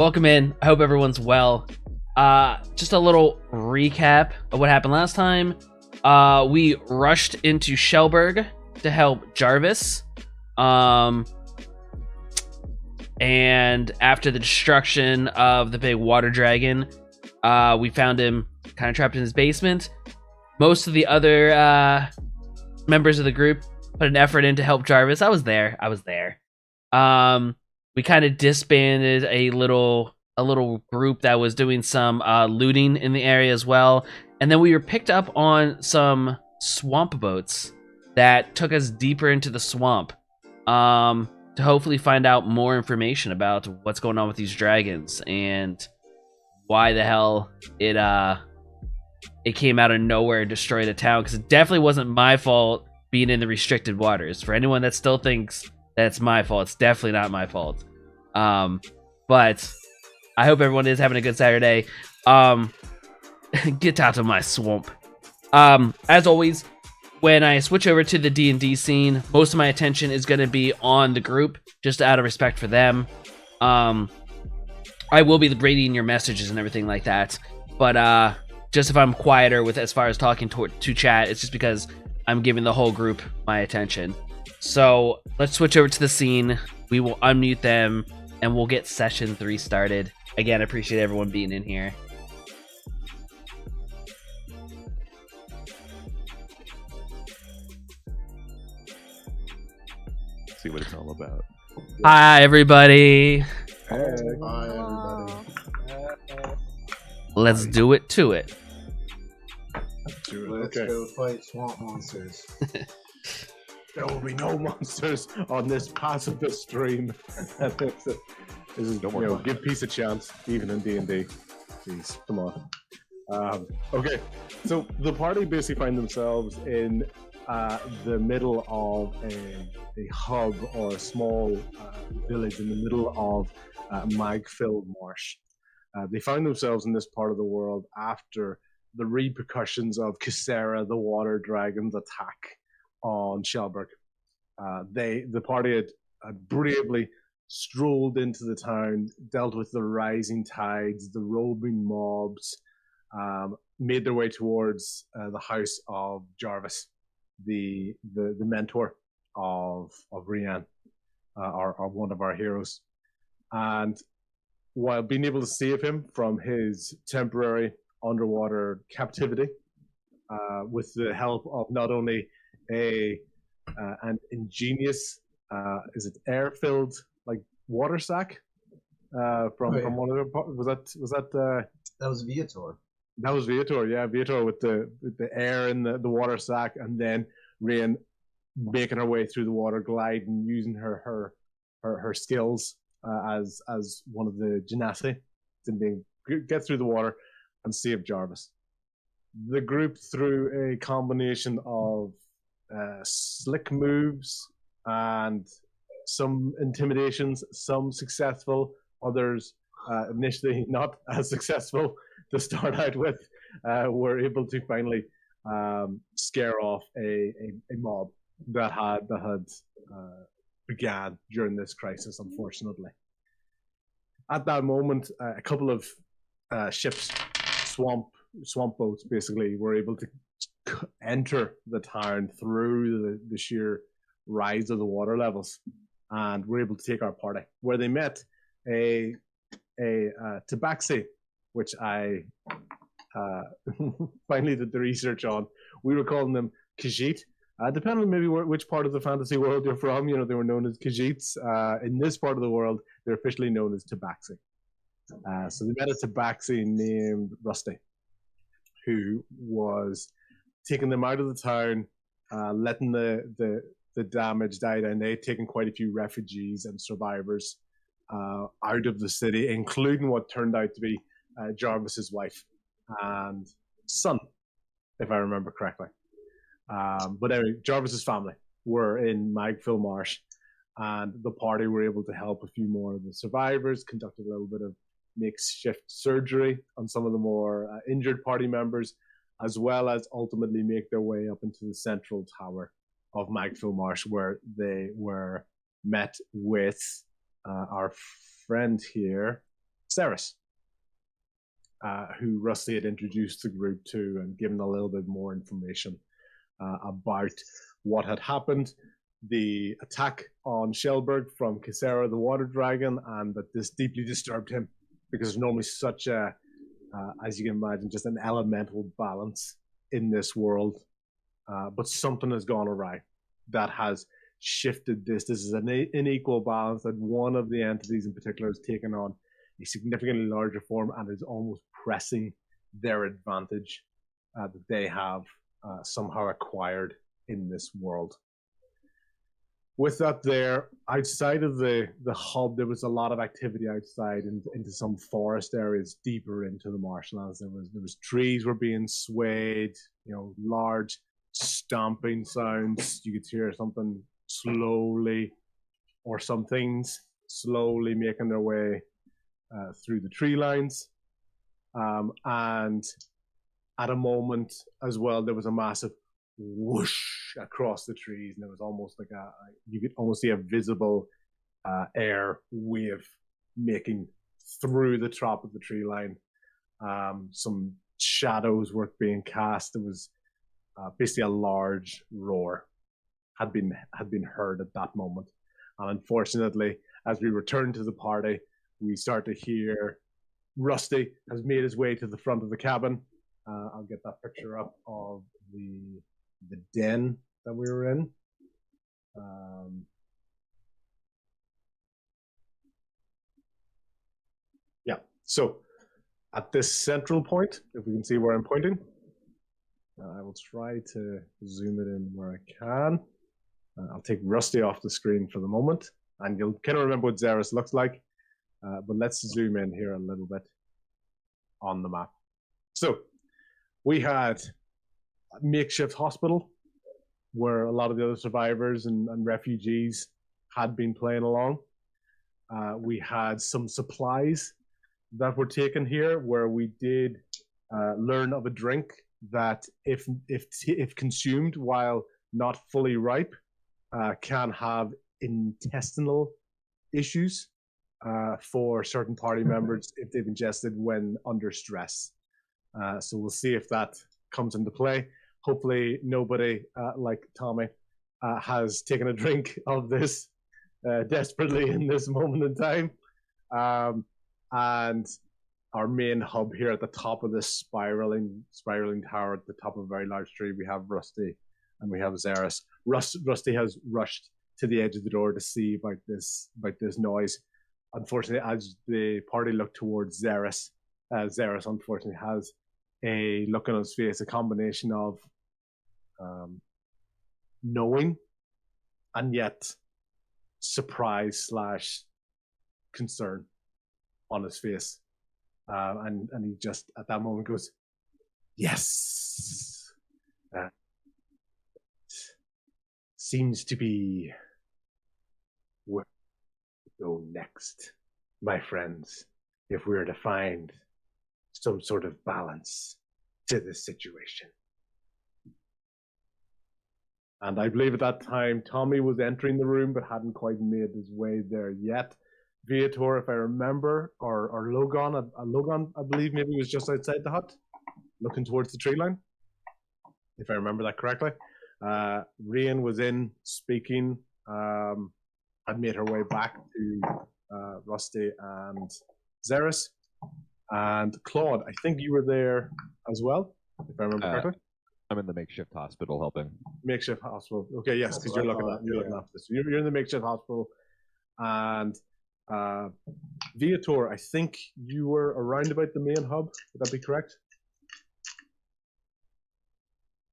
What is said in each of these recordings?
Welcome in. I hope everyone's well. Just a little recap of what happened last time. We rushed into Shellberg to help Jarvis. And after the destruction of the big water dragon, we found him kind of trapped in his basement. Most of the other members of the group put an effort in to help Jarvis. I was there. We kind of disbanded a little group that was doing some looting in the area as well, and then we were picked up on some swamp boats that took us deeper into the swamp to hopefully find out more information about what's going on with these dragons and why the hell it came out of nowhere and destroyed a town, because it definitely wasn't my fault being in the restricted waters. For anyone that still thinks that's my fault, it's definitely not my fault. But I hope everyone is having a good Saturday. Get out of my swamp. As always, when I switch over to the D&D scene, most of my attention is going to be on the group, just out of respect for them. I will be reading your messages and everything like that, but just if I'm quieter with as far as talking to chat, it's just because I'm giving the whole group my attention. So let's switch over to the scene. We will unmute them and we'll get session 3 started. Again, I appreciate everyone being in here. See what it's all about. Hi, everybody. Hey. Hi, everybody. Let's do it to it. Let's go fight swamp monsters. There will be no monsters on this pacifist stream. This is, give peace a chance, even in D&D. Jeez, come on. Okay, so the party basically find themselves in the middle of a hub or a small village in the middle of Magfil marsh. They found themselves in this part of the world after the repercussions of Kisera, the water dragon's attack on Shellberg. The party had bravely strolled into the town, dealt with the rising tides, the roving mobs, made their way towards the house of Jarvis, the mentor of Rian, or one of our heroes. And while being able to save him from his temporary underwater captivity, with the help of not only an ingenious, is it air-filled like water sack from one of the was that that was Viator. That was Viator, yeah, Viator with the air in the water sack, and then Rain making her way through the water, gliding, using her skills as one of the genasi to get through the water and save Jarvis. The group, through a combination of slick moves and some intimidations, some successful, others initially not as successful to start out with, were able to finally scare off a mob that had began during this crisis, unfortunately. At that moment, a couple of ships, swamp boats, basically, were able to enter the town through the sheer rise of the water levels, and were able to take our party, where they met a tabaxi, which I finally did the research on. We were calling them Khajiit. Depending on maybe which part of the fantasy world you're from, they were known as Khajiits. In this part of the world, they're officially known as tabaxi. So they met a tabaxi named Rusty, who was taking them out of the town, letting the damage die down. They had taken quite a few refugees and survivors out of the city, including what turned out to be Jarvis's wife and son, if I remember correctly. But anyway, Jarvis's family were in Magfil Marsh, and the party were able to help a few more of the survivors, conducted a little bit of makeshift surgery on some of the more injured party members, as well as ultimately make their way up into the central tower of Magfil Marsh, where they were met with our friend here, Ceres, who Rusty had introduced the group to and given a little bit more information about what had happened, the attack on Shellberg from Kisera the Water Dragon, and that this deeply disturbed him because there's normally such a, as you can imagine, just an elemental balance in this world. But something has gone awry that has shifted this. This is an unequal balance that one of the entities in particular has taken on a significantly larger form and is almost pressing their advantage that they have somehow acquired in this world. With that there, outside of the hub, there was a lot of activity outside into some forest areas deeper into the marshlands. There was trees were being swayed, large stomping sounds. You could hear something slowly, or some things slowly making their way through the tree lines. And at a moment as well, there was a massive whoosh across the trees, and it was almost like you could almost see a visible air wave making through the top of the tree line. Some shadows were being cast. There was basically a large roar had been heard at that moment. And unfortunately, as we return to the party, we start to hear Rusty has made his way to the front of the cabin. I'll get that picture up of the den that we were in. Yeah, so at this central point, if we can see where I'm pointing, I will try to zoom it in where I can. I'll take Rusty off the screen for the moment, and you'll kind of remember what Xeris looks like. But let's zoom in here a little bit on the map. So we had a makeshift hospital where a lot of the other survivors and refugees had been playing along. We had some supplies that were taken here, where we did learn of a drink that, if consumed while not fully ripe, can have intestinal issues for certain party members if they've ingested when under stress. So we'll see if that comes into play. Hopefully nobody like Tommy has taken a drink of this desperately in this moment in time. And our main hub here at the top of this spiraling tower at the top of a very large tree, we have Rusty and we have Xeris. Rusty has rushed to the edge of the door to see about this noise. Unfortunately, as the party looked towards Xeris, Xeris unfortunately has a look on his face, a combination of knowing and yet surprise / concern on his face. And he just at that moment goes, yes, seems to be where we go next, my friends, if we're to find some sort of balance to this situation. And I believe at that time, Tommy was entering the room but hadn't quite made his way there yet. Viator, if I remember, or Logan, Logan, I believe maybe was just outside the hut, looking towards the tree line, if I remember that correctly. Rian was in speaking, had made her way back to Rusty and Xeris. And Claude, I think you were there as well, if I remember correctly. I'm in the makeshift hospital helping. Makeshift hospital. Okay, yes, because you're looking after this. You're in the makeshift hospital. And Viator, I think you were around about the main hub. Would that be correct?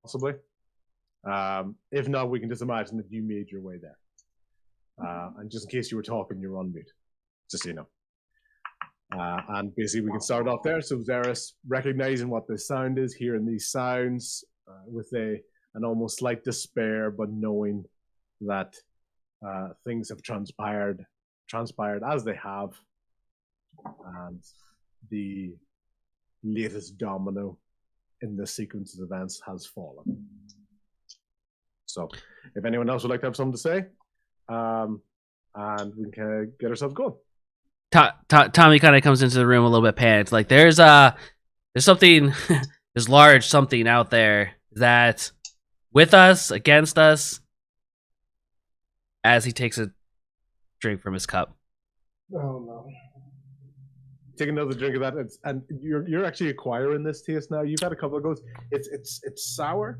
Possibly. If not, we can just imagine that you made your way there. And just in case you were talking, you're on mute. Just so you know. And basically, we can start off there. So Xeris, recognizing what the sound is, hearing these sounds with an almost slight despair, but knowing that things have transpired as they have, and the latest domino in this sequence of events has fallen. So, if anyone else would like to have something to say, and we can get ourselves going. Tommy kind of comes into the room a little bit panicked. Like there's something, there's large something out there that with us, against us. As he takes a drink from his cup. Oh no. Take another drink of that, and you're actually acquiring this taste now. You've had a couple of goes. It's sour,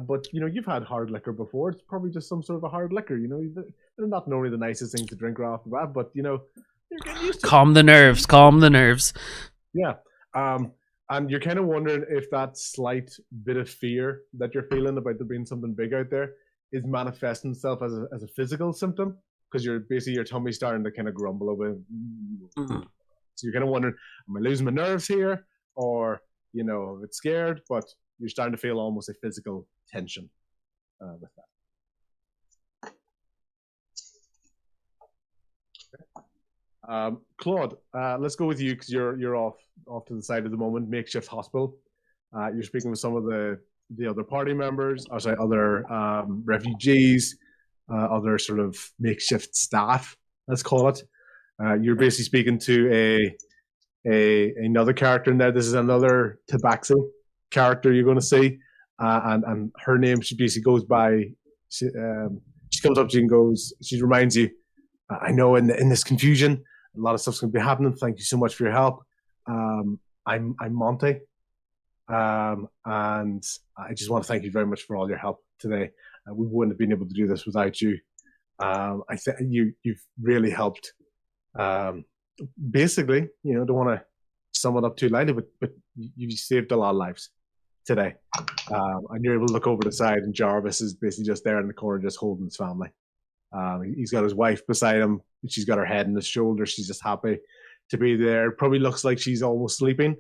but you've had hard liquor before. It's probably just some sort of a hard liquor. They're not normally the nicest things to drink right off the bat, but you're getting used to it. Calm the nerves. Calm the nerves. Yeah. And you're kind of wondering if that slight bit of fear that you're feeling about there being something big out there is manifesting itself as a physical symptom, because you're basically your tummy's starting to kind of grumble a bit. Mm-hmm. So you're kind of wondering, am I losing my nerves here, or a bit scared? But you're starting to feel almost a physical tension with that. Okay. Claude, let's go with you because you're off to the side at the moment. Makeshift hospital. You're speaking with some of the other party members, other refugees, other sort of makeshift staff, let's call it. You're basically speaking to another character in there. This is another Tabaxi character you're going to see, and her name, she basically goes by. She comes up to you and goes. She reminds you, I know in this confusion, a lot of stuff's going to be happening. Thank you so much for your help. I'm Monty. And I just want to thank you very much for all your help today. We wouldn't have been able to do this without you. I think you've really helped. Basically, don't want to sum it up too lightly, but you saved a lot of lives today. And you're able to look over the side, and Jarvis is basically just there in the corner, just holding his family. He's got his wife beside him. She's got her head on his shoulder. She's just happy to be there. It probably looks like she's almost sleeping.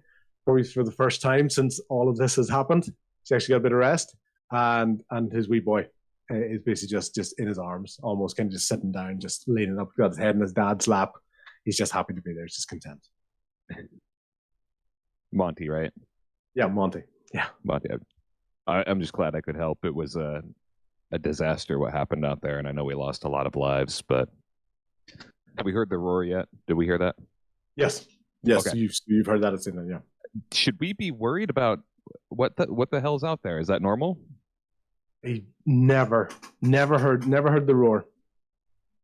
Probably for the first time since all of this has happened. She's actually got a bit of rest, and his wee boy is basically just in his arms, almost kind of just sitting down, just leaning up, got his head in his dad's lap. He's just happy to be there. He's just content. Monty, right? Yeah, Monty. Yeah, Monty. I'm just glad I could help. It was a disaster what happened out there, and I know we lost a lot of lives. But have we heard the roar yet? Did we hear that? Yes. Okay. You've heard that. It's in there. Yeah. Should we be worried about what the hell's out there? Is that normal? I never heard the roar.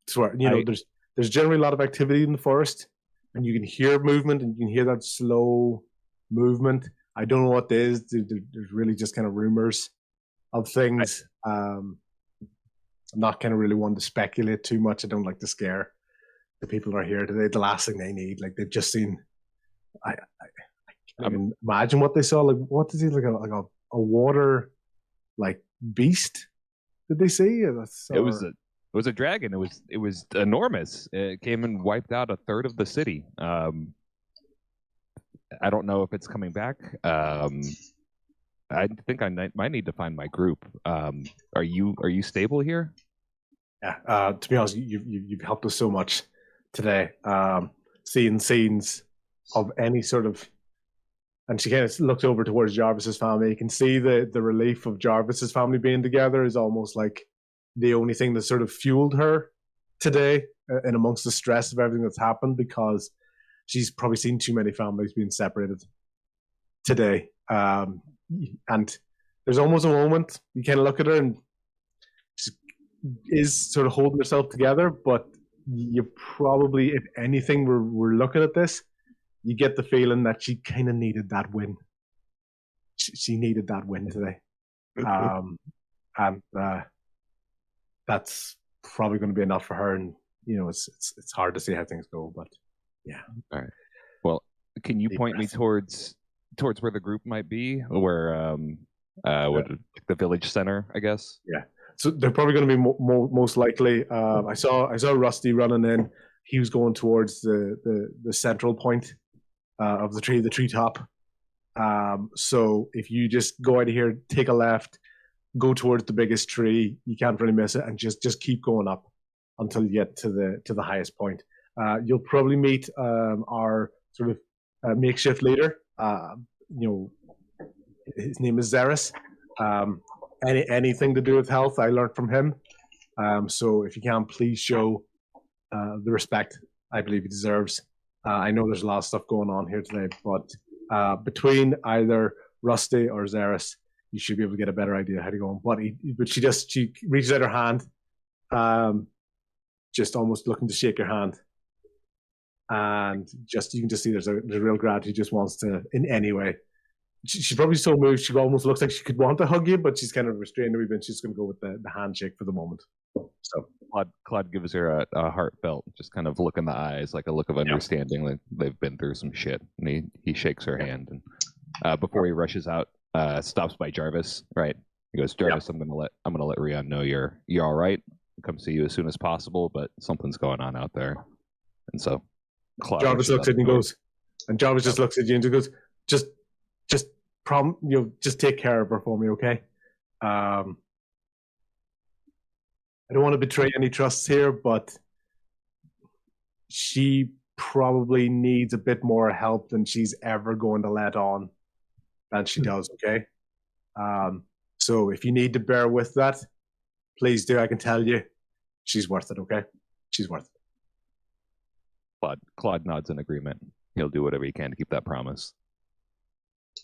I swear, there's generally a lot of activity in the forest, and you can hear movement, and you can hear that slow movement. I don't know what it is. There's really just kind of rumors of things. I'm not kind of really one to speculate too much. I don't like to scare the people who are here today. The last thing they need, like they've just seen. I mean, imagine what they saw. Like, what did he like a water like beast? Did they see? It was a dragon. It was enormous. It came and wiped out a third of the city. I don't know if it's coming back. I think I might need to find my group. Are you stable here? Yeah. To be honest, you've helped us so much today. Seeing scenes of any sort of. And she kind of looks over towards Jarvis's family. You can see the relief of Jarvis's family being together is almost like the only thing that sort of fueled her today, and amongst the stress of everything that's happened, because she's probably seen too many families being separated today. And there's almost a moment you kind of look at her and she is sort of holding herself together, but you probably, if anything, we're looking at this, you get the feeling that she kind of needed that win. She needed that win today. And that's probably going to be enough for her. And, it's hard to see how things go, but yeah. All right. Well, can you point me towards where the group might be, where the village center, I guess? Yeah. So they're probably going to be most likely. I saw Rusty running in. He was going towards the central point of the treetop. So if you just go out of here, take a left, go towards the biggest tree, you can't really miss it, and just keep going up until you get to the highest point. You'll probably meet our sort of makeshift leader. His name is Zeris. Anything to do with health, I learned from him. So if you can, please show the respect I believe he deserves. I know there's a lot of stuff going on here today, but between either Rusty or Xeris, you should be able to get a better idea how to go on. But she reaches out her hand, just almost looking to shake your hand, and you can just see there's a real gratitude. She just wants to in any way. She's probably so moved she almost looks like she could want to hug you, but she's kind of restrained a wee bit. She's going to go with the handshake for the moment. So Claude gives her a heartfelt, just kind of look in the eyes, like a look of understanding, like they've been through some shit. And he shakes her hand, and before he rushes out, stops by Jarvis. Right, he goes, Jarvis, I'm gonna let Rion know you're all right. Come see you as soon as possible, but something's going on out there. And so Claude Jarvis looks at you and goes, and Jarvis just looks at you and just goes, just take care of her for me, okay? I don't want to betray any trusts here, but she probably needs a bit more help than she's ever going to let on than she does, okay? So if you need to bear with that, please do. I can tell you, she's worth it, okay? She's worth it. Claude nods in agreement. He'll do whatever he can to keep that promise.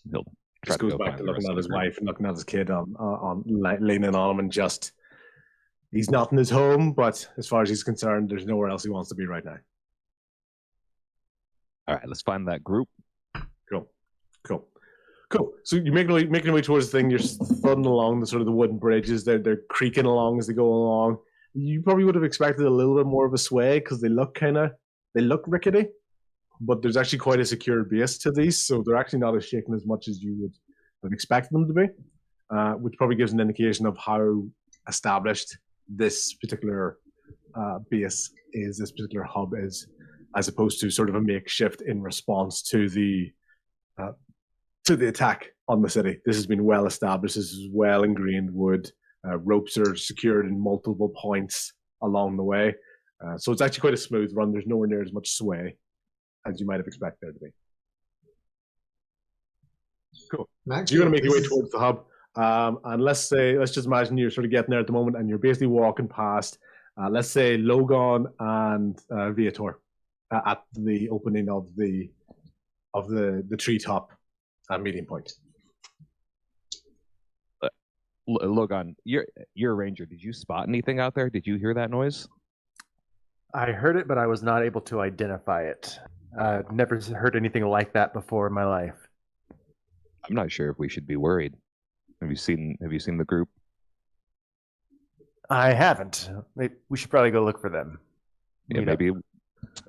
He'll just goes back to looking at his wife and looking at his kid on leaning on him, and just he's not in his home, but as far as he's concerned, there's nowhere else he wants to be right now. All right, let's find that group. Cool. So you're making your way towards the thing. You're thudding along the sort of the wooden bridges. They're creaking along as they go along. You probably would have expected a little bit more of a sway because they look rickety, but there's actually quite a secure base to these, so they're actually not as shaken as much as you would have expected them to be, which probably gives an indication of how established this particular base is, this particular hub is, as opposed to sort of a makeshift in response to the attack on the city. This has been well established. This is well ingrained wood. Ropes are secured in multiple points along the way. So it's actually quite a smooth run. There's nowhere near as much sway as you might have expected there to be. Cool. So you're going to make your way towards the hub. And let's just imagine you're sort of getting there at the moment and you're basically walking past, let's say, Logon and Viator at the opening of the treetop meeting point. Logan, you're a ranger. Did you spot anything out there? Did you hear that noise? I heard it, but I was not able to identify it. I've never heard anything like that before in my life. I'm not sure if we should be worried. Have you seen the group? I haven't. We should probably go look for them. Yeah, maybe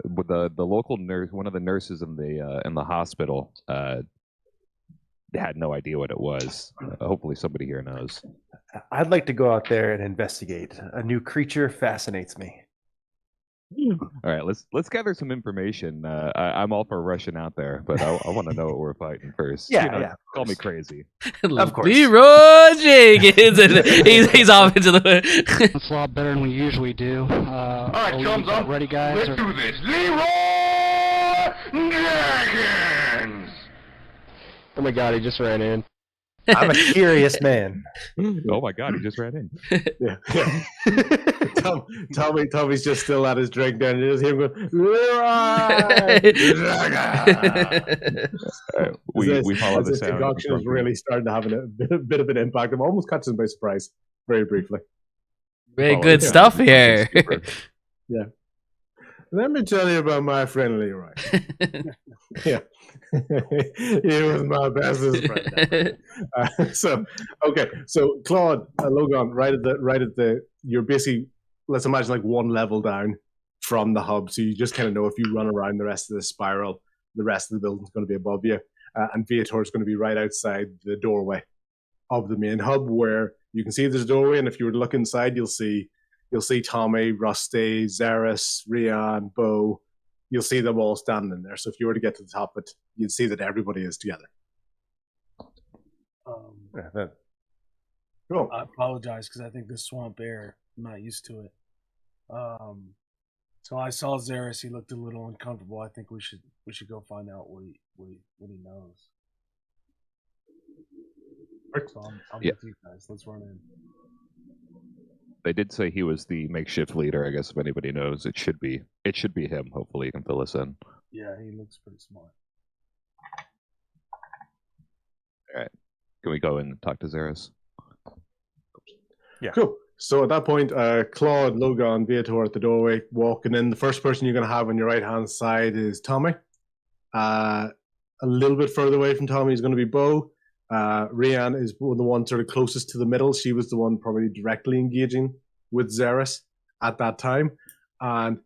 with the local nurse, one of the nurses in the hospital, they had no idea what it was. Hopefully somebody here knows. I'd like to go out there and investigate. A new creature fascinates me. All right, let's gather some information. I'm all for rushing out there, but I want to know what we're fighting first. Yeah. Call me crazy. Of course. Leroy Jenkins. he's off into the. It's a lot better than we usually do. All right, chums up. Ready, guys? Let's do this. Leroy Jenkins. Oh my God, he just ran in. I'm a curious man. Oh my God, he just ran in. Yeah. Tommy's just still at his drink down. You just hear him going, Leroy! We follow the sound. The concoction is really starting to have a bit of an impact. I'm almost catching him by surprise, very briefly. Very good stuff here. Yeah. Let me tell you about my friend Leroy. Yeah. He was my bestest friend. So Claude, Logan, right at the, you're basically, let's imagine like one level down from the hub. So you just kind of know if you run around the rest of the spiral, the rest of the building's going to be above you. And Viator is going to be right outside the doorway of the main hub, where you can see there's a doorway. And if you were to look inside, you'll see Tommy, Rusty, Xeris, Rian, Bo. You'll see them all standing there. So if you were to get to the top of it, you'd see that everybody is together. Cool. I apologize because I think this swamp air, I'm not used to it. So I saw Xeris. He looked a little uncomfortable. I think we should go find out what he knows. So I'm with you guys. Let's run in. They did say he was the makeshift leader. I guess if anybody knows, it should be him. Hopefully, he can fill us in. Yeah, he looks pretty smart. All right, can we go and talk to Zeris? Yeah. Cool. So at that point, Claude, Logan, Viator at the doorway, walking in. The first person you're going to have on your right-hand side is Tommy. A little bit further away from Tommy is going to be Bo. Rian is the one sort of closest to the middle. She was the one probably directly engaging with Zeris at that time. And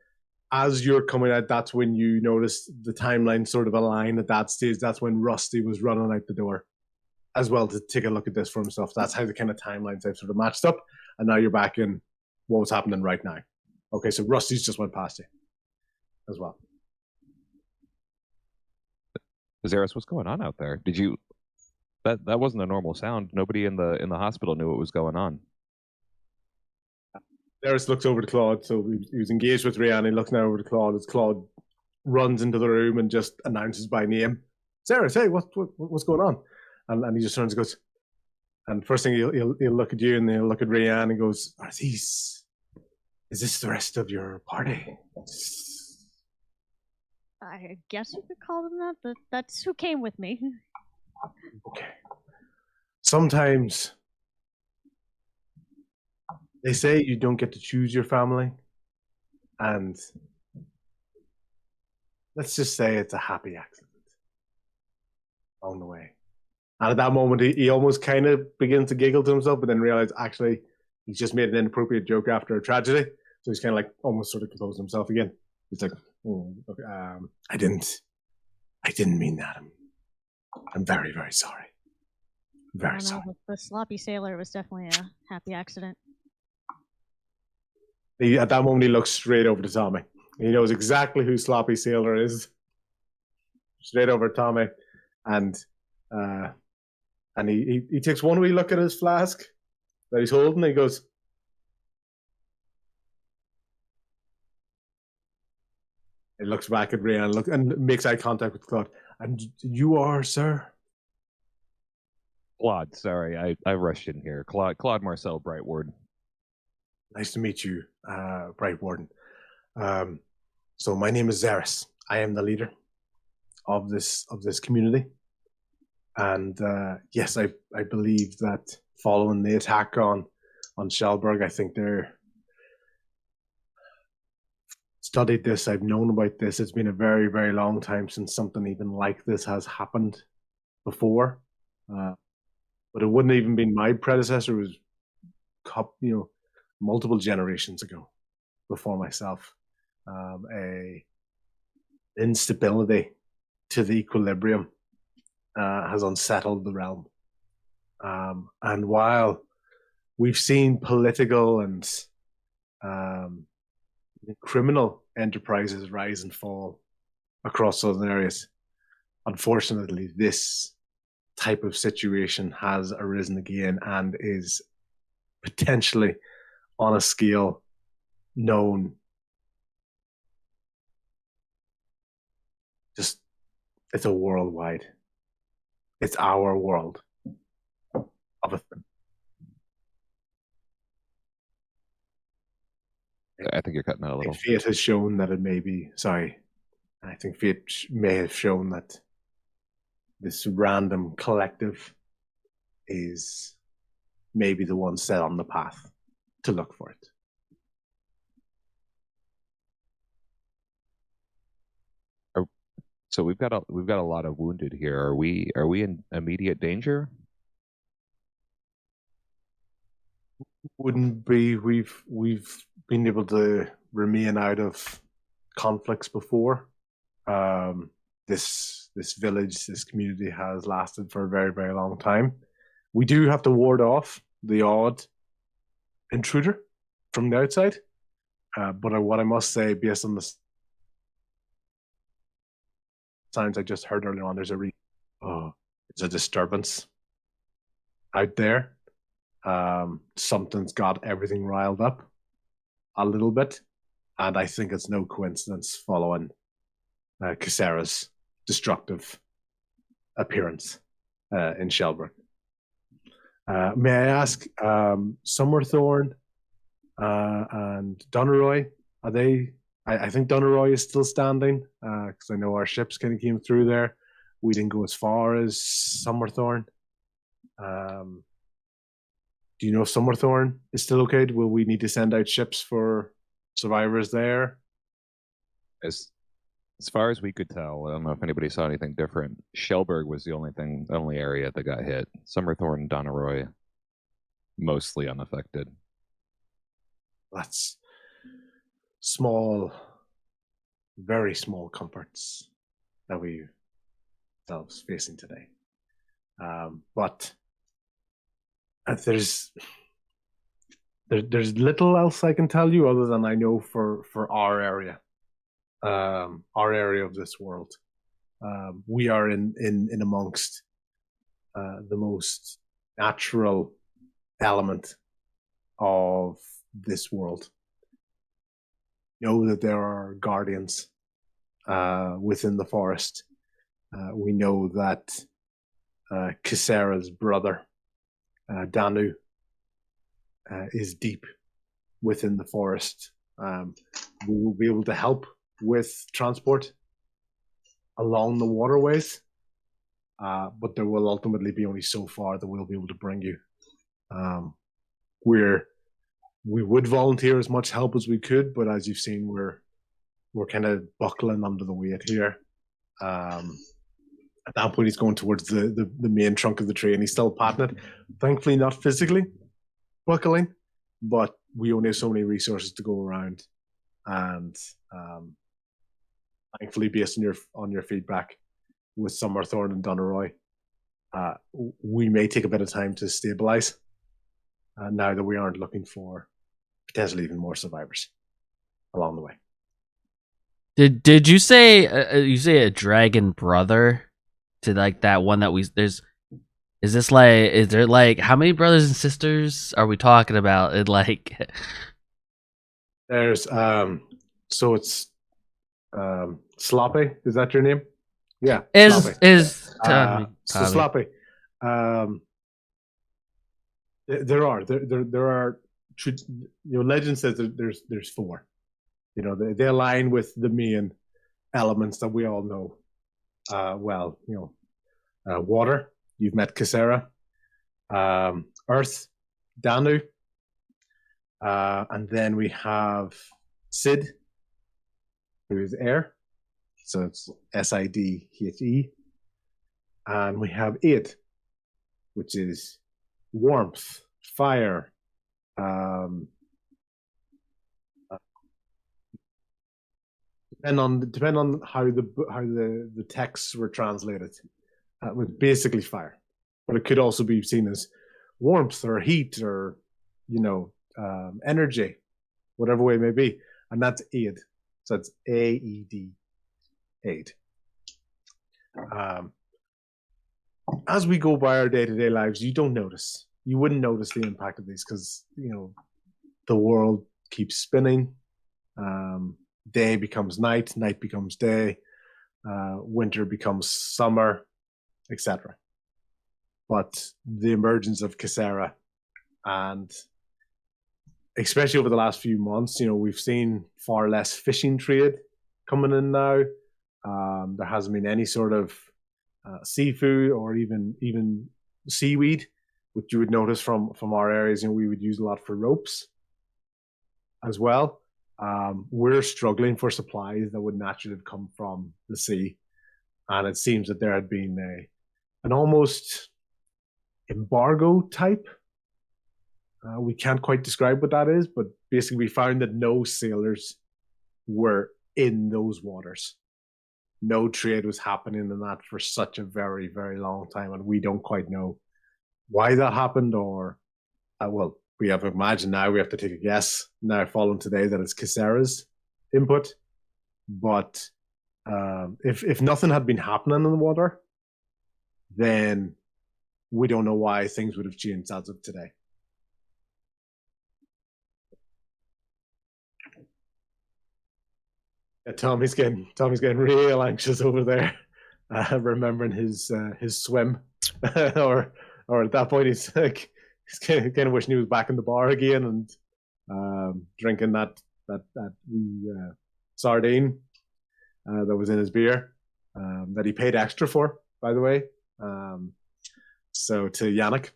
as you're coming out, that's when you notice the timeline sort of align at that stage. That's when Rusty was running out the door as well to take a look at this for himself. That's how the kind of timelines have sort of matched up. And now you're back in what was happening right now. Okay, so Rusty's just went past you as well. Zeris, what's going on out there? Did you? That wasn't a normal sound. Nobody in the hospital knew what was going on. Zeris looks over to Claude, so he was engaged with Rihanna. He looks now over to Claude as Claude runs into the room and just announces by name, "Zeris, hey, what's going on?" And he just turns and goes, and first thing he'll look at you and then he'll look at Rihanna and goes, is this the rest of your party? I guess you could call them that, but that's who came with me. Okay. Sometimes they say you don't get to choose your family, and let's just say it's a happy accident along the way. And at that moment, he almost kind of begins to giggle to himself, but then realize actually he's just made an inappropriate joke after a tragedy. So he's kind of like almost sort of composed himself again. He's like, "Oh, okay, I didn't mean that. I'm very, very sorry. Very sorry." The sloppy sailor was definitely a happy accident. At that moment, he looks straight over to Tommy. He knows exactly who Sloppy Sailor is. Straight over to Tommy, and he takes one wee look at his flask that he's holding. And he goes, he looks back at Rian and makes eye contact with Claude. "And you are, sir?" Claude, sorry, I rushed in here. Claude Marcel Brightward. "Nice to meet you, Bright Warden. So my name is Zeris. I am the leader of this community. And yes, I believe that following the attack on Shellberg, I think they're studied this. I've known about this. It's been a very, very long time since something even like this has happened before. But it wouldn't even been my predecessor. It was, multiple generations ago, before myself. A instability to the equilibrium has unsettled the realm. And while we've seen political and criminal enterprises rise and fall across southern areas, unfortunately, this type of situation has arisen again and is potentially on a scale known. It's a worldwide. It's our world of a thing. I think you're cutting out a little. Fate has shown that it may be. Sorry, I think fate may have shown that this random collective is maybe the one set on the path to look for it. So we've got a lot of wounded here. Are we in immediate danger? Wouldn't be. We've been able to remain out of conflicts before. This village, this community has lasted for a very, very long time. We do have to ward off the odd intruder from the outside. But what I must say, based on the sounds I just heard earlier on, there's a disturbance out there. Something's got everything riled up a little bit, and I think it's no coincidence following Casera's destructive appearance in Shellberg. May I ask, Summerthorn, and Donaroy. Are they? I think Donaroy is still standing because I know our ships kind of came through there. We didn't go as far as Summerthorn. Do you know if Summerthorn is still okay? Will we need to send out ships for survivors there? As far as we could tell, I don't know if anybody saw anything different. Shellberg was the only area that got hit. Summerthorn and Donaroy mostly unaffected. That's small, very small comforts that we ourselves facing today. But there's little else I can tell you other than I know for our area of this world. We are in amongst the most natural element of this world. Know that there are guardians within the forest. We know that Kisera's brother, Danu, is deep within the forest. We will be able to help with transport along the waterways, but there will ultimately be only so far that we'll be able to bring you. We would volunteer as much help as we could, but as you've seen, we're kind of buckling under the weight here. At that point, he's going towards the main trunk of the tree, and he's still patting it. Thankfully, not physically buckling, but we only have so many resources to go around. And thankfully, based on your feedback with Summerthorn and Donaroy, we may take a bit of time to stabilize. Now that we aren't looking for potentially even more survivors along the way. Did you say a dragon brother to like that one that is there like how many brothers and sisters are we talking about? It like there's so it's Sloppy, is that your name? Yeah. Tommy. Sloppy. There are legend says that there's four. They align with the main elements that we all know. Water, you've met Kisera. Earth, Danu. And then we have Sid, who is air. So it's Sidhe. And we have Aid, which is warmth, fire. Depend on how the texts were translated. It was basically fire, but it could also be seen as warmth or heat or energy, whatever way it may be, and that's aid. So it's AED, aid. As we go by our day-to-day lives, you wouldn't notice the impact of these because the world keeps spinning. Day becomes night becomes day, winter becomes summer, etc. But the emergence of Kisera, and especially over the last few months, we've seen far less fishing trade coming in now. There hasn't been any sort of seafood or even seaweed, which you would notice from our areas. We would use a lot for ropes as well. We're struggling for supplies that would naturally have come from the sea, and it seems that there had been an almost embargo type. We can't quite describe what that is, but basically we found that no sailors were in those waters. No trade was happening in that for such a very, very long time, and we don't quite know why that happened, or we have to imagine now, we have to take a guess now following today that it's Kisera's input. But if nothing had been happening in the water, then we don't know why things would have changed as of today. Tommy's getting real anxious over there, remembering his swim, or at that point he's like, he's kind of wishing he was back in the bar again and drinking that wee, sardine that was in his beer that he paid extra for, by the way. So to Yannick.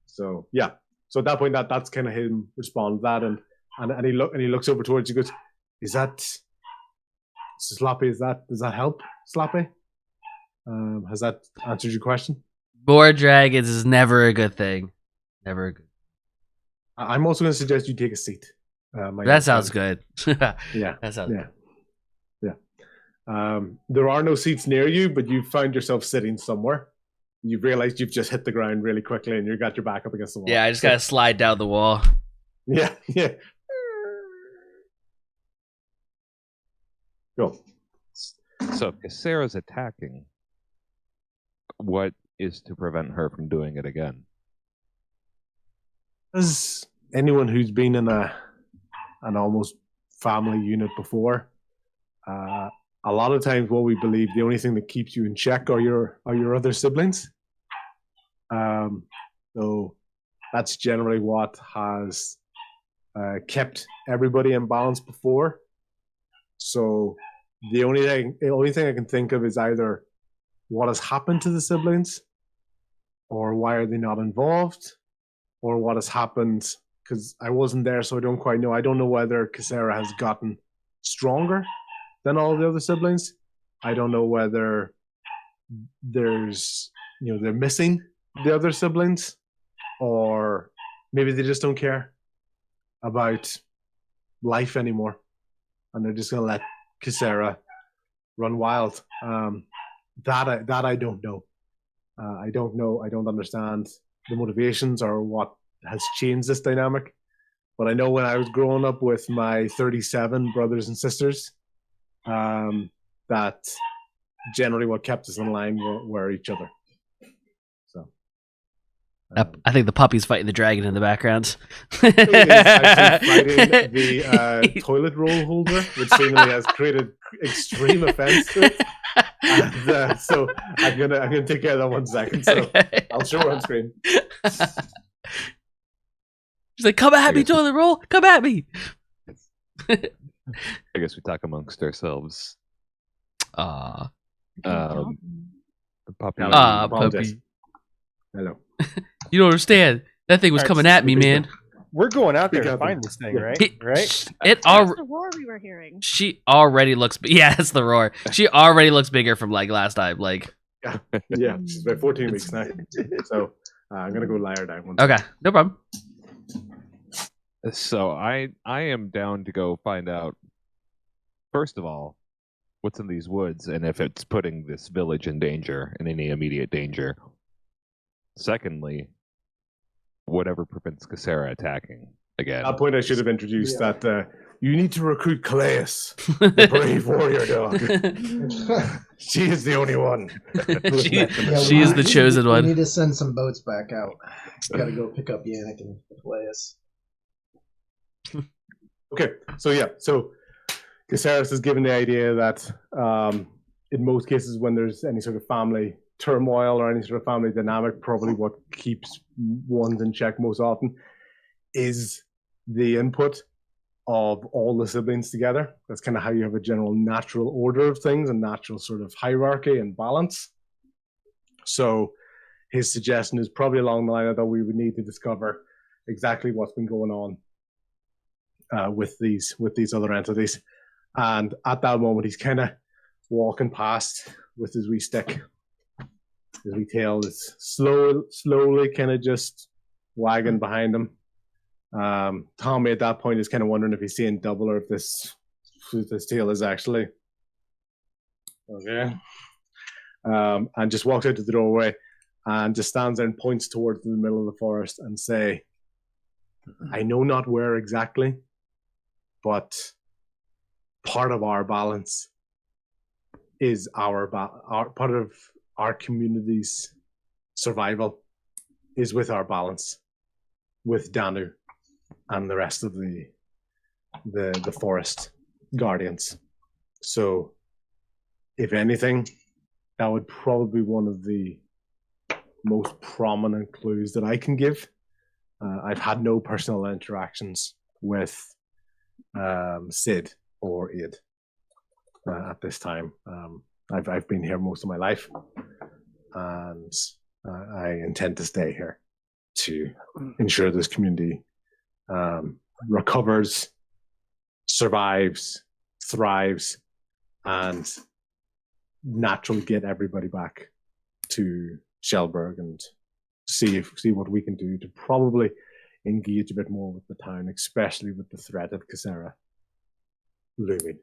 So yeah. So at that point, that's kind of him respond to that, and he looks over towards you. Goes, "Is that Sloppy? Does that help, Sloppy? Has that answered your question?" More dragons is never a good thing. Never a good. I'm also going to suggest you take a seat. That sounds good. Yeah, that sounds good. There are no seats near you, but you found yourself sitting somewhere. You've realized you've just hit the ground really quickly, and you got your back up against the wall. Yeah, I just gotta slide down the wall. Yeah. Go. So if Sarah's attacking, what is to prevent her from doing it again? As anyone who's been in an almost family unit before, a lot of times what we believe the only thing that keeps you in check are your other siblings. So that's generally what has kept everybody in balance before. So the only thing I can think of is either what has happened to the siblings, or why are they not involved, or what has happened, because I wasn't there, so I don't quite know. I don't know whether Cassera has gotten stronger than all the other siblings. I don't know whether there's, they're missing the other siblings, or maybe they just don't care about life anymore, and they're just gonna let Cassera run wild. That I don't know. I don't know. I don't understand the motivations or what has changed this dynamic. But I know when I was growing up with my 37 brothers and sisters, that generally what kept us in line were each other. So I think the puppy's fighting the dragon in the background. He is actually fighting the toilet roll holder, which seemingly has created extreme offense to it. And, so I'm gonna take care of that 1 second. So I'll show her on screen. She's like, "Come at me, toilet roll! Come at me!" I guess we talk amongst ourselves. Ah, the puppy. Puppy. Hello. You don't understand. That thing was coming at me, man. We're going out there to find this thing, right? That's the roar we were hearing. She already looks. Yeah, that's the roar. She already looks bigger from like last time. Like, yeah, she's about 14 weeks now. So I'm gonna go lie her down. Okay, no problem. So I am down to go find out, first of all, what's in these woods and if it's putting this village in danger, in any immediate danger. Secondly, whatever prevents Cassera attacking again. At that point, I should have introduced that you need to recruit Calais, the brave warrior dog. She is the only one. She is the chosen one. We need to send some boats back out. Got to go pick up Yannick and Calais. Okay, so Caceres is given the idea that in most cases when there's any sort of family turmoil or any sort of family dynamic, probably what keeps ones in check most often is the input of all the siblings together. That's kind of how you have a general natural order of things and natural sort of hierarchy and balance. So his suggestion is probably along the line that we would need to discover exactly what's been going on with these other entities. And at that moment, he's kind of walking past with his wee stick. His wee tail is slowly kind of just wagging behind him. Tommy at that point is kind of wondering if he's seeing double or if this tail is actually okay. And just walks out to the doorway and just stands there and points towards the middle of the forest and say, "I know not where exactly, but part of our balance is our part of our community's survival is with our balance, with Danu and the rest of the forest guardians. So, if anything, that would probably be one of the most prominent clues that I can give. I've had no personal interactions with Sid or Id at this time. I've been here most of my life, and I intend to stay here to ensure this community recovers, survives, thrives, and naturally get everybody back to Shellberg and see what we can do to probably engage a bit more with the town, especially with the threat of Cassera looming.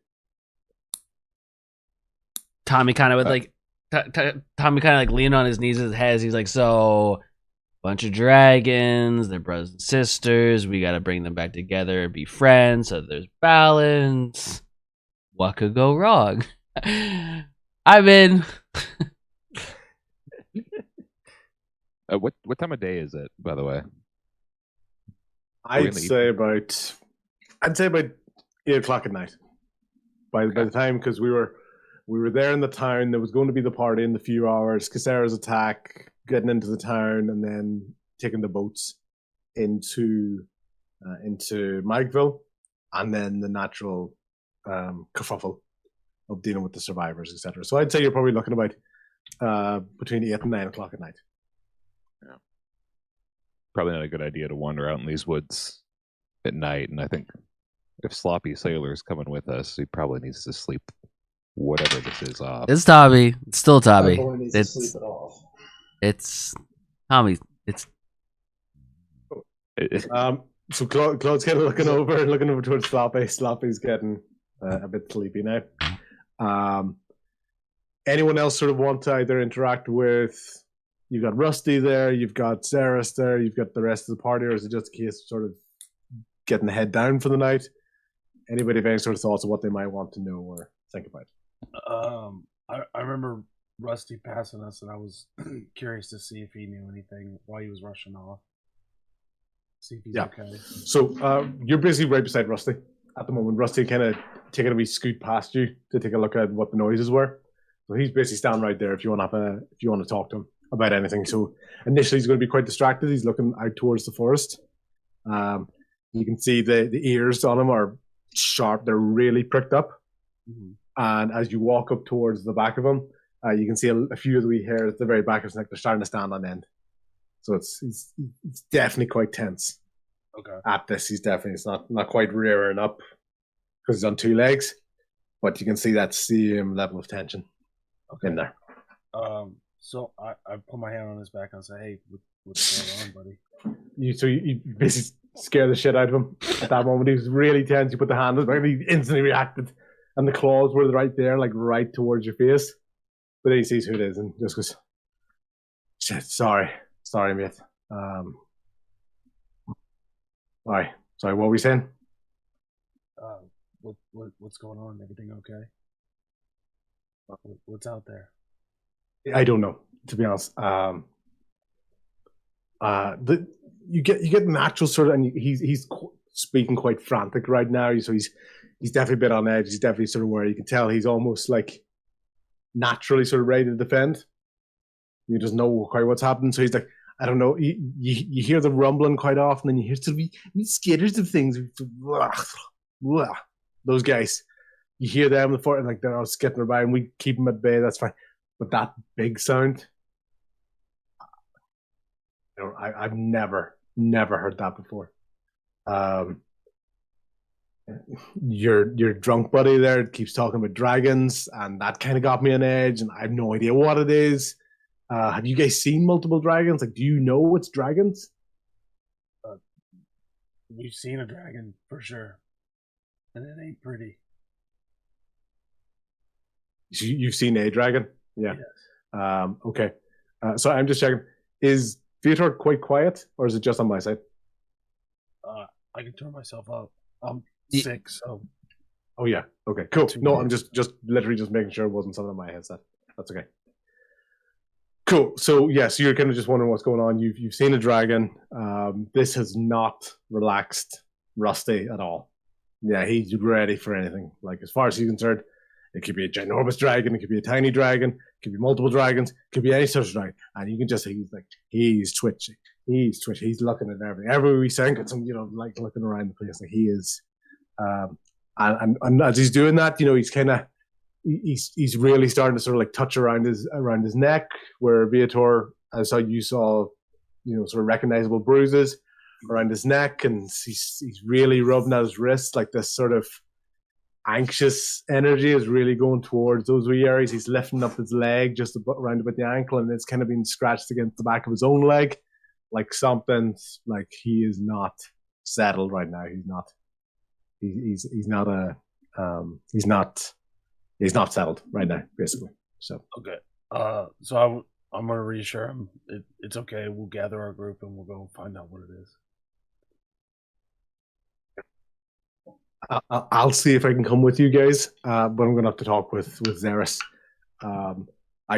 Tommy kind of would like Tommy kind of like leaned on his knees as head. He's like, so bunch of dragons, they're brothers and sisters. We got to bring them back together and be friends so there's balance. What could go wrong? I'm in. What time of day is it, by the way? I'd say about 8:00 at night. By the time, because we were there in the town, there was going to be the party in the few hours. Cassera's attack, getting into the town, and then taking the boats into Magfil, and then the natural kerfuffle of dealing with the survivors, etc. So I'd say you're probably looking about between 8 and 9 o'clock at night. Yeah. Probably not a good idea to wander out in these woods at night, and I think if Sloppy Sailor's coming with us, he probably needs to sleep whatever this is off. It's Tommy. It's still Tommy. Needs to sleep it off. It's Tommy. It's so Claude's kind of looking over towards Sloppy. Sloppy's getting a bit sleepy now. Anyone else sort of want to either interact with? You've got Rusty there, you've got Ceres there, you've got the rest of the party, or is it just a case of sort of getting the head down for the night? Anybody have any sort of thoughts of what they might want to know or think about? I remember Rusty passing us, and I was curious to see if he knew anything while he was rushing off. See if he's okay. So you're basically right beside Rusty at the moment. Rusty kind of taking a wee scoot past you to take a look at what the noises were. So he's basically standing right there if you want to talk to him about anything. So initially he's going to be quite distracted. He's looking out towards the forest. You can see the ears on him are sharp. They're really pricked up. Mm-hmm. And as you walk up towards the back of him, you can see a few of the wee hairs at the very back of his neck. They're starting to stand on end. So it's definitely quite tense. Okay. At this, it's not quite rearing up because he's on two legs, but you can see that same level of tension in there. So I put my hand on his back and say, "Hey, what's going on, buddy?" You basically scare the shit out of him at that moment. He was really tense. You put the hand on his back, he instantly reacted, and the claws were right there, like right towards your face. But then he sees who it is and just goes, "Shit, sorry, mate. Sorry. What were we saying?" What's going on? Everything okay? What's out there? I don't know, to be honest. You get natural sort of, and he's speaking quite frantic right now. So he's definitely a bit on edge. He's definitely sort of where you can tell he's almost like naturally sort of ready to defend. He doesn't know quite what's happening, so he's like, I don't know. You hear the rumbling quite often, and you hear sort of skitters of things. Those guys, you hear them in the fort, and like they're all skittering by, and we keep them at bay. That's fine. But that big sound, I've never heard that before. Your drunk buddy there keeps talking about dragons, and that kind of got me on edge, and I have no idea what it is. Have you guys seen multiple dragons? Like, do you know it's dragons? We've seen a dragon for sure, and it ain't pretty. You've seen a dragon? Yeah. Yes. Okay. So I'm just checking. Is Theodore quite quiet, or is it just on my side? I can turn myself up. I'm sick, so. Oh yeah. Okay. Cool. No, I'm just literally just making sure it wasn't something on my headset. That's okay. Cool. So so you're kind of just wondering what's going on. You've seen a dragon. This has not relaxed Rusty at all. Yeah, he's ready for anything. Like, as far as he's concerned, It could be a ginormous dragon. It could be a tiny dragon. It could be multiple dragons. It could be any sort of dragon. And you can just see he's twitching. He's twitching. He's looking at everything. Everywhere we sink, it's like looking around the place. Like he is. And as he's doing that, he's kind of he's really starting to sort of like touch around his neck where Viator, as you saw, sort of recognizable bruises around his neck, and he's really rubbing at his wrist. Like this sort of anxious energy is really going towards those wee areas. He's lifting up his leg just around about the ankle, and it's kind of being scratched against the back of his own leg, like something. Like he is not settled right now. He's not. He's not settled right now, basically. So okay. So I'm gonna reassure him. It's okay. We'll gather our group and we'll go find out what it is. I'll see if I can come with you guys, but I'm going to have to talk with Xeris. I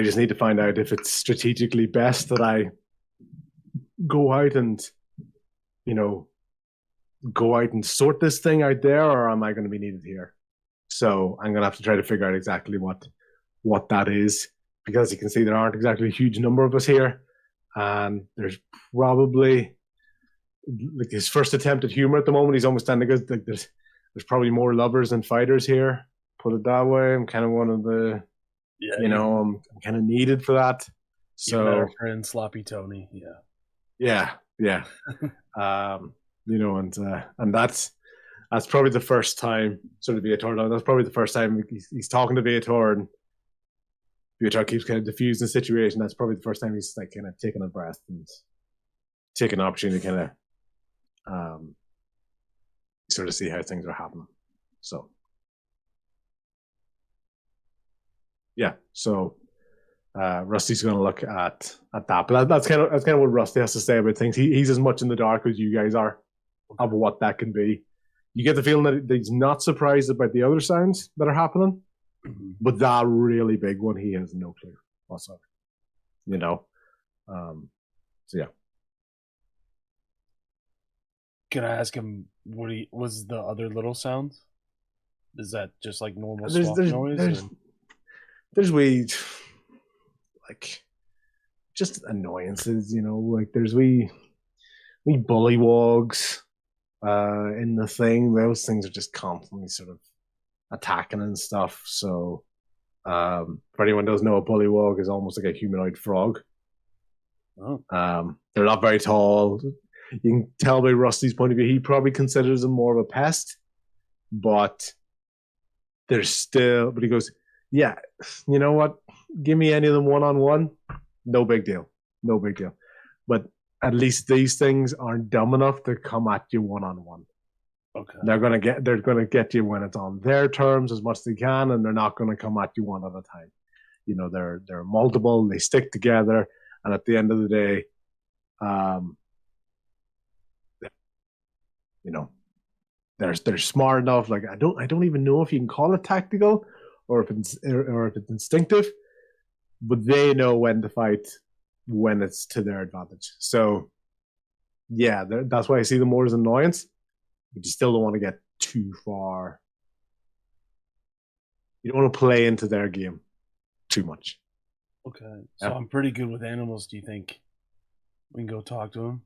just need to find out if it's strategically best that I go out and, sort this thing out there, or am I going to be needed here? So I'm going to have to try to figure out exactly what that is, because you can see there aren't exactly a huge number of us here, and there's probably like his first attempt at humor at the moment. He's almost standing like there's probably more lovers than fighters here. Put it that way. I'm kind of one of the, I'm kind of needed for that. So our friend Sloppy Tony, yeah. And that's probably the first time sort of Viator. That's probably the first time he's talking to Viator, and Viator keeps kind of diffusing the situation. That's probably the first time he's like kind of taking a breath and taking an opportunity to kind of sort of see how things are happening. So yeah, so Rusty's going to look at that, but that's kind of what Rusty has to say about things. He's as much in the dark as you guys are of what that can be. You get the feeling that he's not surprised about the other sounds that are happening, but that really big one, he has no clue whatsoever. So yeah. Can I ask him what was the other little sounds? Is that just like normal noise? There's wee, like, just annoyances, like there's wee bullywogs in the thing. Those things are just constantly sort of attacking and stuff. So for anyone who doesn't know, a bullywog is almost like a humanoid frog. Oh. They're not very tall. You can tell by Rusty's point of view, he probably considers them more of a pest, but but he goes, yeah, you know what? Give me any of them one-on-one. No big deal. But at least these things aren't dumb enough to come at you one-on-one. Okay. They're gonna get you when it's on their terms as much as they can, and they're not gonna come at you one at a time. They're multiple, they stick together, and at the end of the day, they're smart enough. Like I don't even know if you can call it tactical or if it's instinctive, but they know when to fight when it's to their advantage. So yeah, that's why I see them more as annoyance, but you still don't want to get too far. You don't want to play into their game too much. Okay, so I'm pretty good with animals. Do you think we can go talk to them?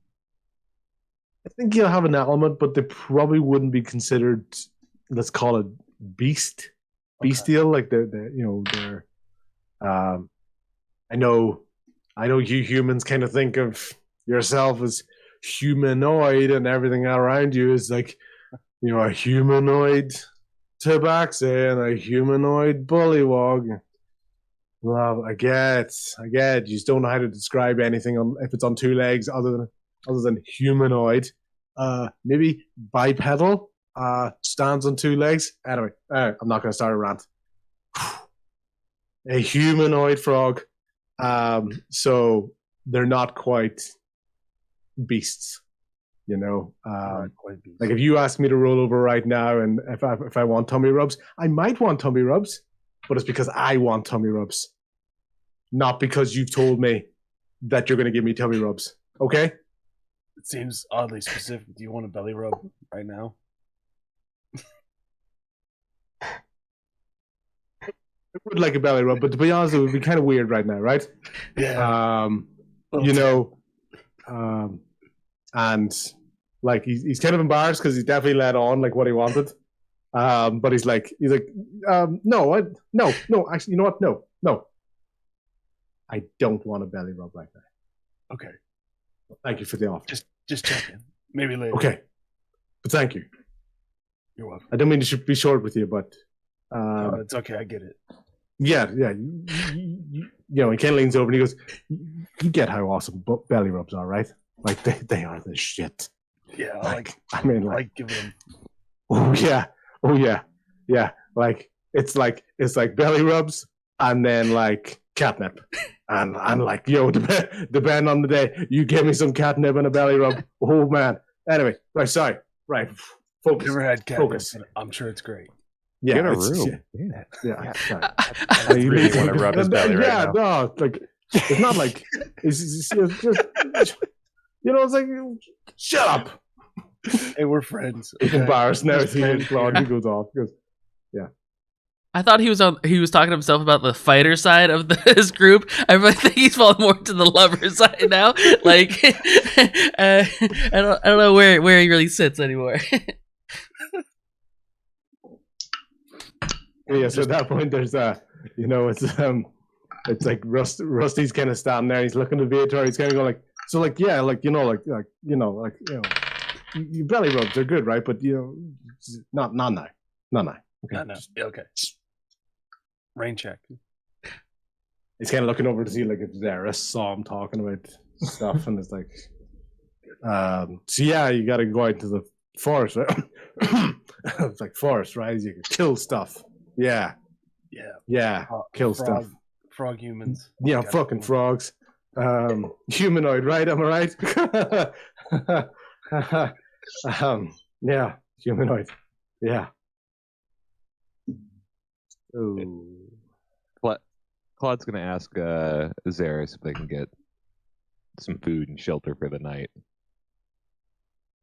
I think you'll have an element, but they probably wouldn't be considered, let's call it bestial. Like they're I know you humans kind of think of yourself as humanoid, and everything around you is like, a humanoid tabaxi and a humanoid bullywog. Well, I get. You just don't know how to describe anything if it's on two legs other than humanoid. Maybe bipedal, stands on two legs. Anyway, I'm not going to start a rant. A humanoid frog. So they're not quite beasts, Like if you ask me to roll over right now, and if I want tummy rubs, I might want tummy rubs, but it's because I want tummy rubs, not because you've told me that you're going to give me tummy rubs. Okay? It seems oddly specific. Do you want a belly rub right now? would like a belly rub, but to be honest, it would be kind of weird right now, right? Yeah. You know, and like he's kind of embarrassed because he's definitely let on like what he wanted. But he's like, no, actually, you know what? No, I don't want a belly rub right now. Okay. Thank you for the offer. Just checking. Maybe later. Okay, but thank you. You're welcome. I don't mean to be short with you, but it's okay. I get it. yeah. You know, and Ken leans over and he goes, "You get how awesome belly rubs are, right? Like they are the shit." Yeah, I mean, like giving them. Oh yeah. Like it's like belly rubs and then like catnip, and I'm like, yo, depending on the day, you give me some catnip and a belly rub. Oh man. Anyway, right, sorry, right. Focus. Never had catnip. Focus. I'm sure it's great. Yeah, Get a room. Yeah. I really want to rub his belly right now. No, like it's not like it's just you know, it's like shut up. Hey, we're friends. He's embarrassed now. He goes off. He goes, yeah. I thought he was talking to himself about the fighter side of his group. I really think he's falling more to the lover side now. Like, I don't know where he really sits anymore. Yeah, so at that point, there's it's like Rusty's kind of standing there. He's looking at Viator. He's kind of going like, so like, yeah, like your belly rubs are good, right? But not now. Okay. Okay. Rain check. He's kind of looking over to see like if Zara saw him talking about stuff, and it's like, so yeah, you got to go out to the forest, right? It's like forest, right? You can kill stuff. Yeah. Kill stuff. Frog humans. Yeah, fucking frogs. Humanoid, right? Am I right? Yeah, humanoid. Yeah. Ooh. Claude's gonna ask Zaris if they can get some food and shelter for the night.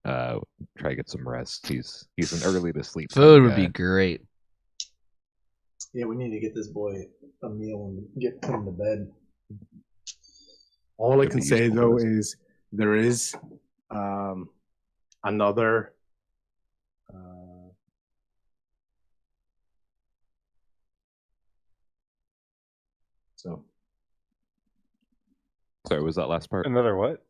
Try to get some rest. He's an early to sleep. Food would be great. Yeah, we need to get this boy a meal and put him to bed. All I can say though is there is another so sorry, was that last part? Another what?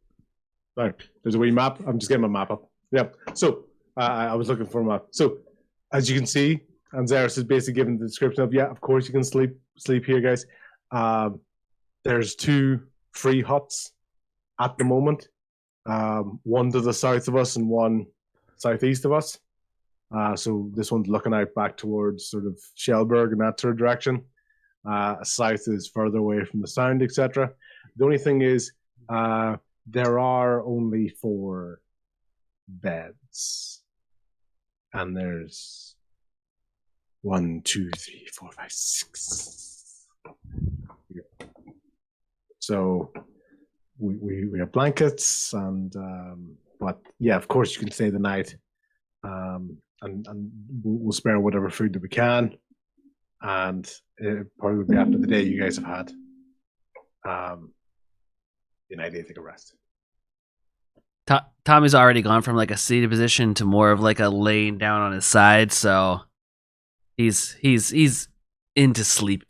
sorry, there's a wee map. I'm just getting my map up. Yep. So I was looking for a map. So as you can see, and Zaris is basically giving the description of, yeah, of course you can sleep here, guys. There's 2 free huts at the moment. One to the south of us and one southeast of us. So this one's looking out back towards sort of Shellberg and that sort of direction. South is further away from the sound, etc. The only thing is, there are only 4 beds, and there's 1, 2, 3, 4, 5, 6. So we have blankets, and but yeah, of course you can stay the night, and we'll spare whatever food that we can, and it probably will be after the day you guys have had. The night they take a rest. Tommy's already gone from like a seated position to more of like a laying down on his side, so he's into sleep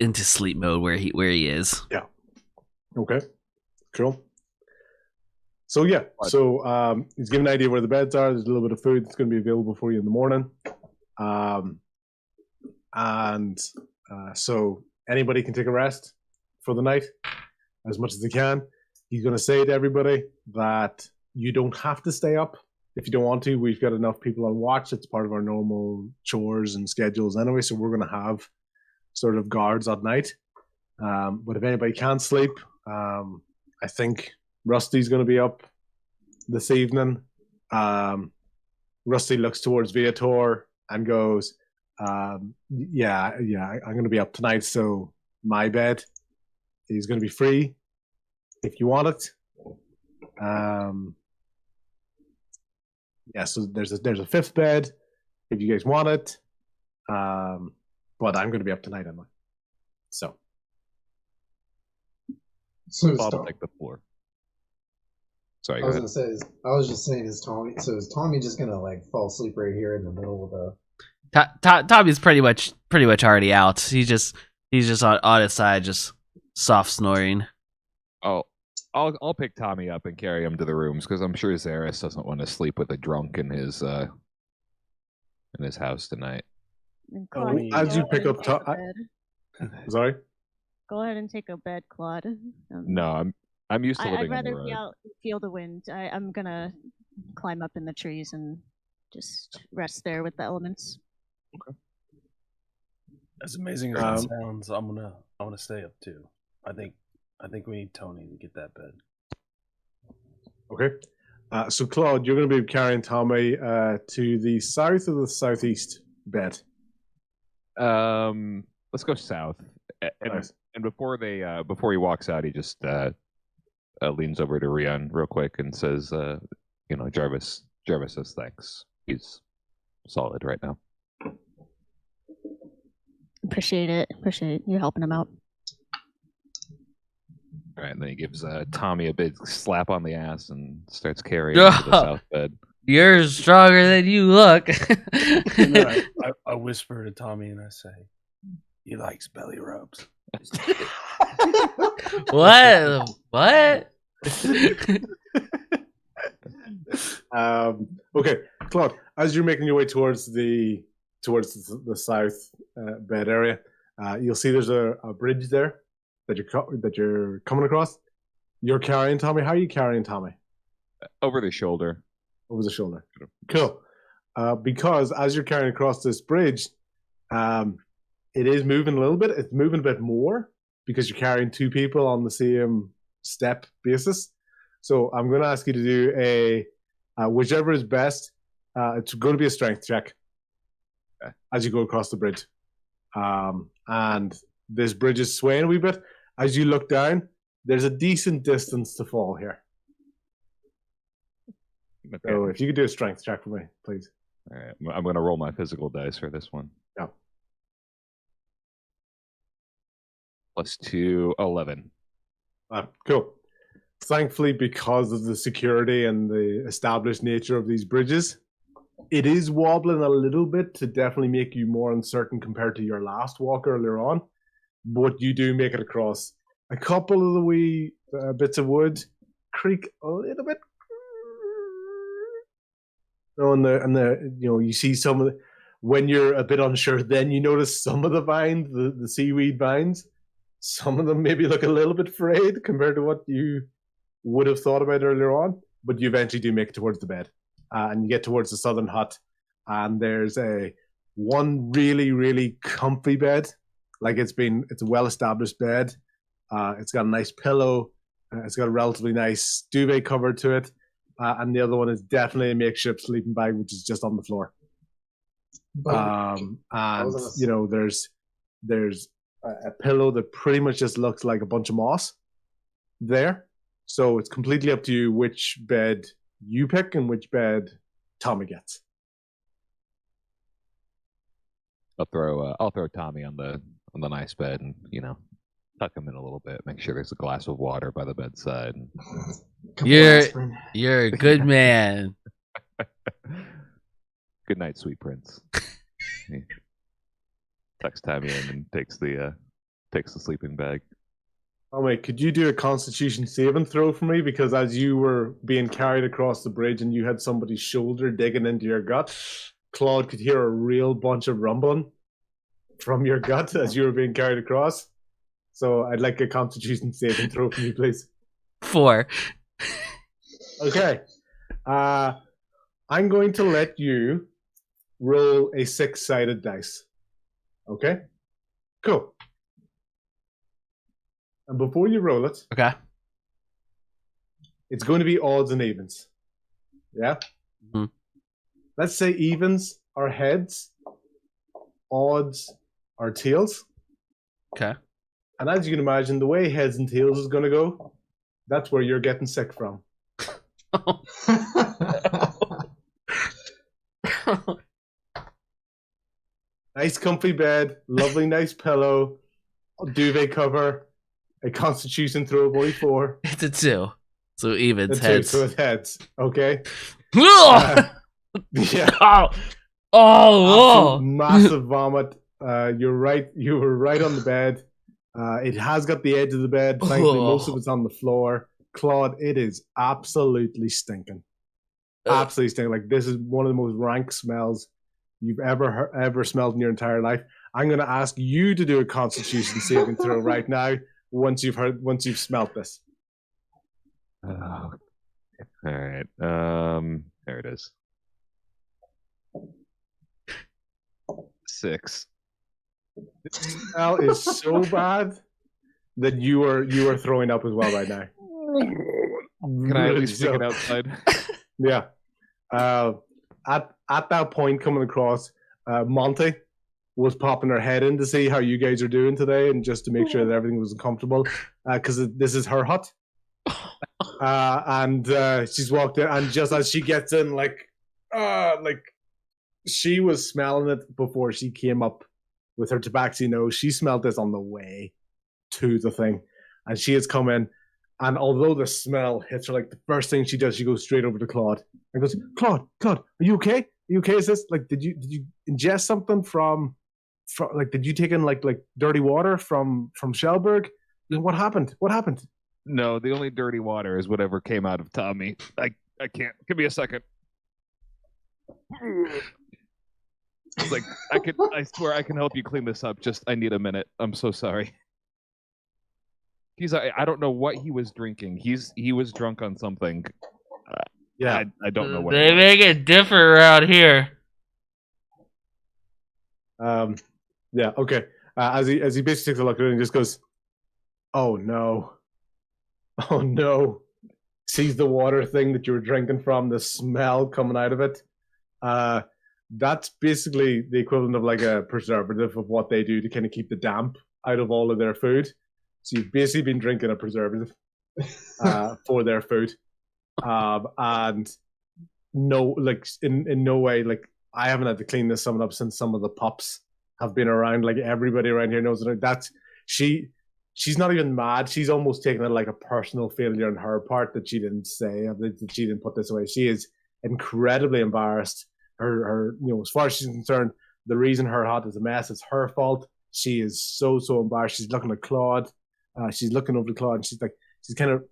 mode where he is. Yeah. Okay. Cool. So yeah, he's giving an idea where the beds are. There's a little bit of food that's going to be available for you in the morning, so anybody can take a rest for the night as much as they can. He's going to say to everybody that you don't have to stay up if you don't want to. We've got enough people on watch. It's part of our normal chores and schedules anyway, so we're going to have sort of guards at night. But if anybody can't sleep, I think Rusty's going to be up this evening. Rusty looks towards Viator and goes, yeah, I'm going to be up tonight, so my bed is going to be free if you want it. Yeah, so there's a 5th bed if you guys want it. But I'm going to be up tonight, am I? So So is Bob will Tom, take the floor. Sorry, I go was ahead. gonna say, I was just saying, is Tommy just gonna like fall asleep right here in the middle of the? Tommy's pretty much already out. He's just on his side, just soft snoring. I'll pick Tommy up and carry him to the rooms because I'm sure Zaris doesn't want to sleep with a drunk in his house tonight. And Oh, Claude, as go you ahead pick and up take To- a bed. sorry. Go ahead and take a bed, Claude. No, I'm used to living I'd on the rather road. be out and feel the wind. I'm gonna climb up in the trees and just rest there with the elements. As amazing as it sounds, I wanna stay up too. I think we need Tony to get that bed. Okay. So Claude, you're going to be carrying Tommy to the south or the southeast bed. Let's go south. Nice. And before he walks out, he just leans over to Rian real quick and says, Jarvis says thanks. He's solid right now. Appreciate it. Appreciate you helping him out. All right, and then he gives Tommy a big slap on the ass and starts carrying him to the south bed. You're stronger than you look. I whisper to Tommy and I say, he likes belly rubs. What? What? Okay, Claude, as you're making your way towards the south bed area, you'll see there's a bridge there that you're coming across. You're carrying Tommy. How are you carrying Tommy? Over the shoulder. Over the shoulder. Cool. Because as you're carrying across this bridge, it is moving a little bit. It's moving a bit more because you're carrying two people on the same step basis. So I'm going to ask you to do a whichever is best. It's going to be a strength check as you go across the bridge. And this bridge is swaying a wee bit. As you look down, there's a decent distance to fall here. Okay. So if you could do a strength check for me, please. All right, I'm going to roll my physical dice for this one. Yeah. +2, 11. Cool. Thankfully, because of the security and the established nature of these bridges, it is wobbling a little bit to definitely make you more uncertain compared to your last walk earlier on. But you do make it across. A couple of the wee bits of wood creak a little bit. You see some of the, when you're a bit unsure, then you notice some of the vines, the seaweed vines, some of them maybe look a little bit frayed compared to what you would have thought about earlier on, but you eventually do make it towards the bed. And you get towards the southern hut, and there's one really, really comfy bed. Like it's a well-established bed. It's got a nice pillow. It's got a relatively nice duvet cover to it. And the other one is definitely a makeshift sleeping bag, which is just on the floor. There's a pillow that pretty much just looks like a bunch of moss there. So it's completely up to you which bed you pick and which bed Tommy gets. I'll throw Tommy on the nice bed and tuck him in a little bit. Make sure there's a glass of water by the bedside. You're a good man. Good night, sweet prince. He tucks Tommy in and takes the sleeping bag. Oh wait, could you do a Constitution saving throw for me? Because as you were being carried across the bridge and you had somebody's shoulder digging into your gut, Claude could hear a real bunch of rumbling from your gut as you were being carried across. So I'd like a Constitution saving throw from you, please. 4. Okay. I'm going to let you roll a 6-sided dice. Okay? Cool. And before you roll it, Okay. it's going to be odds and evens. Yeah? Mm-hmm. Let's say evens are heads, odds are tails. Okay. And as you can imagine, the way heads and tails is going to go, that's where you're getting sick from. Nice comfy bed, lovely nice pillow, duvet cover, a Constitution throw of only 4. It's a 2. So evens, A 2, heads. so it's heads. Okay. Oh! Yeah. Oh! Massive vomit. You're right. You were right on the bed. It has got the edge of the bed. Thankfully, most of it's on the floor. Claude, it is absolutely stinking. Absolutely stinking. Like, this is one of the most rank smells you've ever smelled in your entire life. I'm going to ask you to do a Constitution saving throw right now. Once you've smelt this. All right. There it is. 6. The smell is so bad that you are throwing up as well right now. Can I at least take it outside? Yeah. At that point, coming across, Monty was popping her head in to see how you guys are doing today, and just to make sure that everything was comfortable, because this is her hut. And she's walked in, and just as she gets in, like she was smelling it before she came up with her tabaxi nose. She smelled this on the way to the thing, and she has come in. And although the smell hits her, like, the first thing she does, she goes straight over to Claude and goes, Claude, are you okay? Are you okay? Is this, like, did you ingest something from like, did you take in like dirty water from Shellberg? What happened? No, the only dirty water is whatever came out of Tommy. I can't. Give me a second. It's like, I swear I can help you clean this up. Just, I need a minute. I'm so sorry. I don't know what he was drinking. He was drunk on something. Yeah. I don't know what. They make it different around here. Yeah, okay. As he basically takes a look at it and just goes, oh no. Sees the water thing that you were drinking from, the smell coming out of it. That's basically the equivalent of like a preservative of what they do to kind of keep the damp out of all of their food. So you've basically been drinking a preservative for their food. And no, like, in no way, like, I haven't had to clean this summon up since some of the pups have been around. Like, everybody around here knows that she's not even mad. She's almost taking it like a personal failure on her part that she didn't say, that she didn't put this away. She is incredibly embarrassed. Her as far as she's concerned, the reason her hut is a mess is her fault. She is so embarrassed. She's looking at Claude. She's looking over to Claude, and she's kind of,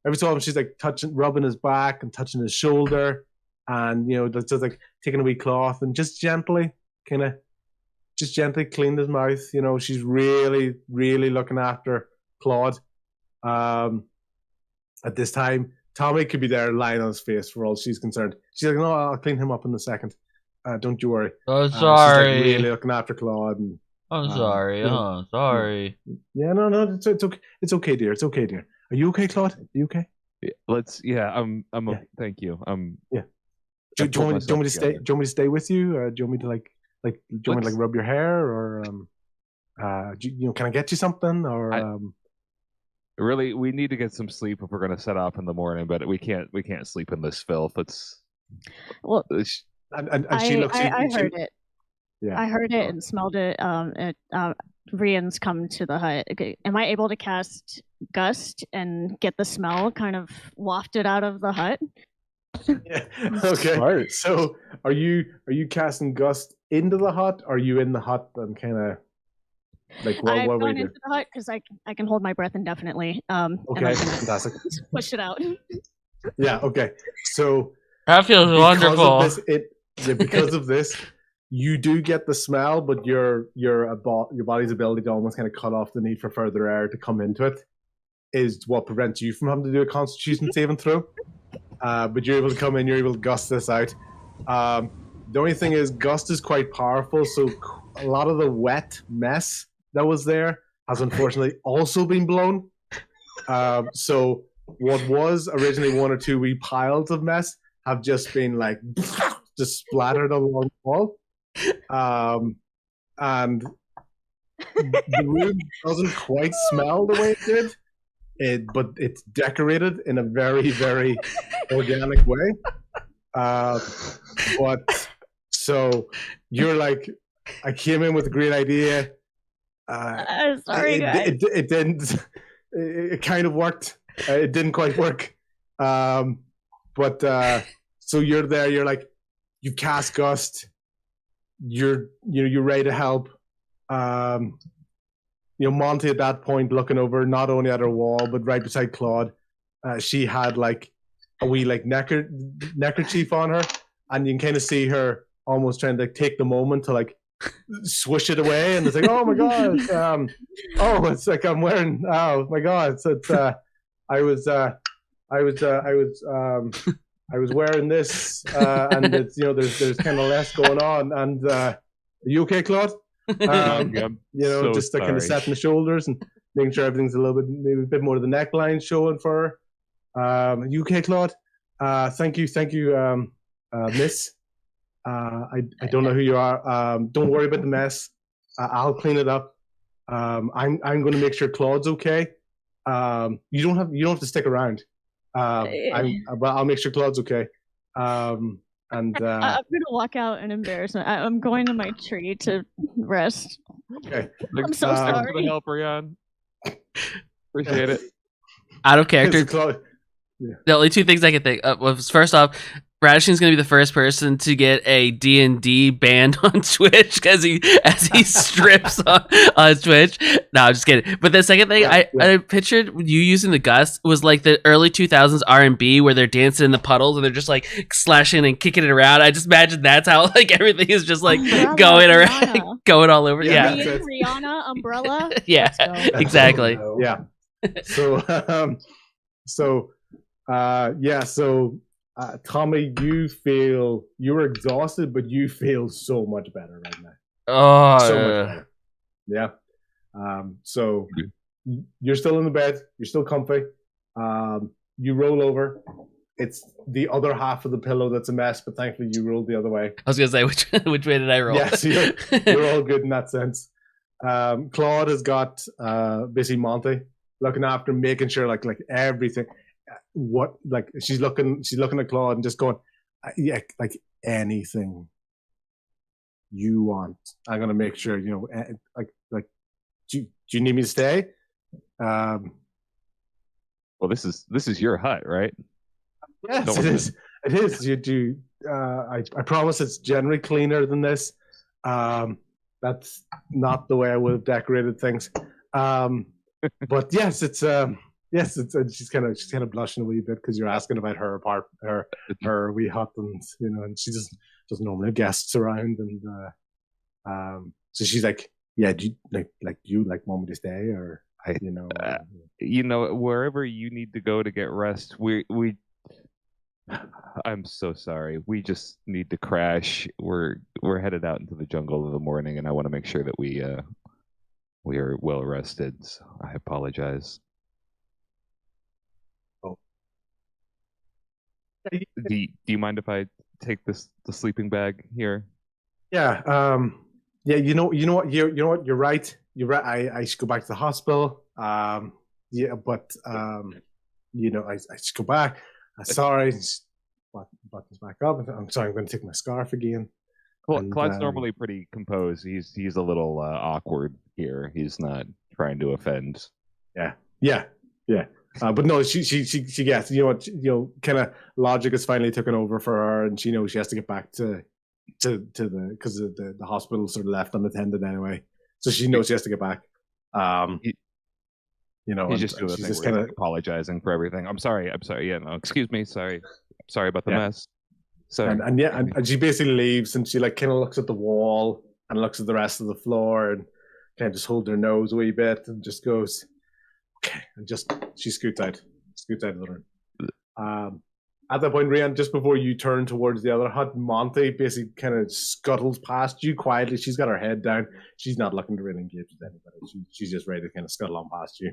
every so often she's like rubbing his back and touching his shoulder, and just like taking a wee cloth and just gently clean his mouth. She's really looking after Claude. At this time, Tommy could be there lying on his face for all she's concerned. She's like, no, I'll clean him up in a second. Don't you worry. Oh, sorry. She's like really looking after Claude. And, I'm sorry. Sorry. Yeah, no, it's okay. It's okay, dear. It's okay, dear. Are you okay, Claude? Are you okay? I'm okay. Thank you. Yeah. Do you want me to stay? Do you want me to stay with you? Do you want me to do you want me to rub your hair, or can I get you something, or Really, we need to get some sleep if we're going to set off in the morning, but we can't sleep in this filth. It's Well, and she looks. I heard it. Yeah. I heard it and smelled it. Rian's come to the hut. Okay. Am I able to cast Gust and get the smell kind of wafted out of the hut? Yeah. Okay. Smart. So, are you casting Gust into the hut? Or are you in the hut and kind of like what? I've What gone we do? into the hut because I can hold my breath indefinitely. And Okay. I'm gonna Fantastic. push it out. Yeah. Okay. So That feels wonderful. Because of this, you do get the smell, but your body's ability to almost kind of cut off the need for further air to come into it is what prevents you from having to do a Constitution saving throw. But you're able to come in, you're able to gust this out. The only thing is, Gust is quite powerful, so a lot of the wet mess that was there has unfortunately also been blown. So what was originally one or two wee piles of mess have just been like just splattered along the wall. And the room doesn't quite smell the way it did, but it's decorated in a very, very organic way. But so you're like, I came in with a great idea. Sorry, guys. It didn't. It kind of worked. It didn't quite work. But so you're there. You're like, you cast Gust. You're ready to help. Monty at that point looking over not only at her wall but right beside Claude. She had like a wee like neckerchief on her, and you can kind of see her almost trying to take the moment to like swish it away, and it's like, oh my god, it's like I'm wearing, oh my god, so it's I was wearing this, and it's there's kind of less going on, and are you okay, Claude? So just kind of setting the shoulders and making sure everything's maybe a bit more of the neckline showing for her. You okay, Claude? Thank you, Miss. I don't know who you are. Don't worry about the mess. I'll clean it up. I'm going to make sure Claude's okay. You don't have to stick around. But I'll make sure Claude's okay. And I'm gonna walk out in embarrassment. I'm going to my tree to rest. Okay. I'm so sorry. Thanks for the help, Rian. Appreciate it. Out of character. Yeah. The only two things I can think of was, first off, Bradishing's gonna be the first person to get a D&D banned on Twitch as he strips on Twitch. No, I'm just kidding. But the second thing, I pictured you using the Gust was like the early 2000s R&B where they're dancing in the puddles and they're just like slashing and kicking it around. I just imagine that's how like everything is just like going around, going all over. Yeah. Rihanna umbrella. Yeah, exactly. Yeah. So Tommy, you're exhausted, but you feel so much better right now. Oh, so much better. Yeah. So you're still in the bed. You're still comfy. You roll over. It's the other half of the pillow that's a mess, but thankfully you rolled the other way. I was gonna say, which way did I roll? Yes, you're all good in that sense. Claude has got busy Monty looking after, making sure like everything. She's looking at Claude and just going, yeah, like anything you want, I'm gonna make sure do you need me to stay? Well, this is your hut, right? Yes, it is. You do. I promise it's generally cleaner than this. That's not the way I would have decorated things. But yes, it's. Yes, she's kind of blushing a wee bit because you're asking about her wee hut, and and she doesn't normally have guests around, and so she's like, yeah, do you like want me to stay, or wherever you need to go to get rest. I'm so sorry. We just need to crash. We're headed out into the jungle in the morning, and I want to make sure that we are well rested. So I apologize. Do you mind if I take the sleeping bag here? Yeah. You know what? You're right. You're right. I should go back to the hospital. Yeah, but I should go back. Sorry. Buttons back up. I'm sorry. I'm going to take my scarf again. Claude's normally pretty composed. He's a little awkward here. He's not trying to offend. Yeah. But no, she gets, kind of logic has finally taken over for her, and she knows she has to get back to because the hospital sort of left unattended anyway, so she knows she has to get back. He's just doing she's just kind of apologizing for everything. I'm sorry. Yeah, no, excuse me. Sorry about the mess. So and she basically leaves, and she like kind of looks at the wall and looks at the rest of the floor, and kind of just holds her nose a wee bit, and just goes, okay, and just she scoots out of the room. At that point, Rian, just before you turn towards the other hut, Monty basically kind of scuttles past you quietly. She's got her head down. She's not looking to really engage with anybody. She's just ready to kind of scuttle on past you.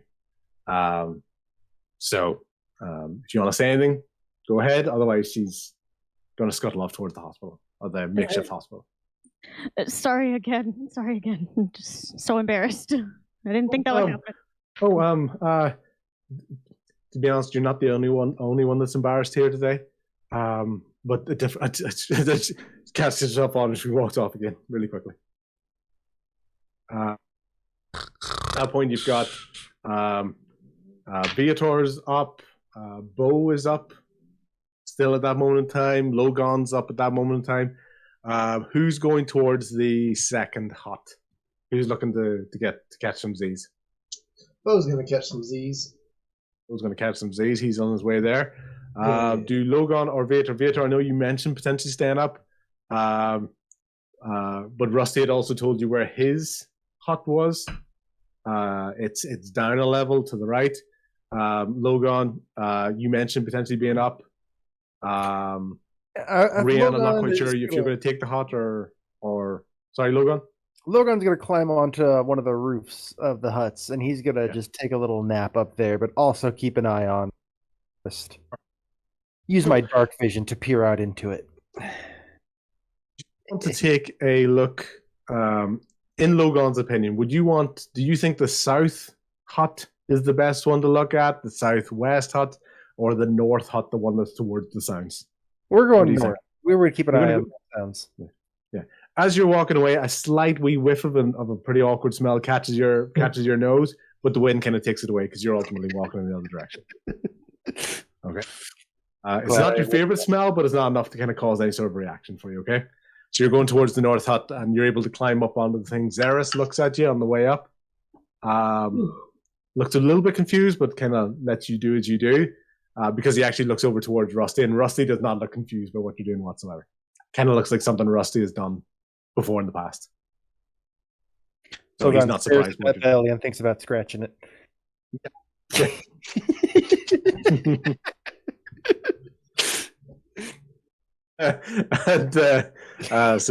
So if you want to say anything, go ahead. Otherwise, she's going to scuttle off towards the hospital, or the makeshift hospital. Sorry again. I'm just so embarrassed. I didn't think that would happen. To be honest, you're not the only one that's embarrassed here today. But catches herself on and she walks off again really quickly. that point, you've got Viator's up, Bo is up, still at that moment in time. Logan's up at that moment in time. Who's going towards the second hut? Who's looking to catch some Z's? Bo's gonna catch some Z's. Bo's gonna catch some Z's. He's on his way there. Do Logan or Viator? Viator, I know you mentioned potentially staying up, but Rusty had also told you where his hut was. It's down a level to the right. Logan, you mentioned potentially being up. Rian, I'm not quite sure if you're going to take the hut or sorry, Logan. Logan's going to climb onto one of the roofs of the huts, and he's going to just take a little nap up there, but also keep an eye on. Just use my dark vision to peer out into it. I want to take a look. In Logan's opinion, do you think the south hut is the best one to look at, the southwest hut, or the north hut, the one that's towards the sounds? We're going north. We were keeping an eye on the sounds. Yeah. As you're walking away, a slight wee whiff of a pretty awkward smell catches your nose, but the wind kind of takes it away because you're ultimately walking in the other direction. Okay. It's not your favorite smell, but it's not enough to kind of cause any sort of reaction for you. Okay. So you're going towards the north hut, and you're able to climb up onto the thing. Xeris looks at you on the way up. Looks a little bit confused, but kind of lets you do as you do, because he actually looks over towards Rusty, and Rusty does not look confused by what you're doing whatsoever. Kind of looks like something Rusty has done before in the past. So he's not surprised. That belly and thinks about scratching it. So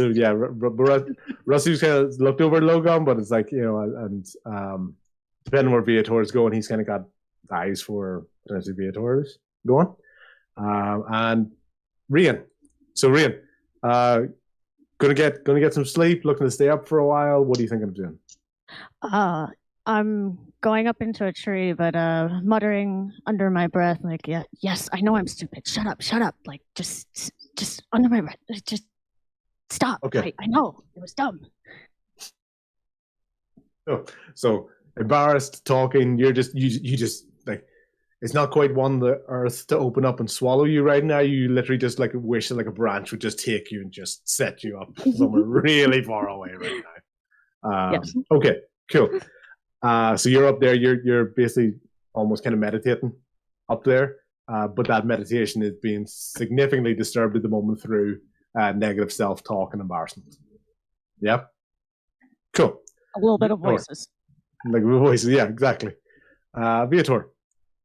yeah, Rusty's kind of looked over at Logan, but it's like, and depending where Viator's going, he's kind of got eyes for potentially Viator's going. And Rian, gonna get some sleep, looking to stay up for a while. What are you thinking of doing? I'm going up into a tree, but muttering under my breath, like, yes, I know I'm stupid. Shut up. Like, just under my breath. Just stop. Okay. I know. It was dumb. So embarrassed, talking, you just like, it's not quite one the earth to open up and swallow you right now. You literally just like wish that like a branch would just take you and just set you up somewhere really far away right now. Yes. Okay, cool. So you're up there, you're basically almost kind of meditating up there, but that meditation is being significantly disturbed at the moment through negative self-talk and embarrassment. Yep. Cool. A little bit of voices. Like voices, yeah, exactly. Viator,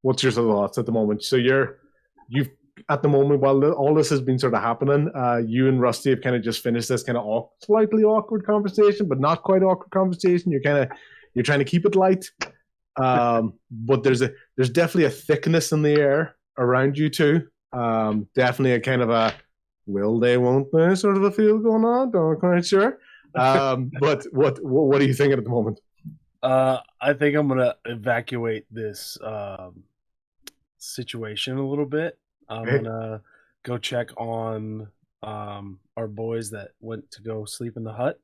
what's your thoughts at the moment? So you've at the moment, while all this has been sort of happening, you and Rusty have kind of just finished this kind of slightly awkward conversation, but not quite awkward conversation. You're trying to keep it light, but there's definitely a thickness in the air around you two. Definitely a kind of a will they, won't they sort of a feel going on. Don't quite sure. But what are you thinking at the moment? I think I'm gonna evacuate this situation a little bit. I'm gonna go check on our boys that went to go sleep in the hut.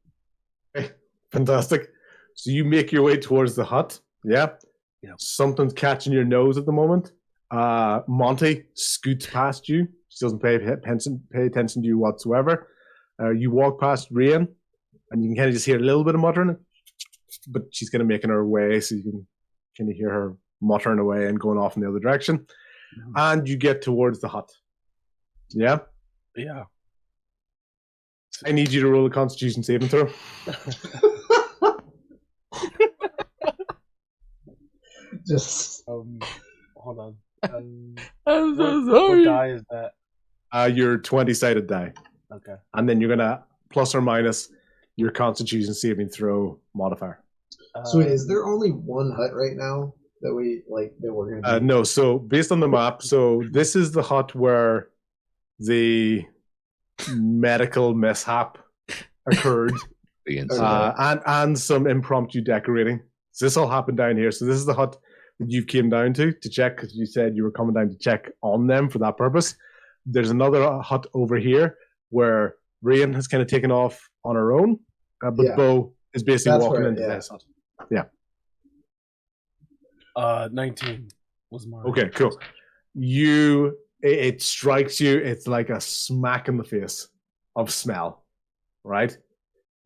Okay. Fantastic. So you make your way towards the hut. Yeah. Something's catching your nose at the moment. Monty scoots past you. She doesn't pay attention to you whatsoever. You walk past Rian, and you can kind of just hear a little bit of muttering, but she's kind of making her way, so you can kind of hear her muttering away and going off in the other direction. Mm-hmm. And you get towards the hut. Yeah? Yeah. I need you to roll a Constitution saving throw. Just hold on. I'm so sorry. What die is that? Your 20-sided die. Okay. And then you're gonna plus or minus your Constitution saving throw modifier. So wait, is there only one hut right now that we're gonna? No. So based on the map, so this is the hut where the medical mishap occurred, and some impromptu decorating. So this all happened down here. So this is the hut that you came down to check, because you said you were coming down to check on them for that purpose. There's another hut over here where Rian has kind of taken off on her own, but Bo is basically walking into this hut. Yeah. 19 was mine. Okay, cool. It strikes you. It's like a smack in the face of smell, right?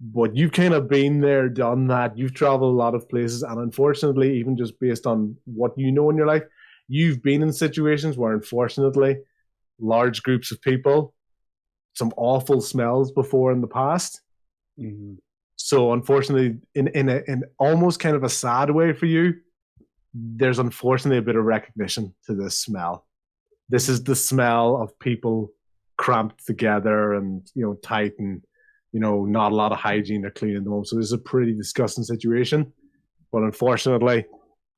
But you've kind of been there, done that. You've traveled a lot of places, and unfortunately, even just based on what you know in your life, you've been in situations where, unfortunately, large groups of people, some awful smells before in the past. Mm-hmm. So, unfortunately, in almost kind of a sad way for you, there's unfortunately a bit of recognition to this smell. This is the smell of people cramped together and, tight and, not a lot of hygiene or cleaning them up. So this is a pretty disgusting situation. But unfortunately,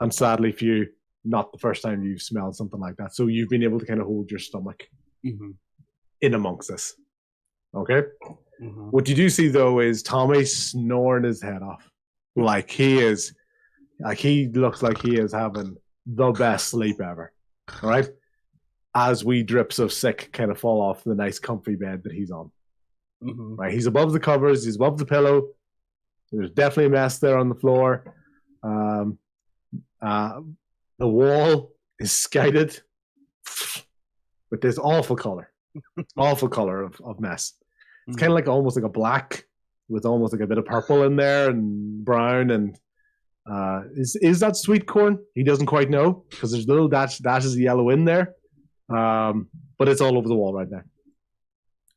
and sadly for you, not the first time you've smelled something like that. So you've been able to kind of hold your stomach in amongst this. Okay? Mm-hmm. What you do see, though, is Tommy snoring his head off. He looks like he is having the best sleep ever. All right? As we drips of sick kind of fall off the nice comfy bed that he's on. Mm-hmm. Right? He's above the covers. He's above the pillow. There's definitely a mess there on the floor. The wall is skited with this awful color of mess. It's kind of like almost like a black with almost like a bit of purple in there and brown. And is that sweet corn? He doesn't quite know because there's little dashes of yellow in there. But it's all over the wall right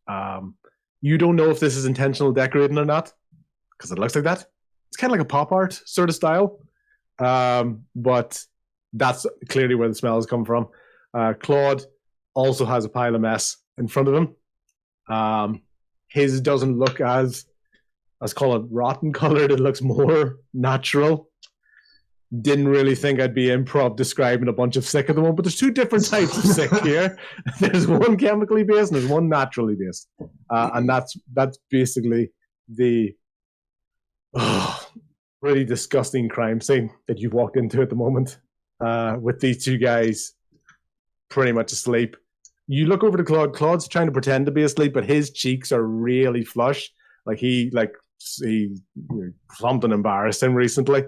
now. You don't know if this is intentional decorating or not because it looks like that. It's kind of like a pop art sort of style. But that's clearly where the smells come from. Claude also has a pile of mess in front of him. His doesn't look as call it rotten colored. It looks more natural. Didn't really think I'd be improv describing a bunch of sick at the moment, but there's two different types of sick here. There's one chemically based and there's one naturally based. And that's basically the really disgusting crime scene that you've walked into at the moment, with these two guys pretty much asleep. You look over to Claude. Claude's trying to pretend to be asleep, but his cheeks are really flush. He something embarrassed him recently.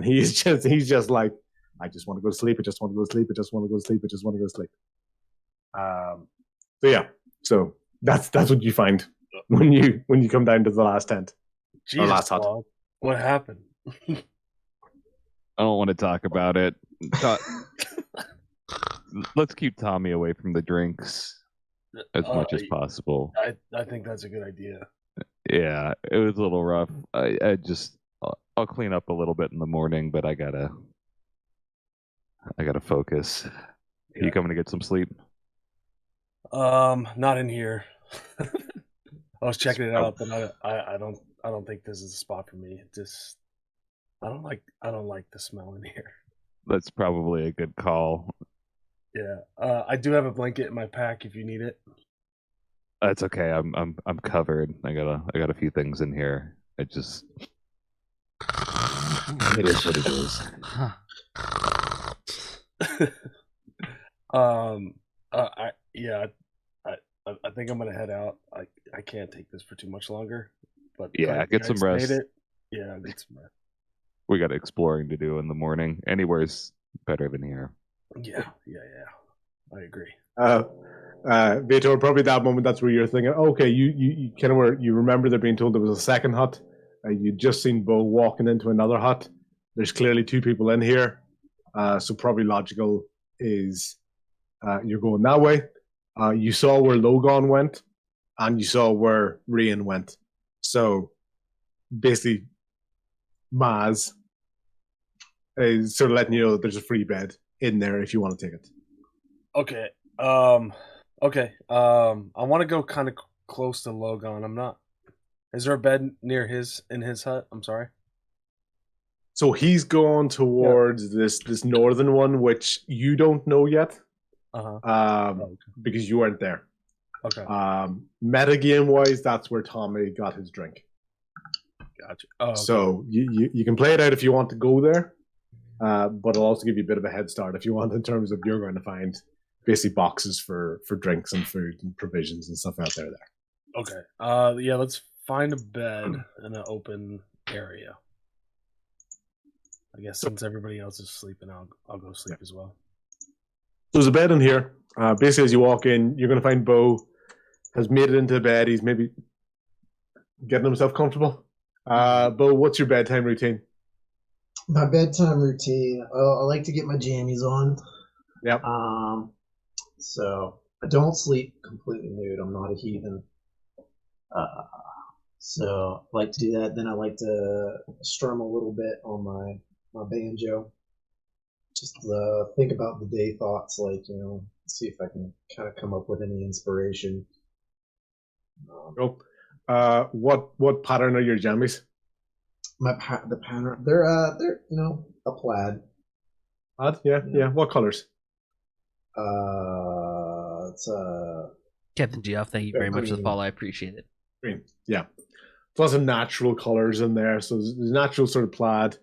He's just like, I just want to go to sleep. I just want to go to sleep. I just want to go to sleep. I just want to go to sleep. So that's what you find when you come down to the last tent. Jesus, last hut. Claude, what happened? I don't want to talk about it. Let's keep Tommy away from the drinks as much as possible. I think that's a good idea. Yeah, it was a little rough. I'll clean up a little bit in the morning, but I gotta focus. Yeah. Are you coming to get some sleep? Not in here. I was checking it out, but I don't think this is a spot for me. I don't like the smell in here. That's probably a good call. Yeah. I do have a blanket in my pack if you need it. That's okay. I'm covered. I got a few things in here. It is what it is. I think I'm gonna head out. I can't take this for too much longer. But yeah, get some rest. Yeah, get some rest. We got exploring to do in the morning. Anywhere's better than here. Yeah. I agree. Vitor, probably that moment, that's where you're thinking, okay, you kind of were, you remember there being told there was a second hut. You'd just seen Bo walking into another hut. There's clearly two people in here. So probably logical is you're going that way. You saw where Logon went, and you saw where Rian went. So basically, Maz is sort of letting you know that there's a free bed in there if you want to take it. Okay. Okay. I want to go kind of close to Logon. I'm not. Is there a bed near in his hut? I'm sorry. So he's gone towards this northern one, which you don't know yet. Because you weren't there. Okay. Metagame wise, that's where Tommy got his drink. Gotcha. Oh, okay. So you can play it out if you want to go there, but it'll also give you a bit of a head start if you want, in terms of you're going to find basically boxes for drinks and food and provisions and stuff out there. Okay. Yeah, let's find a bed in an open area. I guess since everybody else is sleeping, I'll go sleep as well. So there's a bed in here. Basically, as you walk in, you're going to find Bo has made it into bed. He's maybe getting himself comfortable. Bo, what's your bedtime routine? My bedtime routine. I like to get my jammies on. Yep. So I don't sleep completely nude. I'm not a heathen. So I like to do that. Then I like to strum a little bit on my banjo. Just think about the day thoughts, like, see if I can kind of come up with any inspiration. Cool. What pattern are your jammies? The pattern, they're a plaid. Plaid? Yeah. What colors? It's Captain Geoff, thank you very much for the follow. I appreciate it. Green. Yeah. Lots of natural colors in there. So there's natural sort of plaid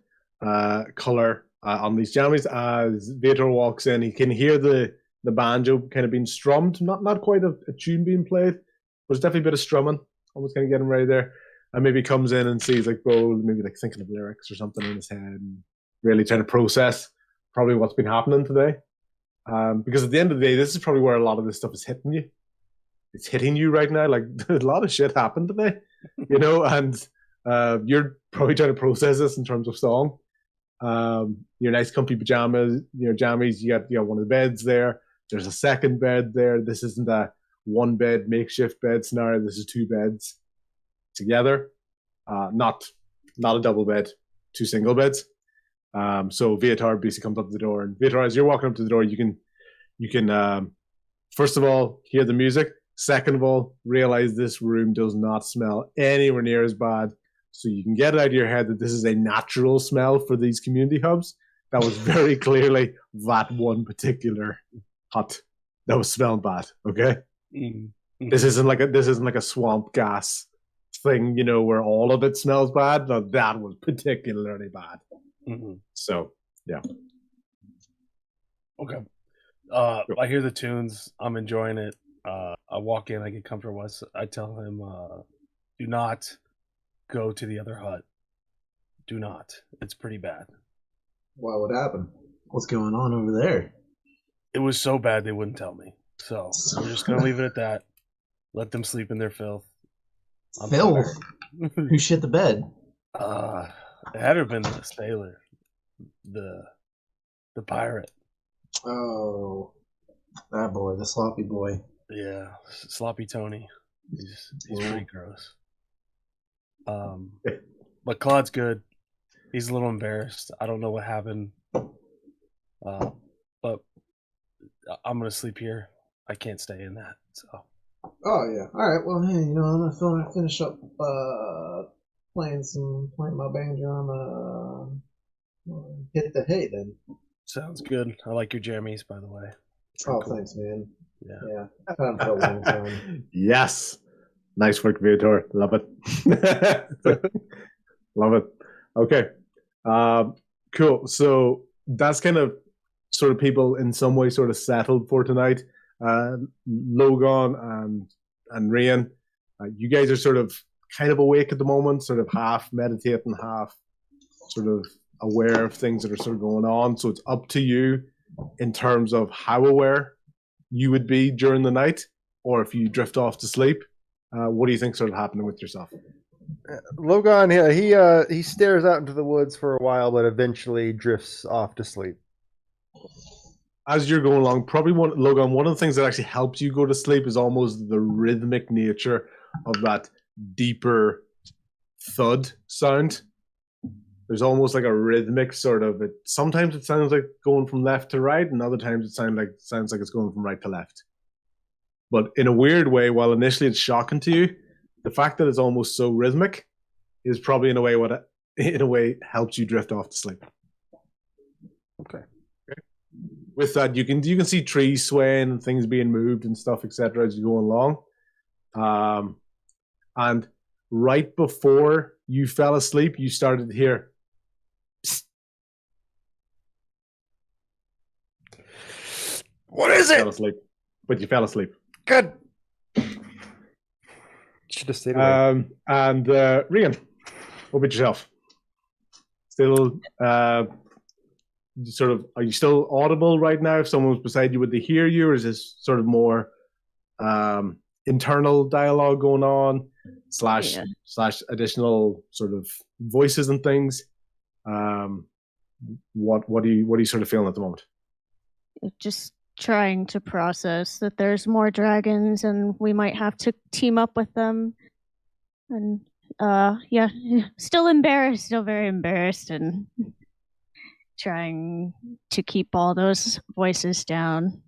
color on these jammies. As Vader walks in, he can hear the banjo kind of being strummed. Not quite a tune being played, but there's definitely a bit of strumming. Almost kind of getting ready there. And maybe comes in and sees like Bo, maybe like thinking of lyrics or something in his head and really trying to process probably what's been happening today. Because at the end of the day, this is probably where a lot of this stuff is hitting you. It's hitting you right now. Like a lot of shit happened today, and you're probably trying to process this in terms of song. Your nice comfy pajamas, jammies, you got one of the beds there. There's a second bed there. This isn't a one bed makeshift bed scenario. This is two beds together. Not a double bed, two single beds. So Viatar basically comes up to the door, and Viatar, as you're walking up to the door, you can first of all hear the music. Second of all, realize this room does not smell anywhere near as bad. So you can get it out of your head that this is a natural smell for these community hubs. That was very clearly that one particular hut that was smelling bad. Okay, this isn't like a swamp gas thing, where all of it smells bad. No, that was particularly bad. So yeah. Okay. I hear the tunes. I'm enjoying it. I walk in, I get comfortable. I tell him, do not go to the other hut. Do not. It's pretty bad. Why? What happened? What's going on over there? It was so bad they wouldn't tell me. So I'm just going to leave it at that. Let them sleep in their filth. Filth? Who shit the bed? It had to have been the sailor. The pirate. Oh, that boy, the sloppy boy. Yeah, sloppy Tony. He's pretty gross. But Claude's good. He's a little embarrassed. I don't know what happened. But I'm gonna sleep here. I can't stay in that. So. Oh yeah. All right. Well, hey, I'm gonna finish up playing my banjo. I'm hit the hay then. Sounds good. I like your jammies, by the way. Oh, cool. Thanks, man. Yeah. I've had them for a long time. Yes. Nice work, Viator. Love it. Love it. Okay. Cool. So that's kind of sort of people in some way sort of settled for tonight. Logan and Ryan, you guys are sort of kind of awake at the moment, sort of half meditating, half sort of aware of things that are sort of going on. So it's up to you in terms of how aware you would be during the night, or if you drift off to sleep. What do you think sort of happening with yourself? Logan, he stares out into the woods for a while, but eventually drifts off to sleep. As you're going along, probably one of the things that actually helps you go to sleep is almost the rhythmic nature of that deeper thud sound. There's almost like a rhythmic sort of it. Sometimes it sounds like going from left to right, and other times it sounds like it's going from right to left. But in a weird way, while initially it's shocking to you, the fact that it's almost so rhythmic is probably in a way helps you drift off to sleep. Okay. With that, you can see trees swaying and things being moved and stuff, etc. as you go along. And right before you fell asleep, you started to hear. Psst. What is it? Fell asleep, but you fell asleep. Good. Should have stayed awake. And Rian, what about yourself? Still sort of, are you still audible right now? If someone was beside you, would they hear you, or is this sort of more internal dialogue going on, slash additional sort of voices and things? What are you sort of feeling at the moment? Just trying to process that there's more dragons and we might have to team up with them. And still embarrassed, still very embarrassed, and trying to keep all those voices down.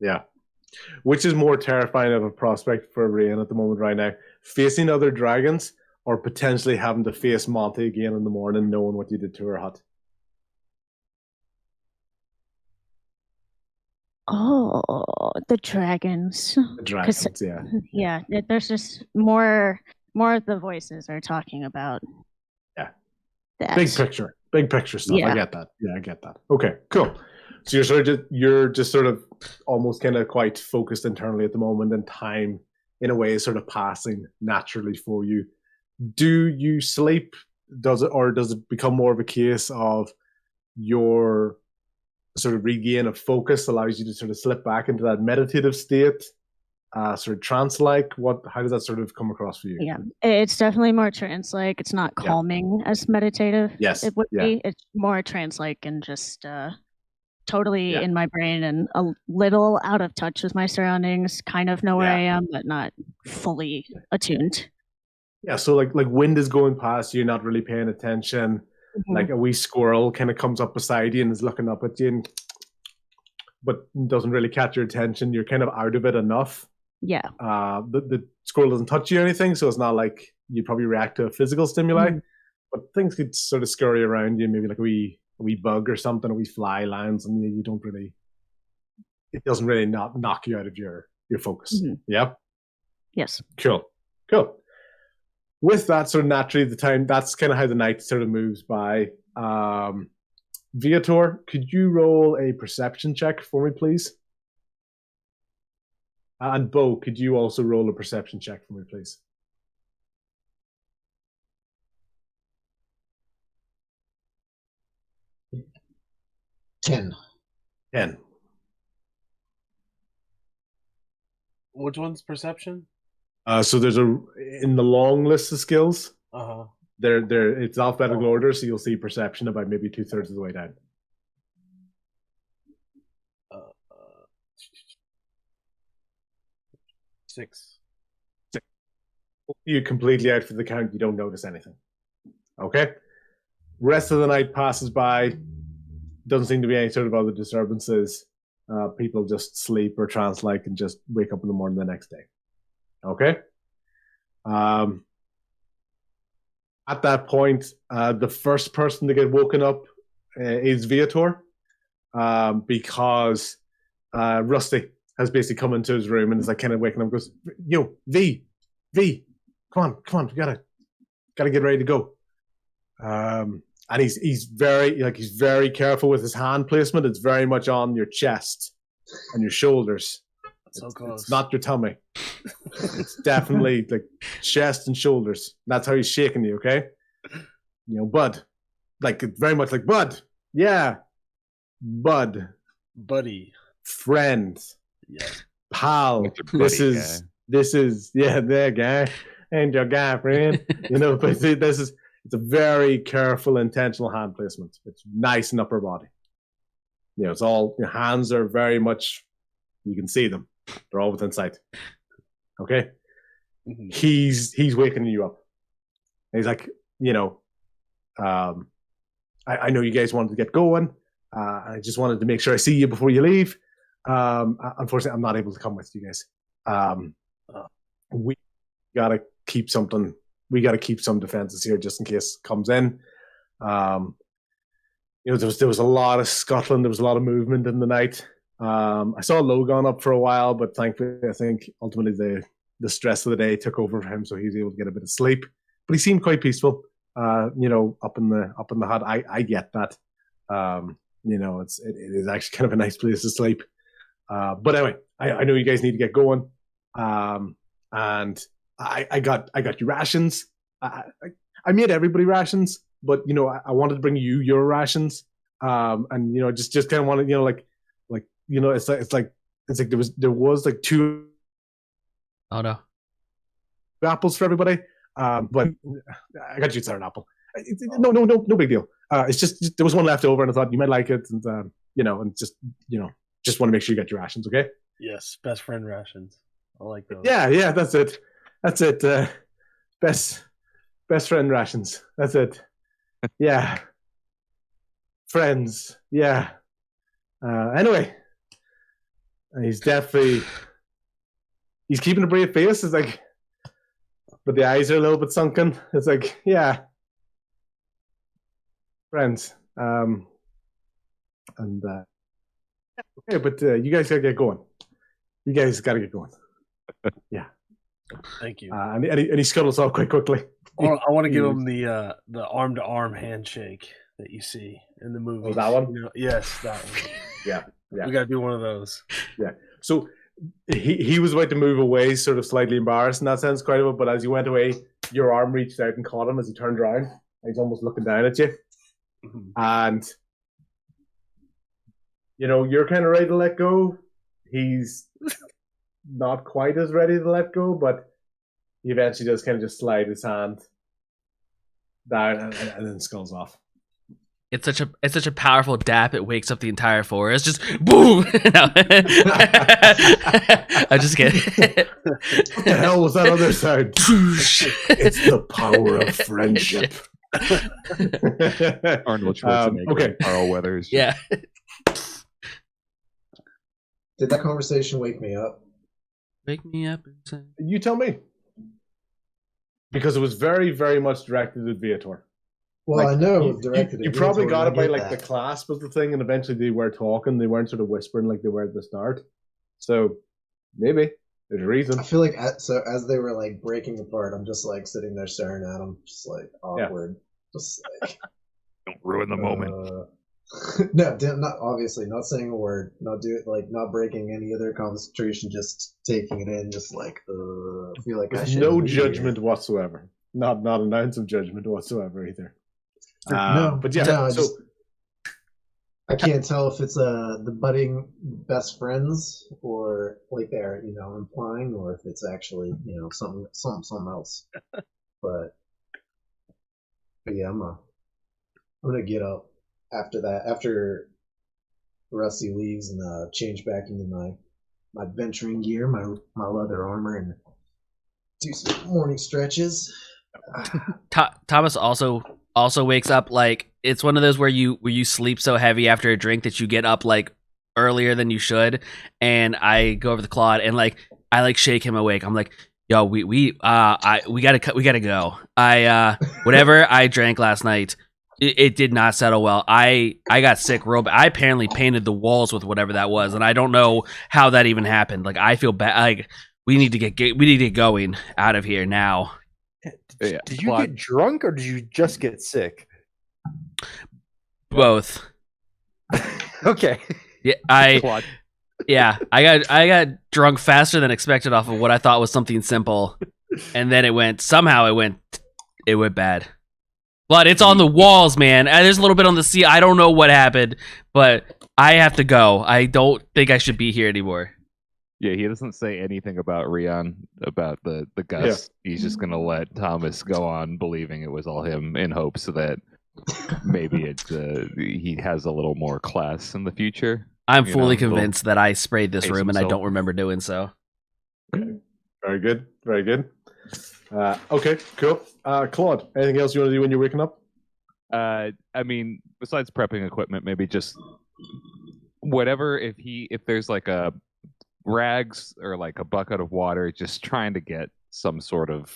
Yeah. Which is more terrifying of a prospect for Rain at the moment right now? Facing other dragons or potentially having to face Monty again in the morning knowing what you did to her hut? Oh, the dragons. The dragons, yeah. Yeah, there's just more of the voices are talking about. Yeah. That. Big picture stuff. Yeah. I get that. Yeah, I get that. Okay, cool. So you're just sort of almost kind of quite focused internally at the moment, and time in a way is sort of passing naturally for you. Do you sleep? Does it become more of a case of your sort of regain of focus allows you to sort of slip back into that meditative state, sort of trance-like? How does that sort of come across for you? Yeah, it's definitely more trance-like. It's not calming as meditative. Yes, it would be. It's more trance-like and just totally in my brain and a little out of touch with my surroundings. Kind of know where I am, but not fully attuned. Yeah, so like wind is going past you, you're not really paying attention. Mm-hmm. Like a wee squirrel kind of comes up beside you and is looking up at you, but doesn't really catch your attention. You're kind of out of it enough. Yeah. The squirrel doesn't touch you or anything, so it's not like you'd probably react to a physical stimuli. Mm-hmm. But things could sort of scurry around you, maybe like a wee bug or something, a wee fly lands, and you don't really. It doesn't really not knock you out of your focus. Mm-hmm. Yeah. Yes. Cool. With that, sort of naturally, that's kind of how the night sort of moves by. Viator, could you roll a perception check for me, please? And Bo, could you also roll a perception check for me, please? Ten. Which one's perception? So there's in the long list of skills. It's alphabetical order, so you'll see perception about maybe 2/3 of the way down. 6. You completely out for the count. You don't notice anything. Okay. Rest of the night passes by. Doesn't seem to be any sort of other disturbances. People just sleep or trance-like and just wake up in the morning the next day. Okay. At that point, the first person to get woken up is Viator, because Rusty has basically come into his room and is like kind of waking up and goes, "Yo, V, come on, we gotta get ready to go." And he's very careful with his hand placement. It's very much on your chest and your shoulders. So close. It's not your tummy. It's definitely like chest and shoulders. That's how he's shaking you, okay? Bud. Like very much like Bud. Yeah. Bud. Buddy. Friend. Yeah. Pal. This is their guy. And your guy, friend. But it's a very careful, intentional hand placement. It's nice in upper body. It's all, your hands are very much, you can see them. They're all within sight. Okay? Mm-hmm. He's waking you up. And he's like, I know you guys wanted to get going. I just wanted to make sure I see you before you leave. Unfortunately, I'm not able to come with you guys. We gotta keep some defenses here just in case it comes in. There was a lot of scuttling. There was a lot of movement in the night. I saw Logan up for a while, but thankfully, I think ultimately the stress of the day took over for him, so he was able to get a bit of sleep. But he seemed quite peaceful. Up in the hut. I get that. It is actually kind of a nice place to sleep. But anyway, I know you guys need to get going. And I got you rations. I made everybody rations, but I wanted to bring you your rations. and just kind of wanted, it's like there was like 2 Oh no. apples for everybody, but I got you an apple. No big deal. It's just there was one left over, and I thought you might like it, and and just want to make sure you get your rations, okay? Yes, best friend rations. I like those. Yeah, that's it. Best friend rations. That's it. Yeah, friends. Yeah. Anyway, he's definitely keeping a brave face. It's like, but the eyes are a little bit sunken. It's like, yeah, friends. Okay, but you guys gotta get going. Yeah. Thank you. And he scuttles off quite quickly. I want to give him the arm-to-arm handshake that you see in the movie. Oh, that one? Yes, that one. Yeah. We got to do one of those. Yeah. So he was about to move away, sort of slightly embarrassed in that sense, quite a bit. But as he went away, your arm reached out and caught him as he turned around. And he's almost looking down at you. Mm-hmm. And, you're kind of ready to let go. He's not quite as ready to let go, but he eventually does kind of just slide his hand down and then skulls off. It's such a powerful dap. It wakes up the entire forest. Just boom. I just get it. What the hell was that other sound? It's the power of friendship. Arnold Schwarzenegger. Okay. Carl Weathers. Yeah. Did that conversation wake me up? Wake me up. You tell me. Because it was very, very much directed at Viator. Well, I know it was directed at You probably Viator, got it by that. the clasp of the thing, and eventually they were talking. They weren't sort of whispering like they were at the start. So maybe there's a reason. I feel like as they were like breaking apart, I'm just like sitting there staring at them, just like awkward. Yeah. Just like don't ruin the moment. No, not obviously not saying a word, not breaking any other concentration, just taking it in, just like I feel like I should. No judgment whatsoever. Not an ounce of judgment whatsoever either. No, but yeah, no, so I can't tell if it's the budding best friends or like they're implying, or if it's actually something else. But yeah, I'm gonna get up after that, after Rusty leaves, and change back into my adventuring gear, my leather armor, and do some morning stretches. Thomas also wakes up like it's one of those where you sleep so heavy after a drink that you get up like earlier than you should, and I go over to Claude and I shake him awake. I'm like, yo, we gotta go. Whatever I drank last night, it did not settle well. I got sick real bad. I apparently painted the walls with whatever that was, and I don't know how that even happened. Like I feel bad. Like we need to get going out of here now. Did you get drunk or did you just get sick? Both. Okay. Yeah, I got drunk faster than expected off of what I thought was something simple, and then it went bad. Blood, it's on the walls, man. There's a little bit on the sea. I don't know what happened, but I have to go. I don't think I should be here anymore. Yeah, he doesn't say anything about Rion, about the gust. Yeah. He's just going to let Thomas go on believing it was all him in hopes that maybe he has a little more class in the future. I'm fully convinced that I sprayed this room and I don't remember doing so. Okay. Very good. Very good. Okay, cool. Claude, anything else you want to do when you're waking up? I mean, besides prepping equipment, maybe just whatever. If there's like a rags or like a bucket of water, just trying to get some sort of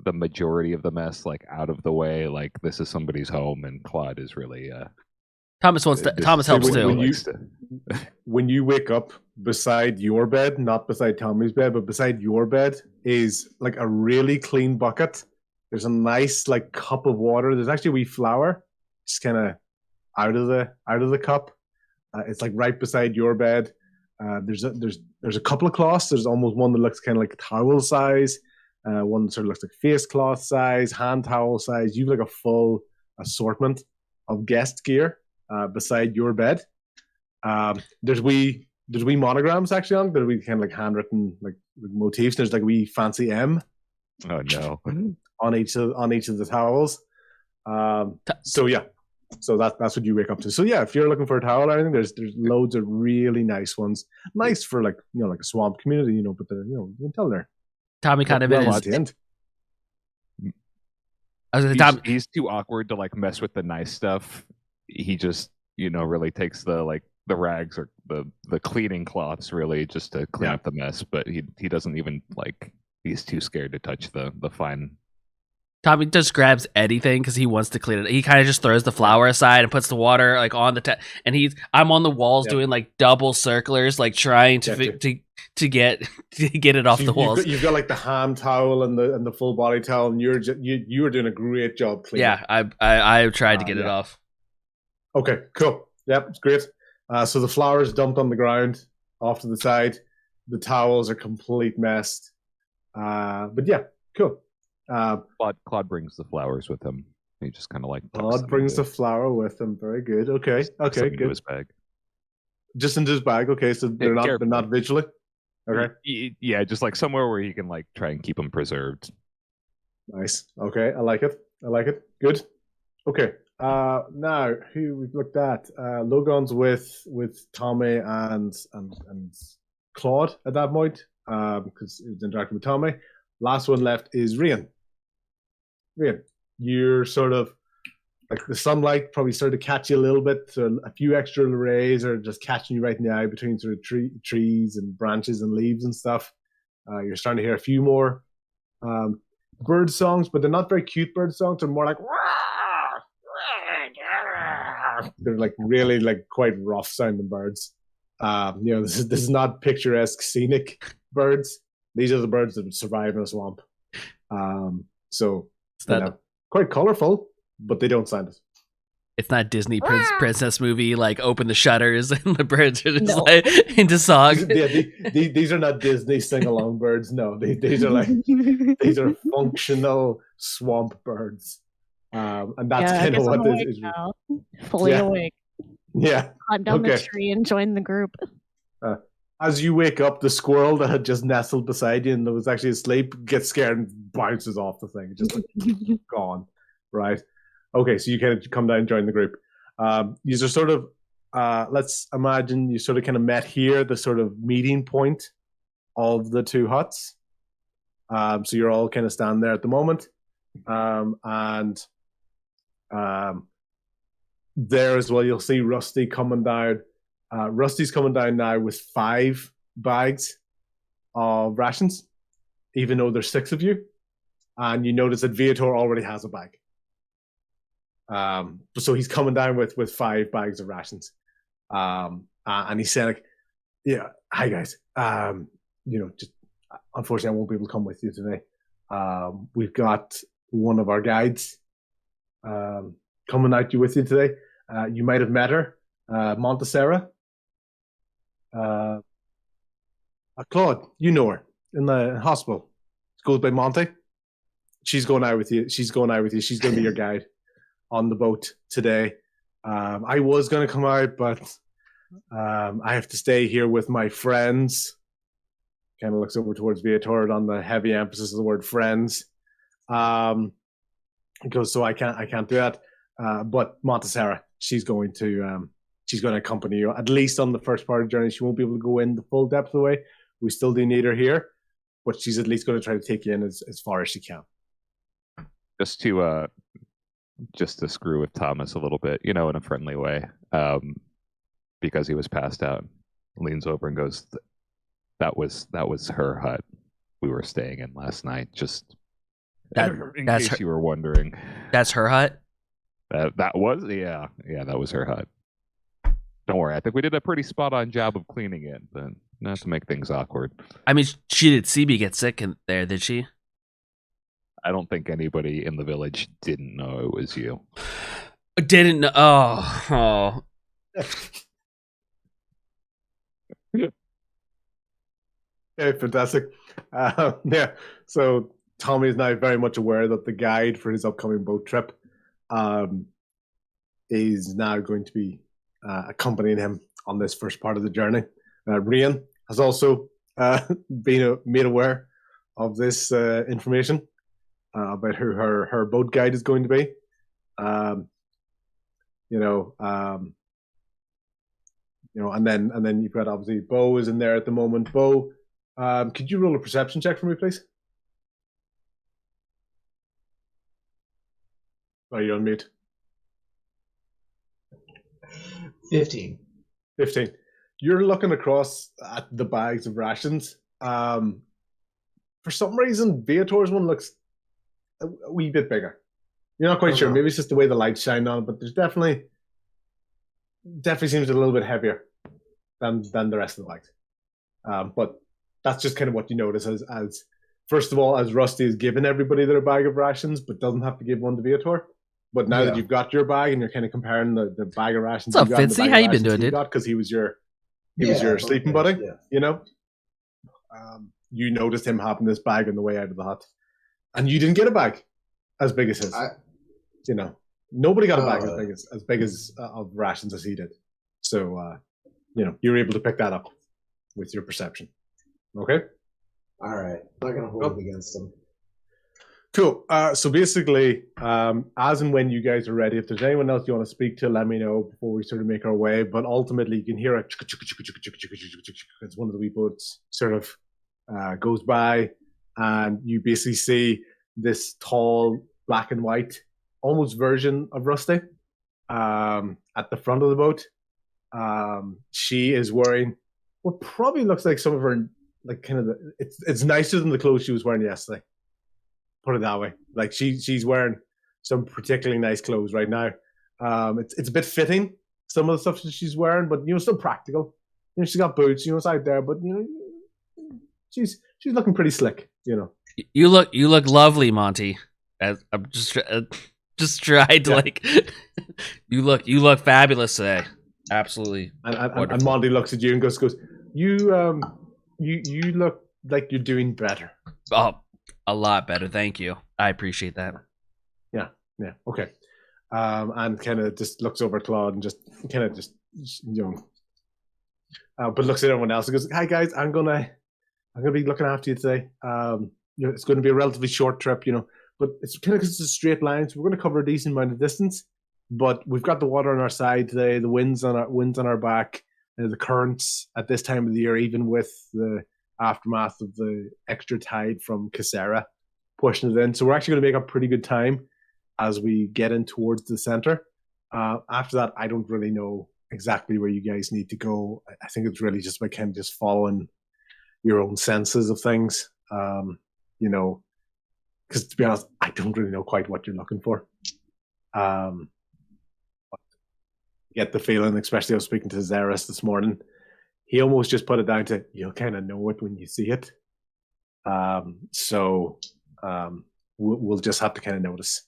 the majority of the mess like out of the way. Like this is somebody's home, and Claude is really Thomas helps too. When you wake up, beside your bed, not beside Tommy's bed, but beside your bed is like a really clean bucket. There's a nice like cup of water. There's actually a wee flower just kind of out of the cup. It's like right beside your bed. There's a couple of cloths. There's almost one that looks kind of like towel size, one that sort of looks like face cloth size, hand towel size. You've like a full assortment of guest gear beside your bed. There's wee monograms actually on. There's wee kind of like handwritten like motifs. There's like a wee fancy M. Oh no! On each of the towels. So yeah, so that's what you wake up to. So yeah, if you're looking for a towel or anything, there's loads of really nice ones. Nice for like like a swamp community, but you can tell there. Tommy kind of at the end. He's too awkward to like mess with the nice stuff. He just really takes the rags or the cleaning cloths really just to clean up the mess, but he doesn't even like. He's too scared to touch the fine. Tommy just grabs anything because he wants to clean it. He kind of just throws the flour aside and puts the water like on the and I'm on the walls doing like double circlers, like trying to get it off the walls. You've got like the hand towel and the full body towel, and you were doing a great job cleaning. Yeah, I tried to get it off. Okay, cool. Yep, it's great. So the flour is dumped on the ground off to the side. The towels are complete mess. But yeah, cool. Claude brings the flowers with him. He just kind of like Claude brings the flower with him. Very good. Okay, good. Into his bag. Just into his bag. Okay, so they're not visually. Okay. Yeah, just like somewhere where he can like try and keep them preserved. Nice. Okay, I like it. Good. Okay. Now who we've looked at? Logan's with Tommy and Claude at that point. Because he was interacting with Tommy. Last one left is Rian. Rian, you're sort of like the sunlight probably started to catch you a little bit. So a few extra rays are just catching you right in the eye between sort of trees and branches and leaves and stuff. You're starting to hear a few more bird songs, but they're not very cute bird songs. They're more like they're like really like quite rough sounding birds. This is not picturesque scenic birds. These are the birds that would survive in a swamp. So quite colorful, but they don't sound it. It's not Disney princess movie like open the shutters and the birds are just like into song. These are not Disney sing along birds. No, these are functional swamp birds. And that's kind of what this is. Fully awake. Yeah. On down the tree and join the group. As you wake up, the squirrel that had just nestled beside you and that was actually asleep gets scared and bounces off the thing. Just like gone. Right. Okay, so you kind of come down and join the group. These are sort of, let's imagine you sort of kind of met here, the sort of meeting point of the two huts. So you're all kind of standing there at the moment. And there as well, you'll see Rusty coming down. Rusty's coming down now with 5 bags of rations, even though there's 6 of you. And you notice that Viator already has a bag. So he's coming down with 5 bags of rations. And he's saying, like, yeah, hi guys. Just unfortunately I won't be able to come with you today. We've got one of our guides coming out with you today. You might have met her, Montessera. Claude, you know her in the hospital. She goes by Monty. She's going out with you. She's going to be your guide on the boat today. I was going to come out, but I have to stay here with my friends. Kind of looks over towards Viator on the heavy emphasis of the word friends. Because so I can't do that. But Montessera, she's going to accompany you at least on the first part of the journey. She won't be able to go in the full depth of the way. We still do need her here, but she's at least going to try to take you in as far as she can. Just to screw with Thomas a little bit, in a friendly way, because he was passed out. Leans over and goes, "That was her hut we were staying in last night. Just in case you were wondering, that's her hut. That was that was her hut. Don't worry, I think we did a pretty spot on job of cleaning it, but not to make things awkward. I mean, she did see me get sick in there, did she? I don't think anybody in the village didn't know it was you. Didn't know? Oh. Yeah, fantastic. So Tommy is now very much aware that the guide for his upcoming boat trip is now going to be accompanying him on this first part of the journey. Rian has also been made aware of this information about who her boat guide is going to be. And then you've got obviously Bo is in there at the moment. Bo, could you roll a perception check for me, please? Oh, you're on mute. 15. You're looking across at the bags of rations. For some reason, Viator's one looks a wee bit bigger. You're not quite sure. Maybe it's just the way the lights shine on it, but there's definitely seems a little bit heavier than the rest of the bags. But that's just kind of what you notice as first of all, as Rusty has given everybody their bag of rations, but doesn't have to give one to Viator. But now that you've got your bag and you're kind of comparing the bag of rations, what's up, Fitzy? How you been doing, dude? Because he was your sleeping buddy. Yeah. You noticed him having this bag on the way out of the hut, and you didn't get a bag as big as his. Nobody got a bag as big as of rations as he did. So you were able to pick that up with your perception. Okay. All right. I'm not gonna hold it against him. Cool. So basically, as and when you guys are ready, if there's anyone else you want to speak to, let me know before we sort of make our way. But ultimately, you can hear as one of the wee boats sort of goes by, and you basically see this tall black and white, almost version of Rusty at the front of the boat. She is wearing what probably looks like some of her it's nicer than the clothes she was wearing yesterday. Put it that way. Like she's wearing some particularly nice clothes right now. It's a bit fitting, some of the stuff that she's wearing, but still practical. She's got boots, it's out there, but she's looking pretty slick. You look lovely, Monty. As I'm just tried to you look fabulous today. Absolutely. And Monty looks at you and goes, you look like you're doing better. Oh, a lot better. Thank you. I appreciate that. Yeah. Okay. And kind of just looks over at Claude and just kind of but looks at everyone else and goes, "Hi guys, I'm gonna be looking after you today. It's going to be a relatively short trip, but it's kind of because it's a straight line, so we're going to cover a decent amount of distance. But we've got the water on our side today, the winds on our back, the currents at this time of the year, even with the aftermath of the extra tide from Casera pushing it in. So we're actually going to make a pretty good time as we get in towards the center. After that, I don't really know exactly where you guys need to go. I think it's really just about kind of just following your own senses of things, because to be honest, I don't really know quite what you're looking for. Get the feeling, especially I was speaking to Zeris this morning, he almost just put it down to you'll kind of know it when you see it. We'll just have to kind of notice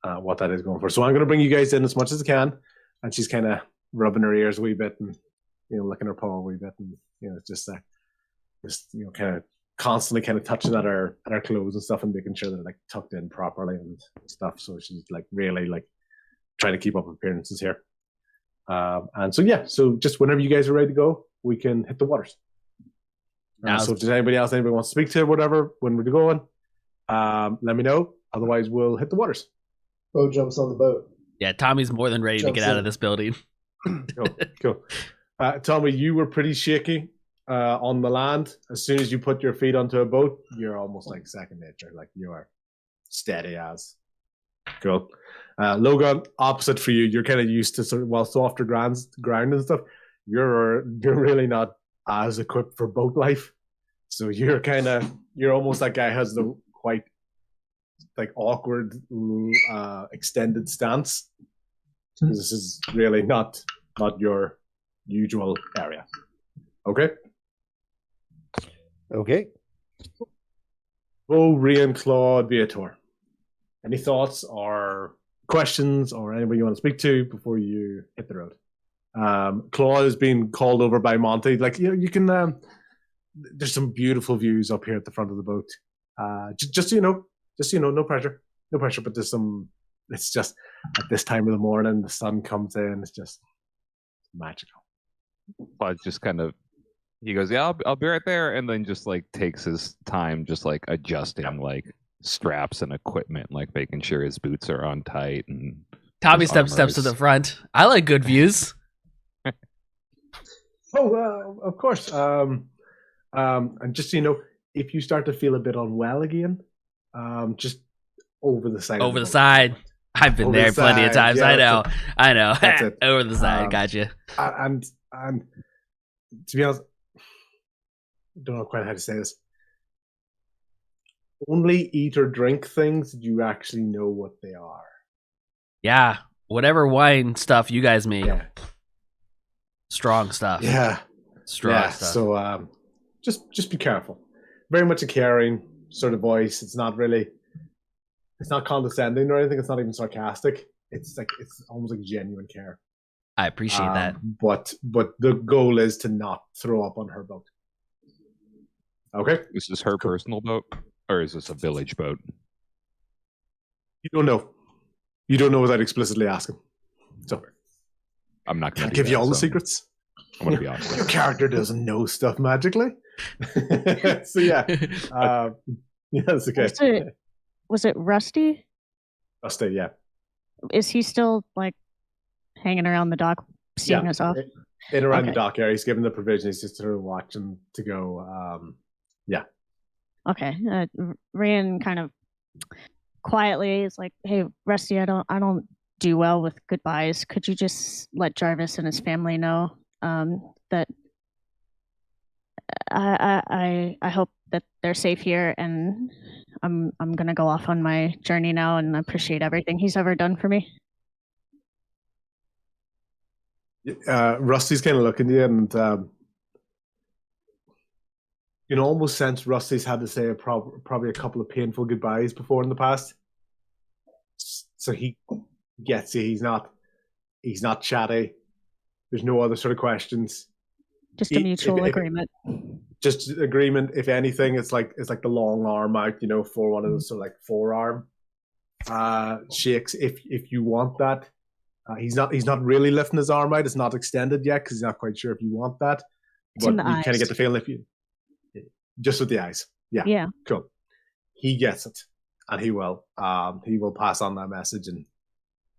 what that is going for. So I'm going to bring you guys in as much as I can, and she's kind of rubbing her ears a wee bit and licking her paw a wee bit, and just kind of constantly kind of touching at her clothes and stuff and making sure they're like tucked in properly and stuff. So she's like really like trying to keep up appearances here. And so just whenever you guys are ready to go, we can hit the waters. So if there's anybody wants to speak to, whatever, when we're going, let me know. Otherwise, we'll hit the waters. Bo jumps on the boat. Yeah, Tommy's more than ready to get out of this building. Cool. Tommy, you were pretty shaky on the land. As soon as you put your feet onto a boat, you're almost like second nature. Like you are steady as. Cool. Logan, opposite for you. You're kind of used to softer ground and stuff. You're really not as equipped for boat life. So you're almost that guy has the quite like awkward extended stance. This is really not your usual area. Okay. Oh, Rian, Claude, Viator. Any thoughts or questions or anybody you want to speak to before you hit the road? Claude is being called over by Monty. Like you can. There's some beautiful views up here at the front of the boat. Just so you know, no pressure. But there's some it's just at this time of the morning, the sun comes in. It's just magical. Claude just kind of, he goes, yeah, I'll be right there, and then just like takes his time, just like adjusting like straps and equipment, like making sure his boots are on tight. And Tommy his steps armor to is- the front. I like good views. Of course. And just so you know, if you start to feel a bit unwell again, just over the side. Over the side. I've been Over there the plenty of side, times. yeah, I know. That's it. Over the side. Gotcha. And to be honest, I don't know quite how to say this. Only eat or drink things that you actually know what they are. Yeah. Whatever wine stuff you guys make. Yeah. Strong stuff. Yeah. Strong stuff. So just be careful. Very much a caring sort of voice. It's not condescending or anything. It's not even sarcastic. It's almost like genuine care. I appreciate that. But the goal is to not throw up on her boat. Okay? Is this her personal boat, or is this a village boat? You don't know. You don't know without explicitly asking. So I'm not going can't to give you all the secrets. I'm going to be honest. Your character doesn't know stuff magically. So yeah, that's okay. Was it Rusty? Rusty, yeah. Is he still like hanging around the dock, seeing us off? In around the Okay. dock area, he's given the provision. He's just sort of watching to go. Yeah. Okay. Ryan kind of quietly is like, "Hey, Rusty, I don't do well with goodbyes. Could you just let Jarvis and his family know that I hope that they're safe here, and I'm gonna go off on my journey now, and I appreciate everything he's ever done for me." Rusty's kind of looking at you, and you can almost sense Rusty's had to say probably a couple of painful goodbyes before in the past. So he gets you. He's not chatty. There's no other sort of questions. Just a mutual agreement. Just agreement. If anything, it's like the long arm out, for one of those sort of like forearm shakes. If you want that, he's not really lifting his arm out. It's not extended yet because he's not quite sure if you want that. It's But in the you kind eyes. of get the feeling if you just with the eyes. Yeah. Yeah. Cool. He gets it, and he will pass on that message, and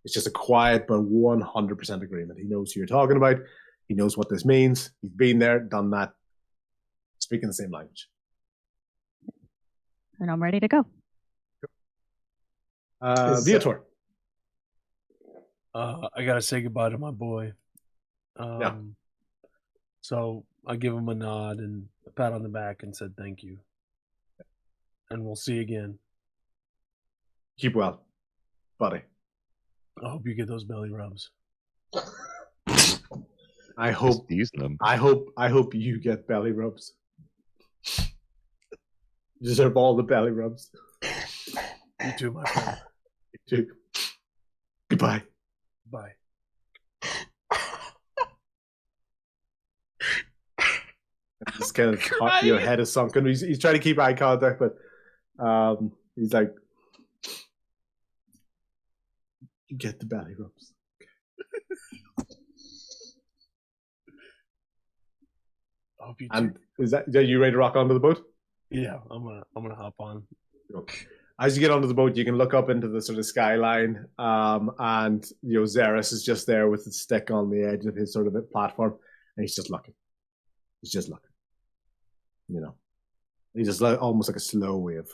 it's just a quiet but 100% agreement. He knows who you're talking about. He knows what this means. He's been there, done that, speaking the same language. And I'm ready to go. Viator. I gotta say goodbye to my boy. So I give him a nod and a pat on the back and said thank you. And we'll see you again. Keep well, buddy. I hope you get those belly rubs. I hope teasing them. I hope you get belly rubs. You deserve all the belly rubs. You too, my friend. You too. Goodbye. Bye. Just kind of your head is sunken. He's trying to keep eye contact, but he's like, "You get the belly rubs." I hope you And is that you ready to rock onto the boat? Yeah, I'm gonna hop on. As you get onto the boat, you can look up into the sort of skyline, and Xeris is just there with his stick on the edge of his sort of platform, and he's just looking. He's just looking. He's just almost like a slow wave.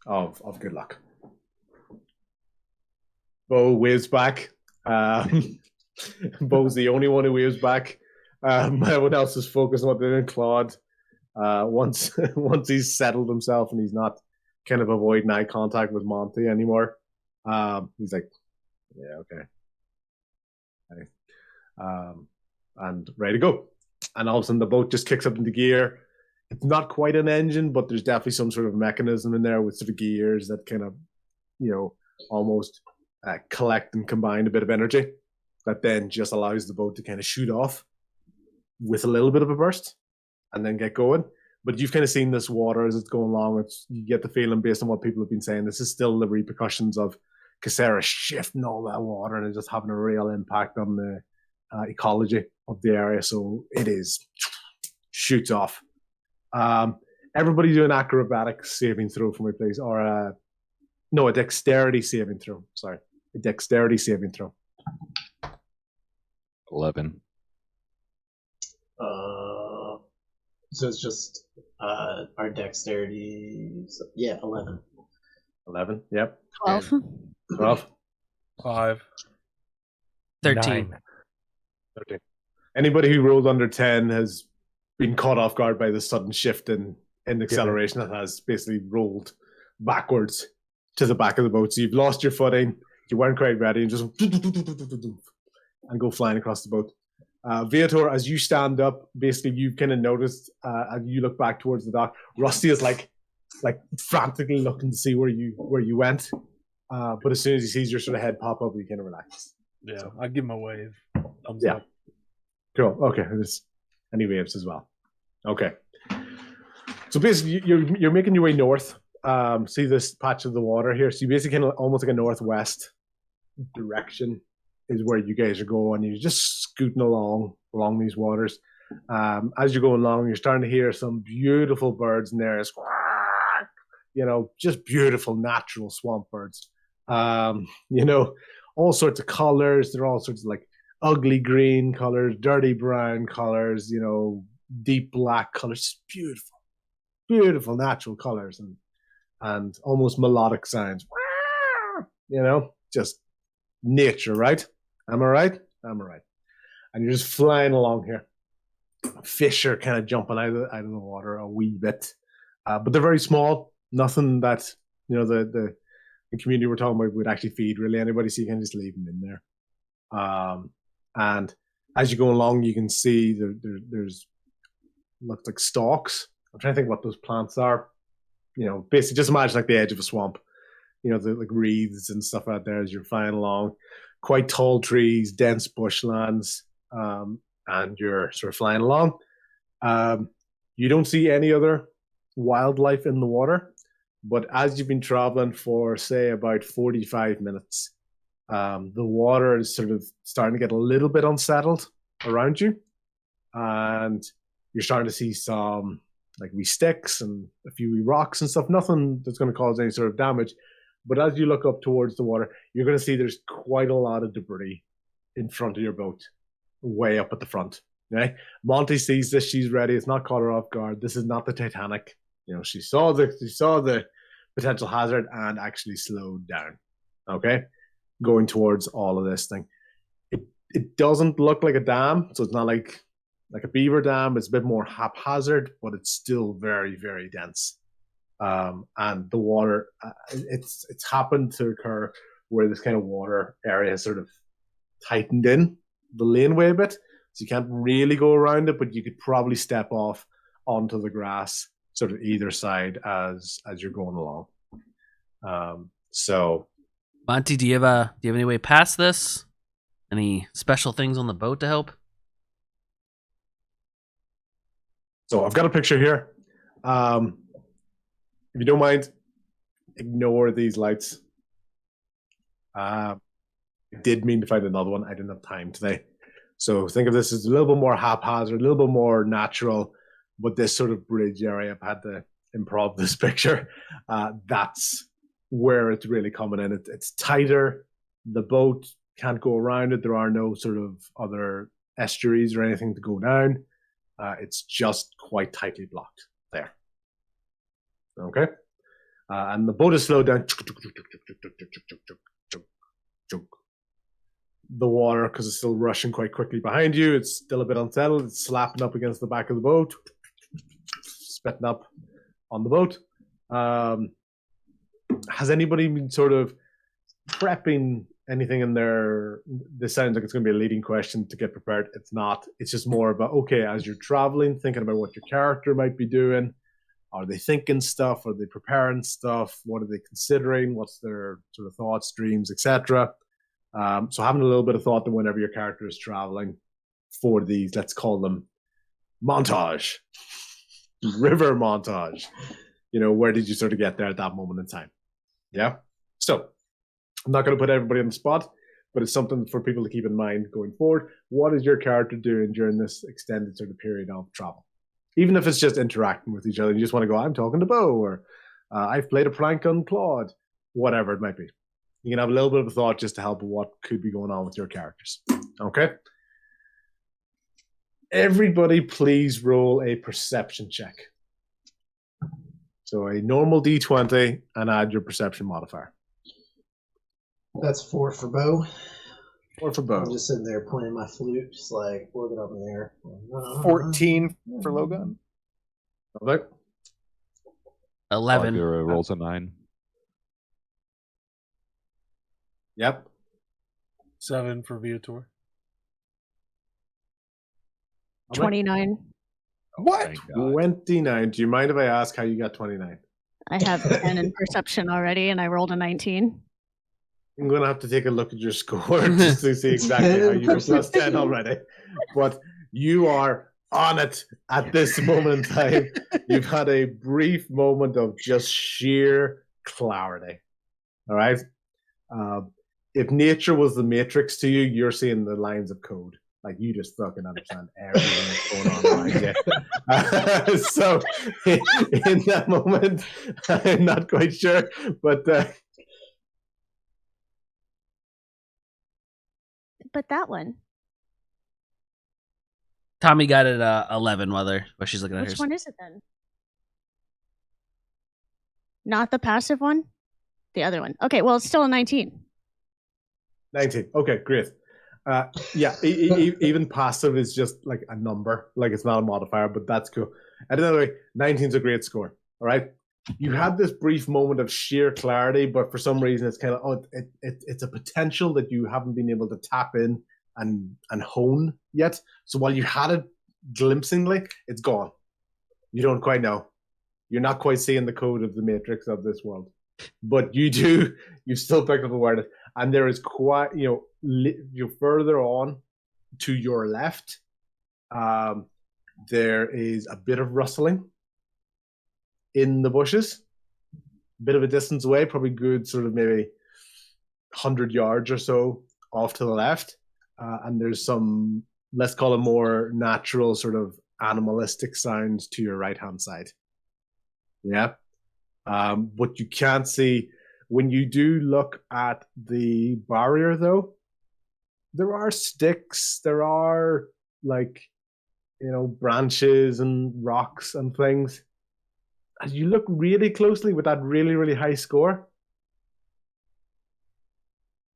Of good luck. Bo waves back. Bo's the only one who waves back. Everyone else is focused on what they're doing. Claude, once he's settled himself and he's not kind of avoiding eye contact with Monty anymore, he's like, yeah, okay. And ready to go. And all of a sudden the boat just kicks up into gear. It's not quite an engine, but there's definitely some sort of mechanism in there with sort of gears that kind of, almost collect and combine a bit of energy that then just allows the boat to kind of shoot off with a little bit of a burst and then get going. But you've kind of seen this water as it's going along. You get the feeling based on what people have been saying, this is still the repercussions of Casera shifting all that water and it's just having a real impact on the ecology of the area. So it is shoots off. Everybody do an acrobatics saving throw for me, please. Or a dexterity saving throw. Sorry. A dexterity saving throw. 11. So it's just our dexterity. So, yeah, 11. 11. Yep. 12. 12. 5. 13. 13. Anybody who rolled under 10 has been caught off guard by the sudden shift in acceleration and has basically rolled backwards to the back of the boat. So you've lost your footing, you weren't quite ready, and just and go flying across the boat. Viator, as you stand up, basically you kind of noticed as you look back towards the dock, Rusty is like frantically looking to see where you went. But as soon as he sees your sort of head pop up, he kind of relaxes. Yeah, so. I give him a wave. Thumbs up. Cool. Okay. And he waves as well. Okay. So basically, you're making your way north. See this patch of the water here? So you basically kind of almost like a northwest direction is where you guys are going. You're just scooting along these waters. As you're going along, you're starting to hear some beautiful birds in there. Just beautiful natural swamp birds. All sorts of colors. They're all sorts of like ugly green colors, dirty brown colors, deep black colors. Just beautiful, beautiful natural colors and almost melodic sounds. Just nature, right? Am I right? I'm right. And you're just flying along here. Fish are kind of jumping out of the water a wee bit, but they're very small. Nothing that the community we're talking about would actually feed really anybody, so you can just leave them in there. And as you go along, you can see there's looks like stalks. I'm trying to think what those plants are. Basically just imagine like the edge of a swamp. The like wreaths and stuff out there as you're flying along. Quite tall trees, dense bushlands, and you're sort of flying along. You don't see any other wildlife in the water, but as you've been traveling for, say, about 45 minutes, the water is sort of starting to get a little bit unsettled around you, and you're starting to see some like wee sticks and a few wee rocks and stuff. Nothing that's going to cause any sort of damage. But as you look up towards the water, you're going to see there's quite a lot of debris in front of your boat, way up at the front. Right? Monty sees this. She's ready. It's not caught her off guard. This is not the Titanic. She saw the potential hazard and actually slowed down. Okay, going towards all of this thing. It doesn't look like a dam, so it's not like a beaver dam. It's a bit more haphazard, but it's still very, very dense. And the water, it's happened to occur where this kind of water area has sort of tightened in the laneway a bit, so you can't really go around it, but you could probably step off onto the grass sort of either side as you're going along. So Monty, do you have any way past this? Any special things on the boat to help? So I've got a picture here. If you don't mind, ignore these lights. I did mean to find another one. I didn't have time today. So think of this as a little bit more haphazard, a little bit more natural, but this sort of bridge area, I've had to improv this picture. That's where it's really coming in. It's tighter. The boat can't go around it. There are no sort of other estuaries or anything to go down. It's just quite tightly blocked there. Okay? And the boat is slowed down. The water, because it's still rushing quite quickly behind you, it's still a bit unsettled. It's slapping up against the back of the boat, spitting up on the boat. Has anybody been sort of prepping anything in there? This sounds like it's going to be a leading question to get prepared. It's not. It's just more about, okay, as you're traveling, thinking about what your character might be doing. Are they thinking stuff? Are they preparing stuff? What are they considering? What's their sort of thoughts, dreams, etc.? So having a little bit of thought that whenever your character is traveling for these, let's call them montage. river montage. Where did you sort of get there at that moment in time? Yeah. So I'm not going to put everybody on the spot, but it's something for people to keep in mind going forward. What is your character doing during this extended sort of period of travel? Even if it's just interacting with each other, you just want to go, I'm talking to Bo, or I've played a prank on Claude, whatever it might be. You can have a little bit of a thought just to help what could be going on with your characters. Okay? Everybody please roll a perception check. So a normal D20 and add your perception modifier. That's 4 for Bo. 4 for Bo. I'm just sitting there playing my flute, just like looking up in the air. 14 for Logan. Okay. 11. Barbara rolls a 9. Yep. 7 for Viator. 29. What? 29. Do you mind if I ask how you got 29? I have 10 in perception already, and I rolled a 19. I'm going to have to take a look at your score just to see exactly how you got plus 10 already. But you are on it at this moment in time. You've had a brief moment of just sheer clarity. All right? If nature was the matrix to you, you're seeing the lines of code. Like, you just fucking understand everything that's going on around you. So, in that moment, I'm not quite sure, but... But that one. Tommy got it 11 while she's looking at Which hers. one is it then? Not the passive one? The other one. Okay, well, it's still a 19. 19. Okay, great. Yeah, even passive is just like a number. Like, it's not a modifier, but that's cool. And anyway, 19 is a great score. All right? You had this brief moment of sheer clarity, but for some reason it's kind of, it's a potential that you haven't been able to tap in and hone yet. So while you had it glimpsingly, it's gone. You don't quite know. You're not quite seeing the code of the matrix of this world. But you've still picked up awareness. And there is quite, you're further on to your left. There is a bit of rustling in the bushes, a bit of a distance away, probably good sort of maybe 100 yards or so off to the left. And there's some, let's call it more natural sort of animalistic sounds to your right-hand side. Yeah. But you can't see, when you do look at the barrier though, there are sticks, there are branches and rocks and things. As you look really closely with that really, really high score,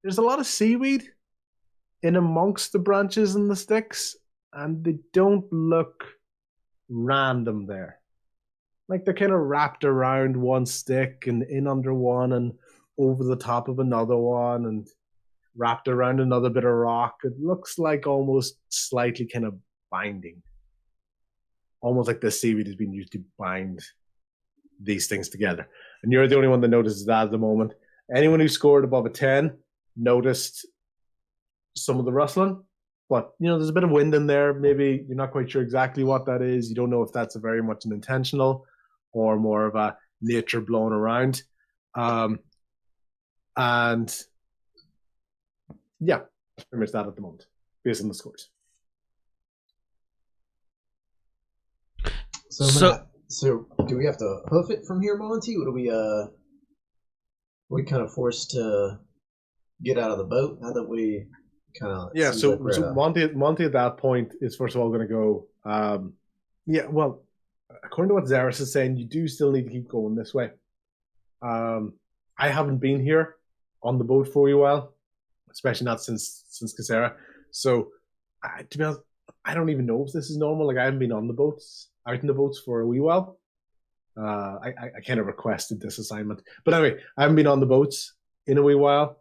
there's a lot of seaweed in amongst the branches and the sticks, and they don't look random there. Like, they're kind of wrapped around one stick and in under one and over the top of another one and wrapped around another bit of rock. It looks like almost slightly kind of binding. Almost like the seaweed has been used to bind these things together. And you're the only one that notices that at the moment. Anyone who scored above a 10 noticed some of the rustling, but there's a bit of wind in there. Maybe you're not quite sure exactly what that is. You don't know if that's very much an intentional or more of a nature blowing around. And yeah, pretty much that at the moment, based on the scores. So do we have to hoof it from here, Monty? Or do we kind of forced to get out of the boat now that we kind of... Yeah, so Monty at that point is first of all going to go, well, according to what Zaris is saying, you do still need to keep going this way. I haven't been here on the boat for a while, especially not since Casera. So, to be honest, I don't even know if this is normal. Like, I haven't been out in the boats for a wee while. I kind of requested this assignment. But anyway, I haven't been on the boats in a wee while.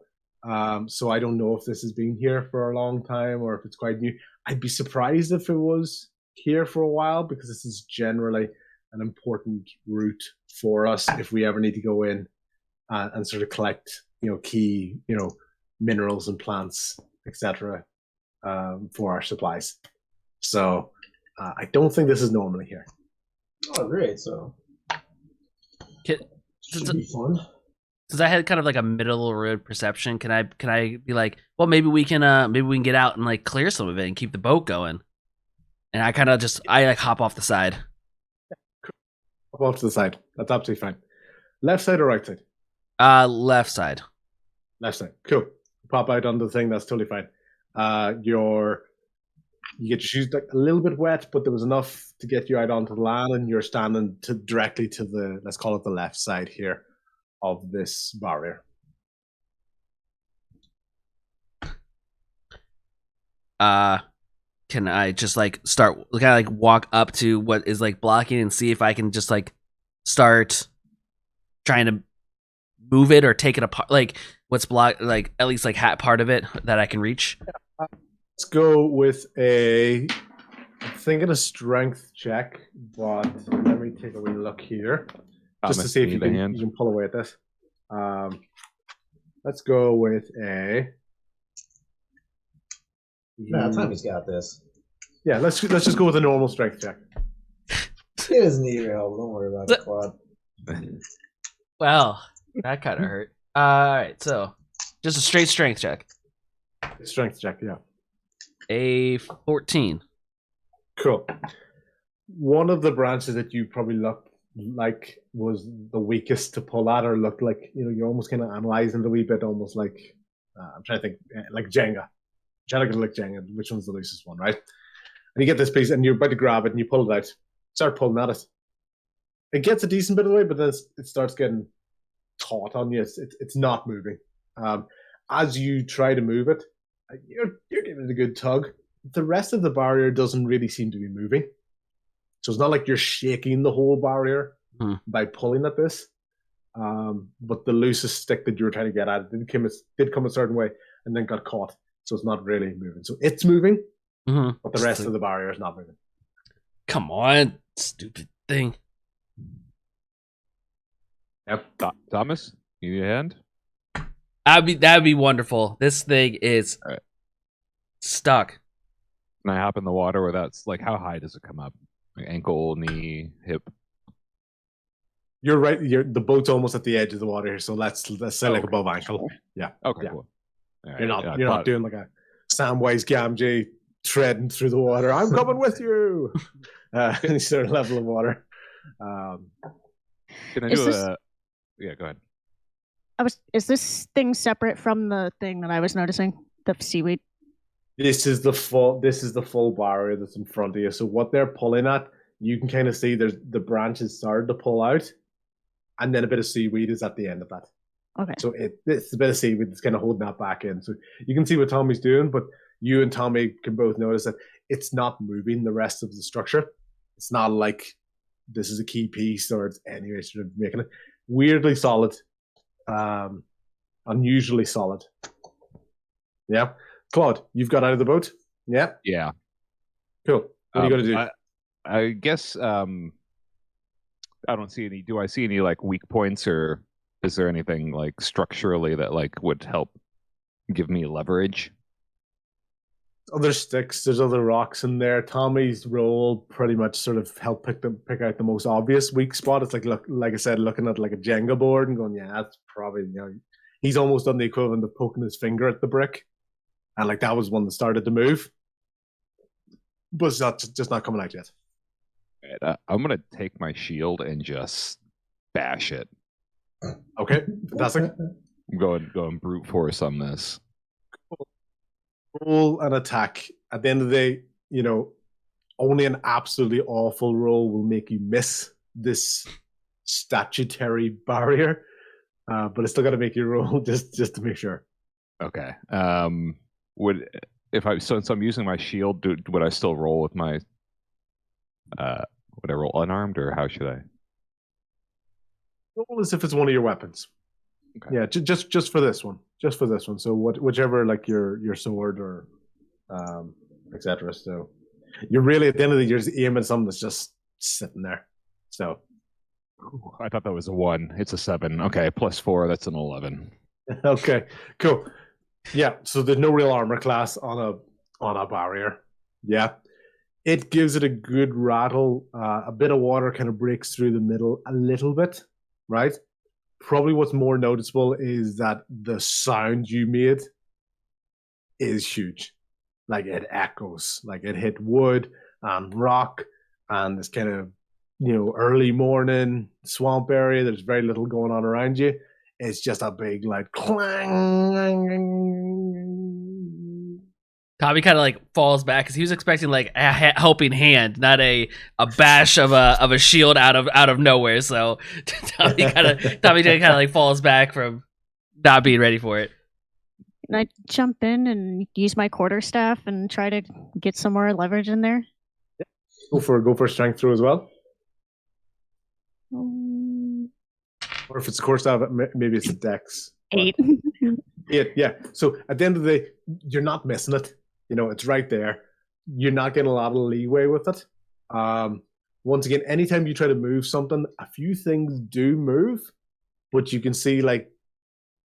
So I don't know if this has been here for a long time or if it's quite new. I'd be surprised if it was here for a while, because this is generally an important route for us if we ever need to go in and sort of collect, key, minerals and plants, etc., for our supplies. So I don't think this is normally here. Oh, great. So Can- should be fun. Since I had kind of like a middle of the road perception, can I be like, well, maybe we can get out and like clear some of it and keep the boat going? And I kind of I like hop off the side. Hop off to the side. That's absolutely fine. Left side or right side? Left side. Left side. Cool. Pop out onto the thing. That's totally fine. You get your shoes like a little bit wet, but there was enough to get you out onto the land, and you're standing directly to the, let's call it the left side here of this barrier. Can I just like start kind of like walk up to what is like blocking and see if I can just like start trying to move it or take it apart, like what's blocked, like at least like part of it that I can reach? Let's go with I'm thinking a strength check, but let me take a wee look here just to see if you can pull away at this. Let's go with a. Nah, Tommy's got this. Yeah, let's just go with a normal strength check. He doesn't need your help. Don't worry about it, Claude. Well, that kind of hurt. All right, so just a straight strength check. Strength check, yeah. A 14. Cool. One of the branches that you probably looked like was the weakest to pull at, or looked like, you're almost kind of analyzing it a wee bit, almost like I'm trying to think, like Jenga. Trying to look Jenga, which one's the loosest one, right? And you get this piece, and you're about to grab it, and you pull it out. Start pulling at it. It gets a decent bit of the way, but then it starts getting taut on you. It's not moving. As you try to move it, you're giving it a good tug. The rest of the barrier doesn't really seem to be moving. So it's not like you're shaking the whole barrier by pulling at this. But the loosest stick that you were trying to get at did come a certain way and then got caught. So it's not really moving. So it's moving, but the rest of the barrier is not moving. Come on, stupid thing. Yep. Thomas, you need a hand? That'd be wonderful. This thing is stuck. Can I hop in the water without, like, how high does it come up? Like ankle, knee, hip? You're right. The boat's almost at the edge of the water here, so let's say like above ankle. Yeah. Okay, yeah. cool. Right, you're not doing like a Samwise Gamgee treading through the water. I'm coming with you. Any sort of level of water. Can I do Yeah, go ahead. Is this thing separate from the thing that I was noticing? The seaweed? This is the full barrier that's in front of you. So what they're pulling at, you can kind of see there's the branches started to pull out, and then a bit of seaweed is at the end of that. Okay. So it's a bit of seaweed that's kind of holding that back in. So you can see what Tommy's doing, but you and Tommy can both notice that it's not moving the rest of the structure. It's not like this is a key piece or it's any way sort of making it weirdly solid, unusually solid. Yeah. Claude, you've got out of the boat? Yeah? Yeah. Cool. What are you going to do? I guess I don't see any. Do I see any like weak points, or is there anything like structurally that like would help give me leverage? Other sticks, there's other rocks in there. Tommy's role pretty much sort of helped pick out the most obvious weak spot. It's like I said, looking at like a Jenga board and going, yeah, that's probably, he's almost done the equivalent of poking his finger at the brick. And like that was one that started to move. But it's just not coming out yet. Right, I'm gonna take my shield and just bash it. Okay, fantastic. I'm going brute force on this. Roll an attack. At the end of the day, only an absolutely awful roll will make you miss this statutory barrier. But it's still got to make you roll just to make sure. Okay. Since I'm using my shield, would I still roll with my? Would I roll unarmed, or how should I? Roll as if it's one of your weapons. Okay. Yeah, just for this one. Just for this one. So whichever, like your sword or etc. So you're really at the end of the year aiming something that's just sitting there. So I thought that was a 1. It's a 7. Okay, +4. That's an 11. Okay, cool. Yeah, so there's no real armor class on a barrier. Yeah, it gives it a good rattle. A bit of water kind of breaks through the middle a little bit, right? Probably what's more noticeable is that the sound you made is huge. Like it echoes, like it hit wood and rock and this kind of, early morning swamp area. There's very little going on around you. It's just a big like clang. Tommy kind of like falls back because he was expecting like a helping hand, not a bash of a shield out of nowhere. So Tommy kind of like falls back from not being ready for it. Can I jump in and use my quarterstaff and try to get some more leverage in there? Go for a strength throw as well. Or if it's a quarterstaff, maybe it's a dex. 8. 8, yeah. So at the end of the day, you're not missing it. It's right there. You're not getting a lot of leeway with it. Once again, anytime you try to move something, a few things do move, but you can see like,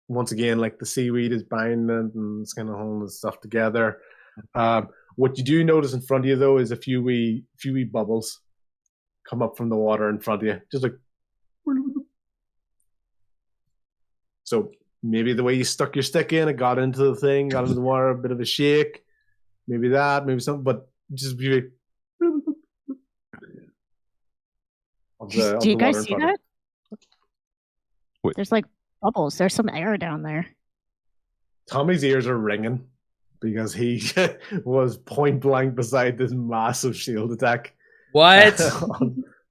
once again, like the seaweed is binding and it's kind of holding the stuff together. What you do notice in front of you though is a few wee bubbles come up from the water in front of you, just like. So maybe the way you stuck your stick in, it got into the thing, got into the water, a bit of a shake. Maybe that, maybe something, but just be like. Do you guys see that? Wait. There's like bubbles. There's some air down there. Tommy's ears are ringing because he was point blank beside this massive shield attack. What?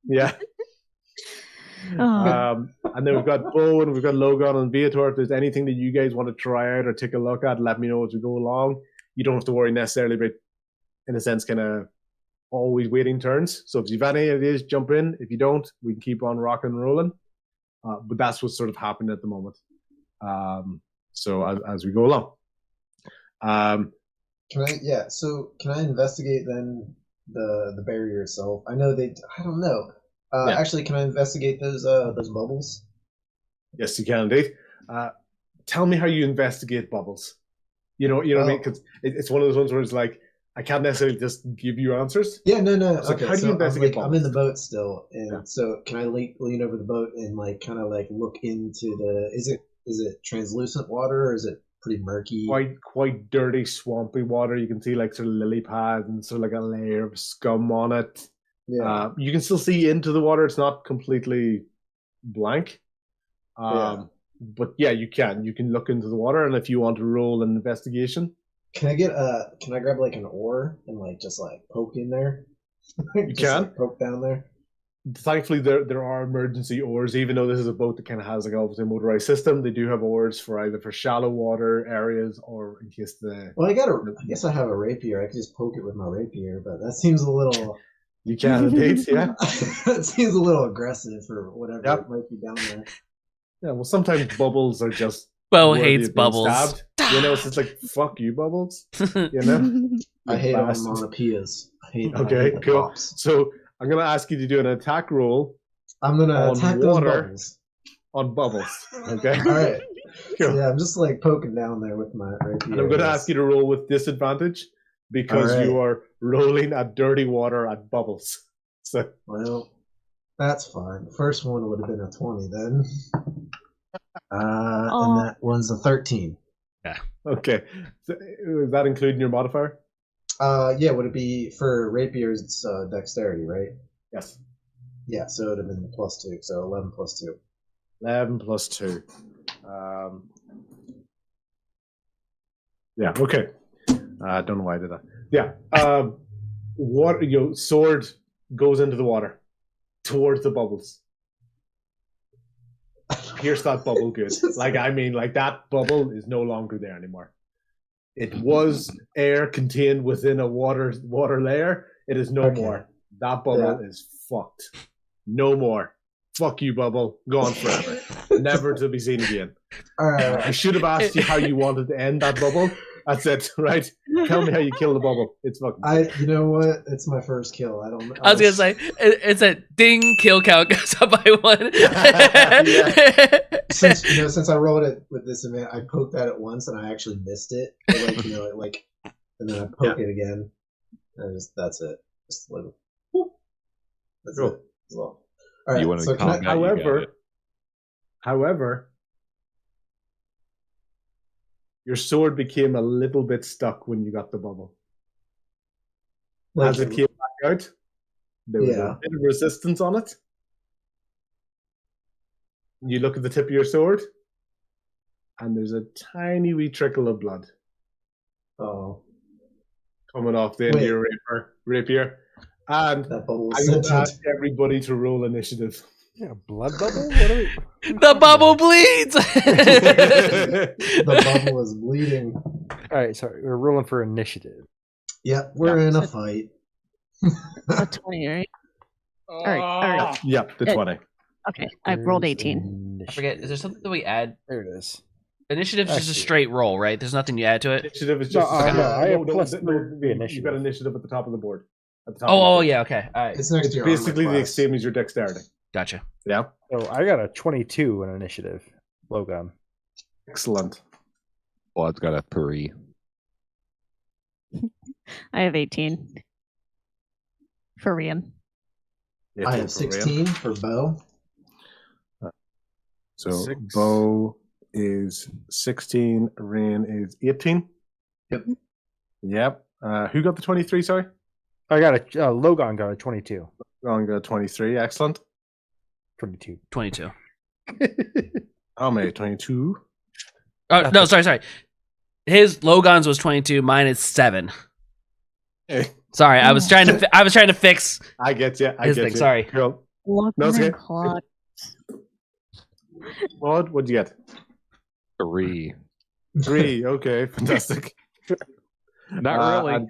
Yeah. And then we've got Bo and we've got Logan and Viator. If there's anything that you guys want to try out or take a look at, let me know as we go along. You don't have to worry necessarily about, in a sense, kind of always waiting turns. So if you've any ideas, jump in. If you don't, we can keep on rocking and rolling. But that's what's sort of happening at the moment. So as we go along. Can I investigate then the barrier itself? I know I don't know. Actually, can I investigate those bubbles? Yes, you can indeed. Tell me how you investigate bubbles. You know what I mean? Because it's one of those ones where it's like, I can't necessarily just give you answers. Yeah, no. So okay, how do you investigate bubbles? I'm in the boat still, and so can I lean over the boat and like kind of like look into the? Is it translucent water or is it pretty murky? Quite dirty, swampy water. You can see like sort of lily pads and sort of like a layer of scum on it. Yeah. You can still see into the water. It's not completely blank. But yeah, you can look into the water, and if you want to roll an investigation, can I grab like an oar and like just like poke in there? You can like, poke down there. Thankfully, there are emergency oars. Even though this is a boat that kind of has like obviously a motorized system, they do have oars for either for shallow water areas or in case the. Well, I guess I have a rapier. I could just poke it with my rapier, but that seems a little. You can indeed, yeah. That seems a little aggressive for whatever might be down there. Yeah, well, sometimes bubbles are just. Bo hates bubbles. Stabbed. So it's like, fuck you, bubbles. I hate onomatopoeias. Okay, cool. So I'm going to ask you to do an attack roll. I'm going to attack those bubbles. On bubbles. Okay? All right. Cool. So, yeah, I'm just like poking down there with my rapier. And I'm going to ask you to roll with disadvantage because you are rolling at dirty water at bubbles. So. Well, that's fine. The first one would have been a 20 then. And that one's a 13. Yeah. Okay. So, is that including your modifier? Yeah. Would it be for rapiers? It's dexterity, right? Yes. Yeah. So it would have been +2. So 11 + 2. 11 + 2. Yeah. Okay. I don't know why I did that. Yeah. Water. Sword goes into the water towards the bubbles. Pierce that bubble good. That bubble is no longer there anymore. It was air contained within a water layer. It is no more. That bubble is fucked. No more. Fuck you, bubble. Gone forever. Never to be seen again. I should have asked you how you wanted to end that bubble. That's it, right? Tell me how you kill the bubble. It's fucking. You know what? It's my first kill. I don't know. I was gonna say it's a ding. Kill count goes up by 1. Since I rolled it with this event, I poked at it once and I actually missed it. And then I poke it again. That's it. Just a little. Whoop. That's Cool. it. That's all. All right. You want to So can I, combat? You got it. However, your sword became a little bit stuck when you got the bubble. As it came back out, there was a bit of resistance on it. You look at the tip of your sword, and there's a tiny wee trickle of blood. Oh. Coming off the end of your rapier. And that bubble I'm going to ask everybody to roll initiative. Yeah, blood bubble? What are we... The bubble bleeds! The bubble is bleeding. Alright, sorry. We're rolling for initiative. Yep, we're in a fight. A 20, right? All right. Yep, the 20. Okay, I've rolled 18. I forget, is there something that we add? There it is. Initiative's just a straight roll, right? There's nothing you add to it? Initiative is just... I have plus You've initiative. got initiative at the top of the board. At the top Oh, yeah, okay. All right. It's next It's to your basically armor the class. same as your dexterity. Gotcha. Yeah. So I got a 22 in initiative. Logan. Excellent. Blood's got a 3. I have 18. For Rian. Yeah, I two have for Ryan. 16 for Bo. So 6. Bo is 16, Rain is 18. Yep. Yep. Who got the 23, sorry? I got a Logan got a 22. Ron got 23, excellent. 22. 22. How many? 22? Oh, no, sorry. His Logan's was 22, mine is 7. Hey, Sorry, I was trying to fix I get you. I his get thing, you. sorry. Cool. Look No, it's at okay. clock. What'd you get? 3. 3. Okay, fantastic. Not really.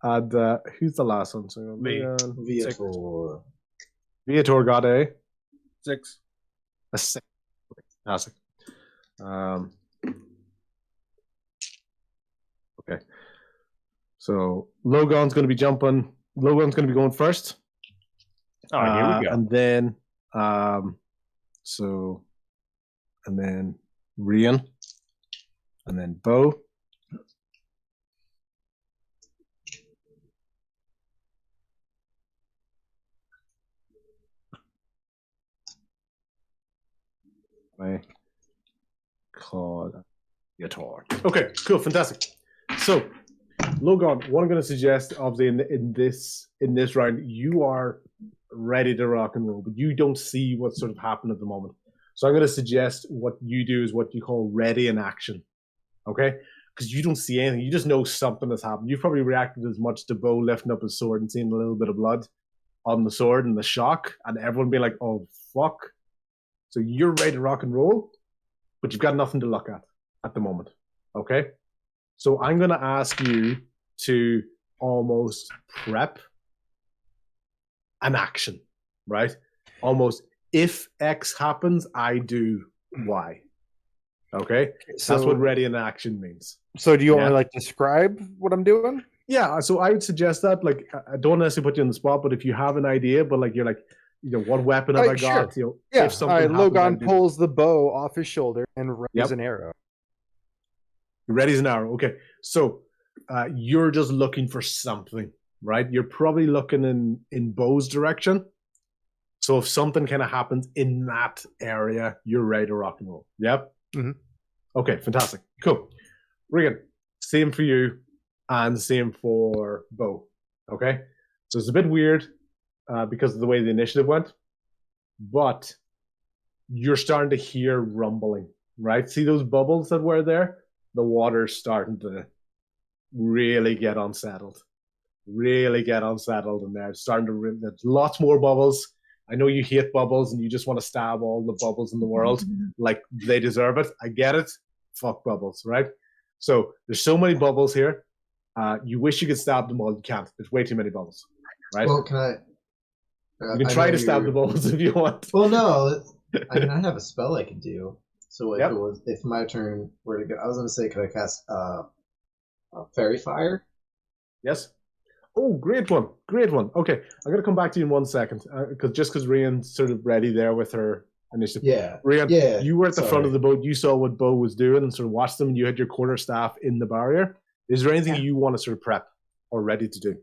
And who's the last one? So Me. Viator. Viator got a 6. 6. Fantastic. Okay. So Logan's going to be jumping. Logan's going to be going first. Oh, here we go. And then, and then Rian, and then Bo. My Claude Viator. Okay, cool, fantastic. So, Logan, what I'm going to suggest, obviously, in this round, you are ready to rock and roll, but you don't see what's sort of happened at the moment. So I'm going to suggest what you do is what you call ready in action, okay? Because you don't see anything. You just know something has happened. You've probably reacted as much to Bo lifting up his sword and seeing a little bit of blood on the sword and the shock, and everyone being like, oh, fuck. So you're ready to rock and roll, but you've got nothing to look at the moment, okay? So I'm going to ask you to almost prep an action, right? Almost, if X happens, I do Y. Okay? So that's what ready in action means. So do you want to describe what I'm doing? Yeah, so I would suggest that. I don't necessarily put you on the spot, but if you have an idea, but you're what weapon have I got? Sure. If something happens, Logan pulls the bow off his shoulder and raises an arrow. Ready as an arrow. Okay, so you're just looking for something, right? You're probably looking in Bo's direction. So if something kind of happens in that area, you're ready to rock and roll. Yep. Mm-hmm. Okay, fantastic. Cool. Regan, same for you and same for Bo. Okay? So it's a bit weird because of the way the initiative went, but you're starting to hear rumbling, right? See those bubbles that were there? The water's starting to really get unsettled. Really get unsettled in there. It's starting to... There's lots more bubbles. I know you hate bubbles and you just want to stab all the bubbles in the world like they deserve it. I get it. Fuck bubbles, right? So there's so many bubbles here. You wish you could stab them all. You can't. There's way too many bubbles, right? Well, can I... you can try to stab the bubbles if you want. Well, no. I mean, I have a spell I could do. So if my turn were to go... I was going to say, could I cast Fairy Fire? Yes. Oh, great one. Great one. Okay, I'm going to come back to you in 1 second. Because Rian's sort of ready there with her initiative. Yeah. Rian, you were at the front of the boat. You saw what Bo was doing and sort of watched them, and you had your quarterstaff in the barrier. Is there anything you want to sort of prep or ready to do?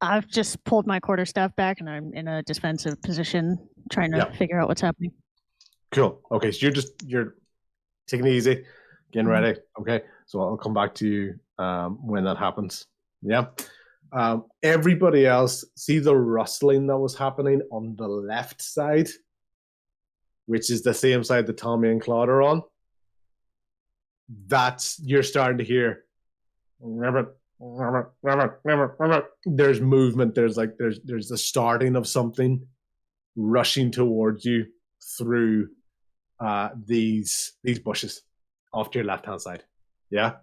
I've just pulled my quarterstaff back, and I'm in a defensive position, trying to figure out what's happening. Cool. Okay, so you're taking it easy, getting ready. Okay, so I'll come back to you when that happens. Yeah. Everybody else, see the rustling that was happening on the left side, which is the same side that Tommy and Claude are on. That's you're starting to hear. There's movement. There's the starting of something rushing towards you through these bushes off to your left hand side. Yeah,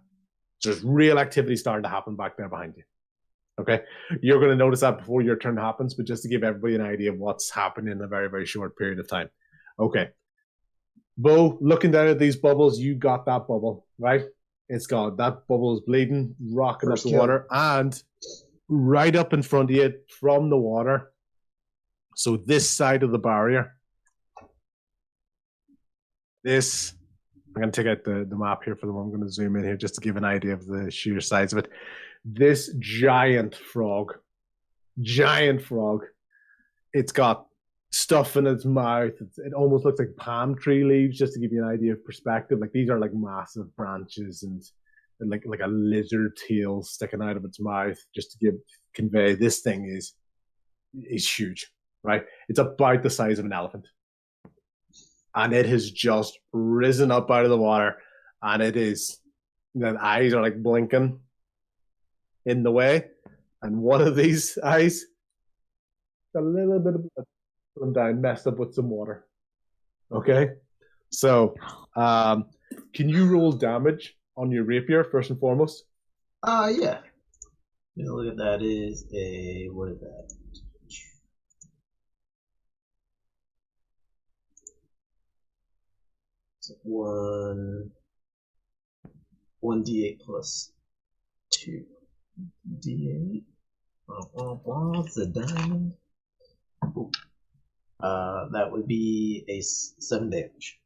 there's real activity starting to happen back there behind you. Okay, you're going to notice that before your turn happens, but just to give everybody an idea of what's happening in a very, very short period of time. Okay, Bo, looking down at these bubbles, you got that bubble, right? It's gone. That bubble is bleeding, rocking up the water, and right up in front of you from the water. So this side of the barrier, this, I'm going to take out the map here for the moment. I'm going to zoom in here just to give an idea of the sheer size of it. This giant frog, it's got stuff in its mouth. It almost looks like palm tree leaves, just to give you an idea of perspective. Like, these are like massive branches and like a lizard tail sticking out of its mouth, just to convey this thing is huge, right? It's about the size of an elephant. And it has just risen up out of the water, and the eyes are like blinking in the way, and one of these eyes, a little bit of down, messed up with some water. Okay, so can you roll damage on your rapier first and foremost? Yeah. Look at that. Is a what is that? It's 1d8 plus 2. D8. It's a diamond. That would be a 7 damage.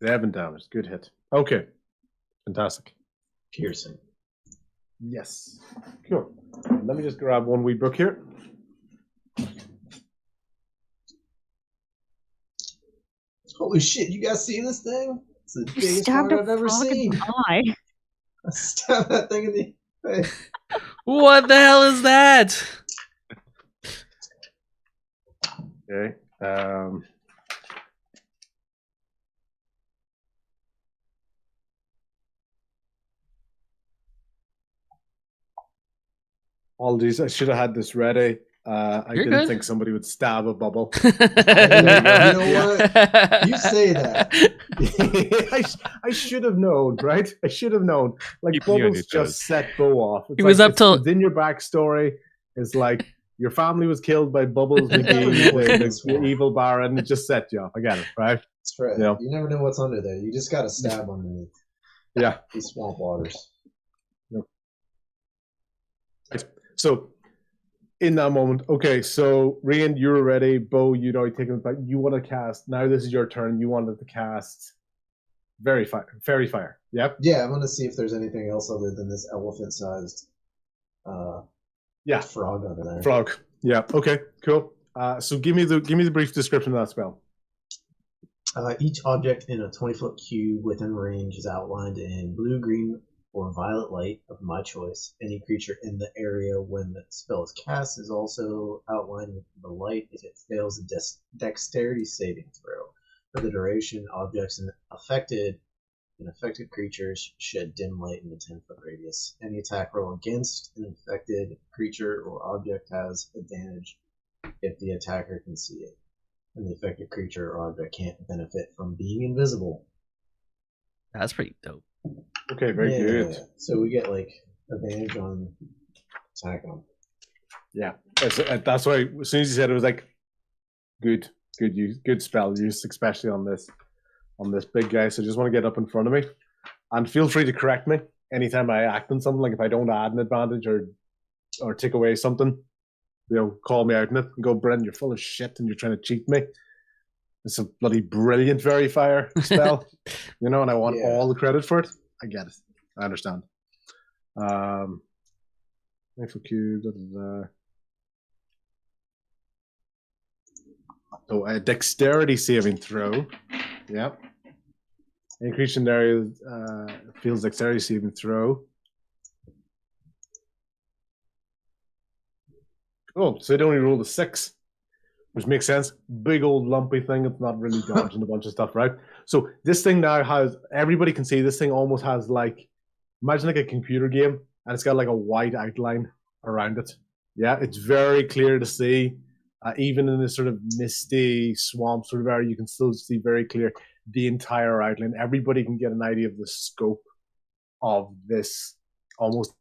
7 damage. Good hit. Okay. Fantastic. Piercing. Yes. Cool. Let me just grab one wee book here. Holy shit, you guys see this thing? It's the biggest frog I've ever seen. I stabbed that thing in the face. What the hell is that? Okay. Apologies, I should have had this ready. I didn't think somebody would stab a bubble. You know what? You say that. I should have known, right? I should have known. Like, bubbles just set Bo off. He was up till... It's in your backstory. It's like, your family was killed by Bubbles McGee, the evil Baron. It just set you off. I get it, right? That's right. You know? You never know what's under there. You just got to stab underneath. Yeah. These swamp waters. Yep. So, in that moment, okay, so Rian, you're ready. Bo, you'd already taken it back. You want to cast, now this is your turn. You wanted to cast Fairy Fire. Yep. Yeah, I'm going to see if there's anything else other than this elephant-sized frog over there. Frog. Yeah. Okay. Cool. So give me the brief description of that spell. Each object in a 20-foot cube within range is outlined in blue, green, or violet light of my choice. Any creature in the area when the spell is cast is also outlined with the light if it fails a dexterity saving throw. For the duration, objects and affected creatures shed dim light in the 10-foot radius. Any attack roll against an infected creature or object has advantage if the attacker can see it, and the affected creature or object can't benefit from being invisible. That's pretty dope. Okay, very good. So we get like advantage on attack on. Yeah, that's why as soon as you said it, was like good spell use, especially on this big guy. So just want to get up in front of me, and feel free to correct me anytime I act on something. Like if I don't add an advantage or take away something, call me out on it and go, Bren, you're full of shit and you're trying to cheat me. It's a bloody brilliant Fairy Fire spell, and I want all the credit for it. I get it. I understand. So a dexterity saving throw. Yep. Increase in area feels dexterity saving throw. Cool. So they only rolled a 6, which makes sense. Big old lumpy thing. It's not really dodging a bunch of stuff, right? So this thing now has, everybody can see this thing almost has like, imagine like a computer game, and it's got like a white outline around it. Yeah, it's very clear to see. Even in this sort of misty swamp sort of area, you can still see very clear the entire outline. Everybody can get an idea of the scope of this almost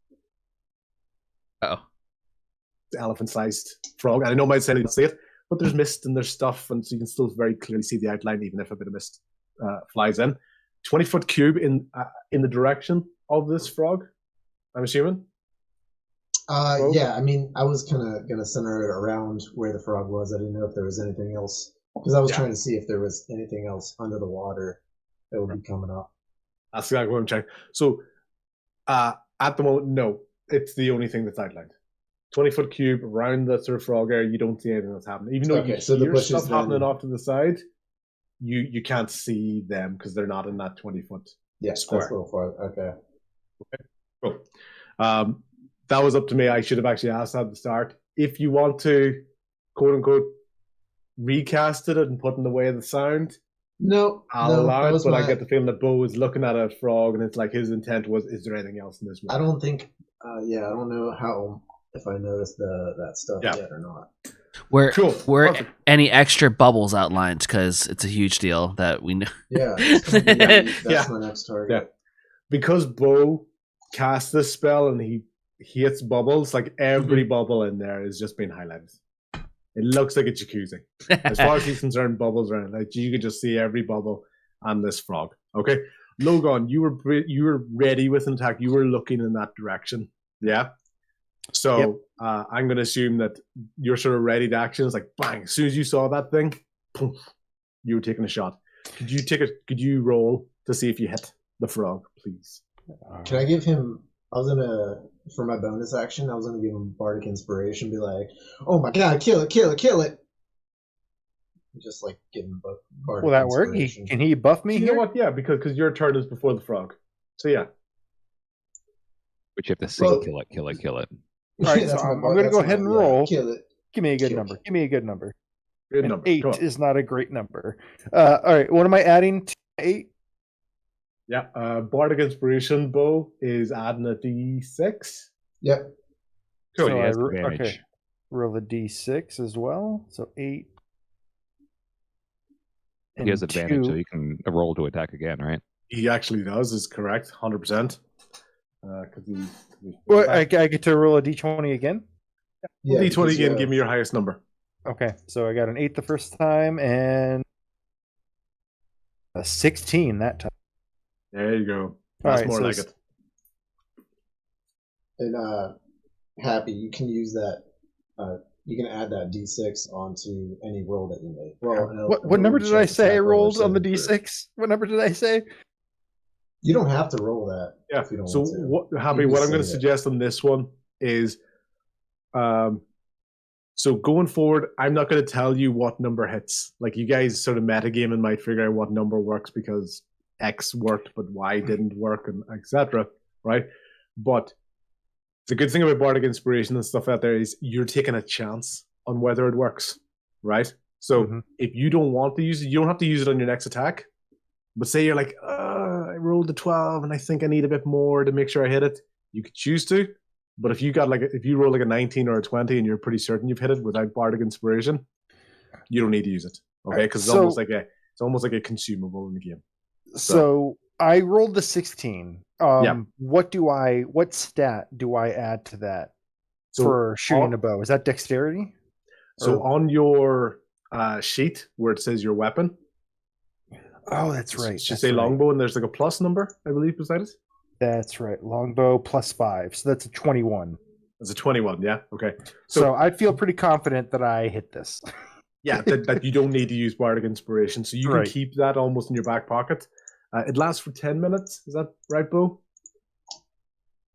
elephant-sized frog. And I know I might say you see it, but there's mist and there's stuff, and so you can still very clearly see the outline, even if a bit of mist flies in. 20-foot cube in the direction of this frog, I'm assuming? Yeah, I mean, I was kind of going to center it around where the frog was. I didn't know if there was anything else, because I was trying to see if there was anything else under the water that would be coming up. That's exactly what I'm checking. So, at the moment, no. It's the only thing that's outlined. 20-foot cube around the sort of frog area, you don't see anything that's happening. Even though you hear stuff happening off to the side, you can't see them because they're not in that 20-foot square. That's a little far. Okay. Cool. That was up to me. I should have actually asked that at the start. If you want to, quote unquote, recast it and put in the way of the sound, I'll allow it. But I get the feeling that Bo is looking at a frog, and it's like his intent was, is there anything else in this one? I don't think, I don't know if I noticed that stuff yet or not. Were any extra bubbles outlined? Because it's a huge deal that we know. Yeah, that's my next target. Yeah. Because Bo cast this spell and he hits bubbles, like every bubble in there is just being highlighted. It looks like a jacuzzi. As far as he's concerned, bubbles around. Like you can just see every bubble on this frog. Okay, Logan, you were ready with an attack. You were looking in that direction. Yeah. So I'm going to assume that you're sort of ready to action. It's like bang. As soon as you saw that thing, poof, you were taking a shot. Could you roll to see if you hit the frog, please? Can I give him? For my bonus action, I was gonna give him Bardic Inspiration, be like, "Oh my god, kill it, kill it, kill it!" Just like give him Bardic Will that work? Can he buff me? You know what? Yeah, because your turn is before the frog. So yeah. But you have to sing, kill it, kill it, kill it. All right, so I'm going to go ahead and roll. Kill it. Give me a good number. Give me a good number. Good number. 8 is not a great number. All right, what am I adding to 8? Yeah, Bardic Inspiration, Bo, is adding a D6. Yep. Cool, So he has advantage. okay. Roll a D6 as well. So 8. He has and advantage, 2. so he can roll to attack again, right? He actually does, is correct, 100%. Well, I get to roll a D20 again? Yeah, D20 again, give me your highest number. Okay, so I got an 8 the first time and a 16 that time. There you go. That's more like it. And Happy, you can use that. You can add that D6 onto any roll that you make. Well, what number did I say I rolled on the D6? What number did I say? You don't have to roll that. Yeah. If you don't So want to. what I'm going to suggest on this one is, so going forward, I'm not going to tell you what number hits. Like you guys sort of metagaming might figure out what number works because X worked but Y didn't work, and etc. Right? But the good thing about Bardic Inspiration and stuff out there is you're taking a chance on whether it works, right? So if you don't want to use it, you don't have to use it on your next attack. But say you're like, I rolled a 12 and I think I need a bit more to make sure I hit it. You could choose to. But if you roll like a 19 or a 20 and you're pretty certain you've hit it without Bardic Inspiration, you don't need to use it. Okay? Because it's almost like a consumable in the game. So I rolled the 16. What stat do I add to that for shooting a bow? Is that dexterity? So on your sheet where it says your weapon. Oh, that's right. It should say longbow, and there's like a plus number, I believe, beside it. That's right. Longbow plus 5. So that's a 21. That's a 21, yeah? Okay. So I feel pretty confident that I hit this. Yeah, that you don't need to use Bardic Inspiration. So you can keep that almost in your back pocket. It lasts for 10 minutes. Is that right, Bo?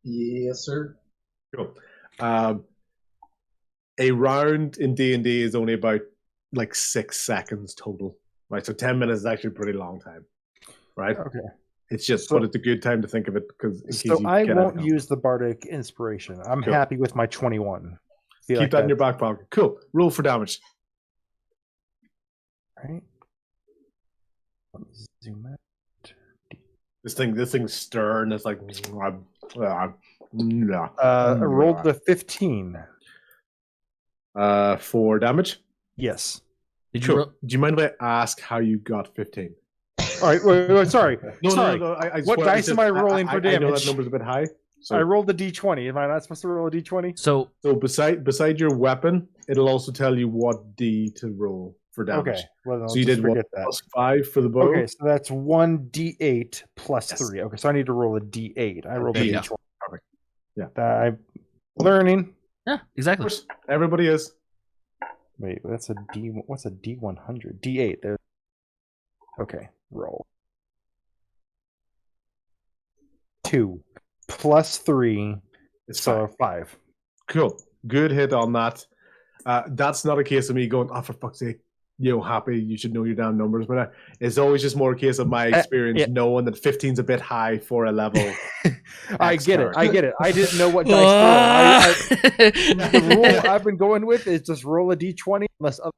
Yes, sir. Cool. A round in D&D is only about like 6 seconds total. Right, so 10 minutes is actually a pretty long time. Right? Okay. It's just, So- but it's a good time to think of it because in case So you I get out won't of use the bardic inspiration. I'm Cool. happy with my 21. Keep that in your back pocket. Cool. Roll for damage. Right. Let me zoom out. This thing's stern. It's like I rolled the 15. For damage. Yes. Did you Cool. ro- Do you mind if I ask how you got 15? All right. Wait, sorry. Sorry. No. I just What wanted- dice am I rolling for I know that damage? number's a bit high. So, I rolled a d20. Am I not supposed to roll a d20? So so beside your weapon, it'll also tell you what D to roll for damage. Okay. Well, I'll So you just did what, forget that. +5 for the bow? Okay, so that's 1d8 plus Yes. 3. Okay, so I need to roll a d8. I rolled a There you go. d20. Perfect. Yeah. I'm learning. yeah, Of exactly. course, everybody is. Wait, that's a d. What's a d100? D8. There. Okay, roll. 2 plus 3, It's so fine. 5. Cool. Good hit on that. That's not a case of me going, oh, for fuck's sake, happy, you should know your damn numbers. But it's always just more a case of my experience yeah. knowing that 15's a bit high for a level. I get it. I get it. I didn't know what dice to roll. The rule I've been going with is just roll a d20 unless other.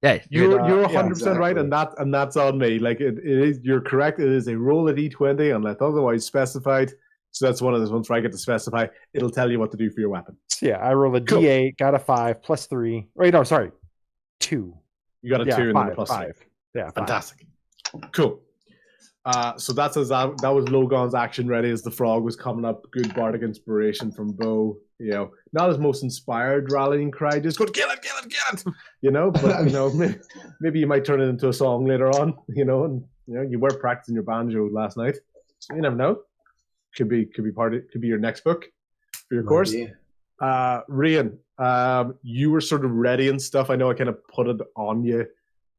Yeah, You're Yeah, 100% right, exactly. and that's on me. Like it is, you're correct. It is a roll a d20 unless otherwise specified. So that's one of those ones where I get to specify. It'll tell you what to do for your weapon. Yeah, I roll a Cool. d8, got a 5 plus 3. Wait, no, sorry, 2. You got a Yeah, 2 and then a 5. +3. 5. Yeah, 5. Fantastic. Cool. So that was Logon's action ready as the frog was coming up. Good bardic inspiration from Bo. Not his most inspired rallying cry, just go kill it. But maybe you might turn it into a song later on. And you were practicing your banjo last night. So you never know. Could be your next book for your course. Maybe. Rian, you were sort of ready and stuff. I know I kind of put it on you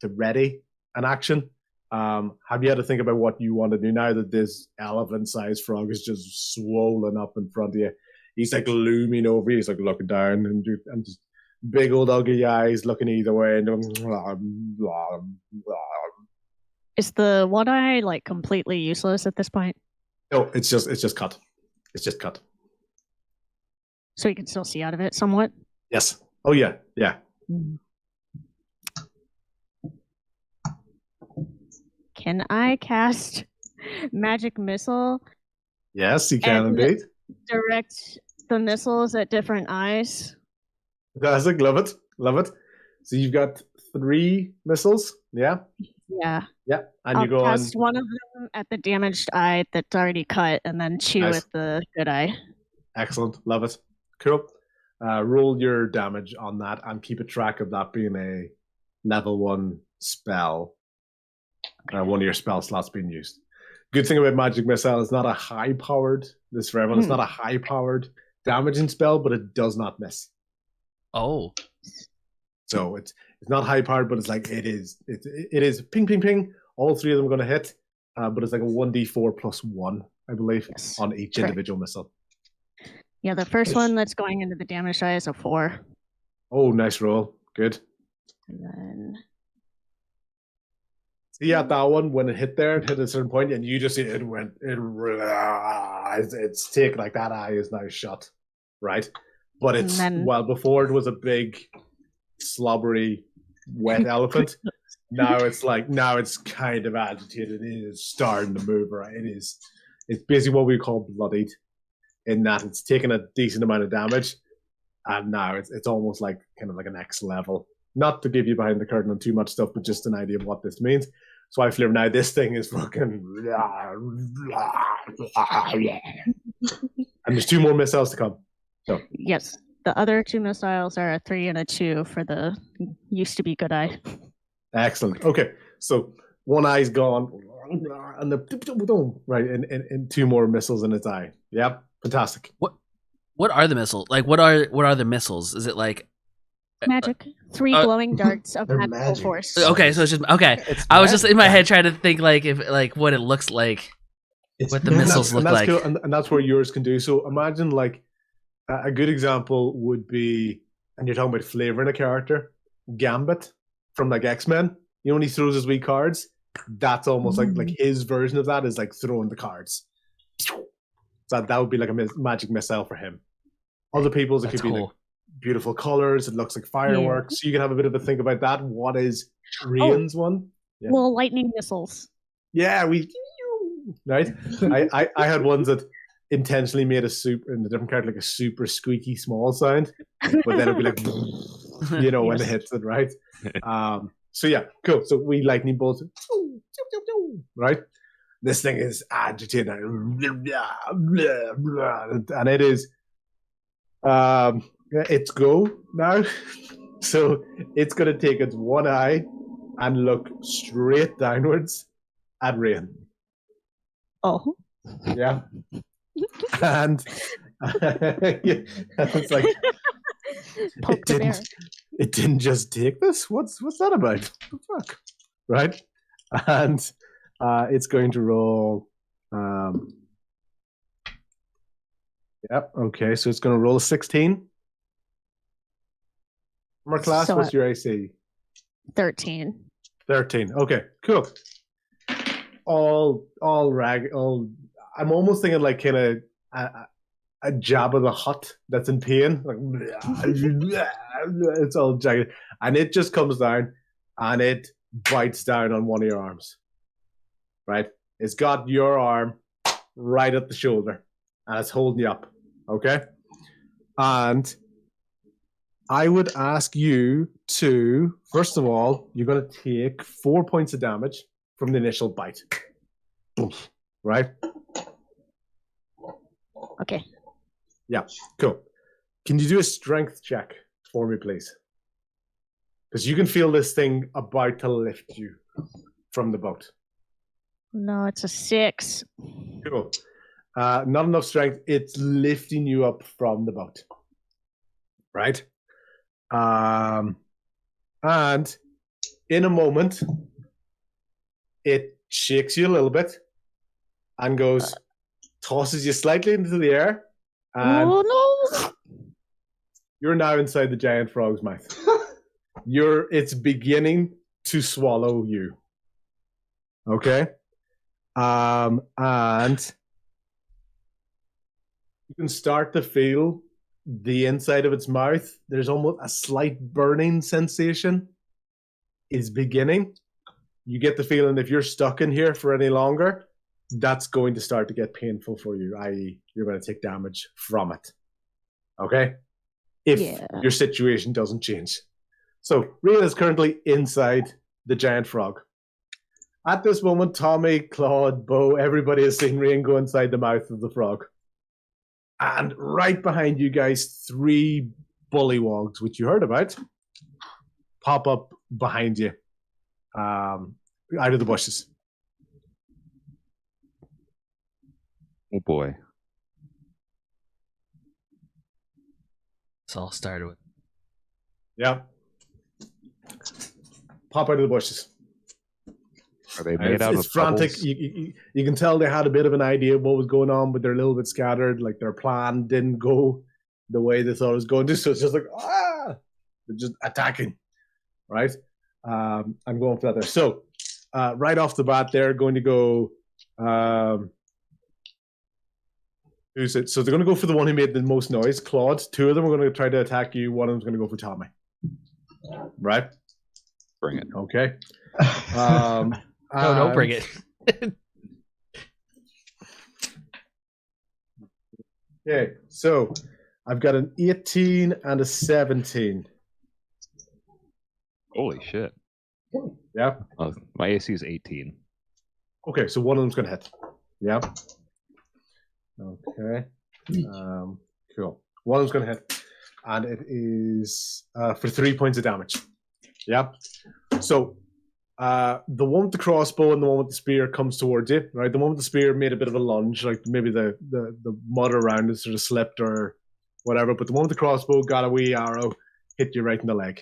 to ready an action. Have you had to think about what you want to do now that this elephant-sized frog is just swollen up in front of you? He's like looming over you. He's like looking down and just big old ugly eyes looking either way. And Is the one eye like completely useless at this point? no, it's just cut. It's just cut. So you can still see out of it somewhat? Yes. Oh yeah. Can I cast magic missile? Yes, you can And- indeed. Direct the missiles at different eyes? Fantastic. Love it. So you've got 3 missiles. Yeah. Yeah. Yeah. And I'll you go on. cast one of them at the damaged eye that's already cut, and then 2 Nice. at the good eye. Excellent. Love it. Cool. Roll your damage on that and keep a track of that being a level 1 spell. One of your spell slots being used. Good thing about Magic Missile is not a high-powered, this for everyone, it's not a high-powered damaging spell, but it does not miss. Oh, So it's not high-powered, but it's like it is ping, ping, ping. All 3 of them are going to hit, but it's like a 1d4 plus 1, I believe, Yes. on each Correct. individual missile. Yeah, the first one that's going into the damaged eye is a 4. Oh, nice roll. Good. And then See at that one when it hit there, it hit at a certain point, and you just see it's taken like that eye is now shut, right? But it's And then- while before it was a big, slobbery, wet elephant. Now it's kind of agitated. It is starting to move. Right? It's basically what we call bloodied, in that it's taken a decent amount of damage, and now it's almost like kind of like an X level. Not to give you behind the curtain on too much stuff, but just an idea of what this means. So I flavor now this thing is fucking and there's 2 more missiles to come. So yes, the other 2 missiles are a 3 and a 2 for the used to be good eye. excellent. Okay, so one eye's gone, and the right, and 2 more missiles in its eye. Yep, fantastic. what are the missiles? Like, what are the missiles? Is it like? Magic. 3 glowing darts of They're magical magic. force. Okay, so it's just okay. I was just in my head trying to think like what it looks like. What the And missiles look that's like. cool, and that's where yours can do. So imagine like a good example would be, and you're talking about flavoring a character, Gambit from like X-Men. You know when he throws his wee cards? That's almost like his version of that is like throwing the cards. So that would be like a magic missile for him. Other people's, it could be like beautiful colors. It looks like fireworks. So you can have a bit of a think about that. What is Rian's one? Yeah. Well, lightning missiles. Yeah, right. I had ones that intentionally made a different character like a super squeaky small sound, but then it'd be like, you know, when it hits it, right? So yeah, cool. So we lightning bolts, right? This thing is agitated, and it is. It's go now, so it's gonna take its one eye and look straight downwards at Rian. Oh. Yeah. And it's like it didn't just take this. What's that about? What the fuck? Right? And it's going to roll. Yep. Okay. So it's going to roll a 16. Our class, what's your AC? 13. 13. Okay. Cool. All. I'm almost thinking like kind of a Jabba the Hutt that's in pain. Like, it's all jagged. And it just comes down and it bites down on one of your arms. Right? It's got your arm right at the shoulder and it's holding you up. Okay? And I would ask you to, first of all, you're going to take 4 points of damage from the initial bite. Right? Okay. Yeah, cool. Can you do a strength check for me, please? Because you can feel this thing about to lift you from the boat. No, it's a 6. Cool. Not enough strength. It's lifting you up from the boat. Right? And in a moment, it shakes you a little bit and tosses you slightly into the air. And no! You're now inside the giant frog's mouth. It's beginning to swallow you. Okay? And you can start to feel the inside of its mouth. There's almost a slight burning sensation is beginning. You get the feeling if you're stuck in here for any longer, that's going to start to get painful for you, i.e. you're going to take damage from it. Okay? If your situation doesn't change. So, Rian is currently inside the giant frog. At this moment, Tommy, Claude, Bo, everybody has seen Rian go inside the mouth of the frog. And right behind you guys, 3 bullywogs, which you heard about, pop up behind you, out of the bushes. Oh boy. It's all started with. Yeah. Pop out of the bushes. Are they made out of frantic. You can tell they had a bit of an idea of what was going on, but they're a little bit scattered. Like their plan didn't go the way they thought it was going to. So it's just like, they're just attacking. Right? I'm going for that there. So right off the bat, they're going to go. Who's it? So they're going to go for the one who made the most noise, Claude. 2 of them are going to try to attack you. One of them's going to go for Tommy. Right? Bring it. Okay. No, don't bring it. Okay, so I've got an 18 and a 17. Holy shit. Yeah. My AC is 18. Okay, so one of them's going to hit. Yeah. Okay. Cool. One of them's going to hit. And it is for 3 points of damage. Yeah. So the one with the crossbow and the one with the spear comes towards you, right? The one with the spear made a bit of a lunge, like maybe the mud around it sort of slipped or whatever. But the one with the crossbow got a wee arrow, hit you right in the leg.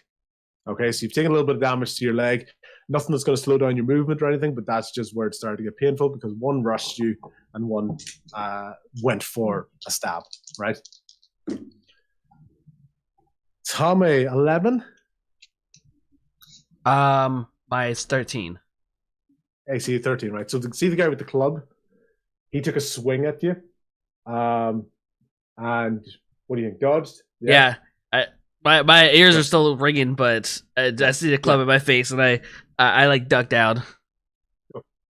Okay, so you've taken a little bit of damage to your leg. Nothing that's going to slow down your movement or anything, but that's just where it started to get painful because one rushed you and one went for a stab, right? Tommy, 11? My 13. AC 13, right? So see the guy with the club? He took a swing at you. And what do you think? Dodged? Yeah. My ears are still ringing, but I see the club in my face, and I like duck down.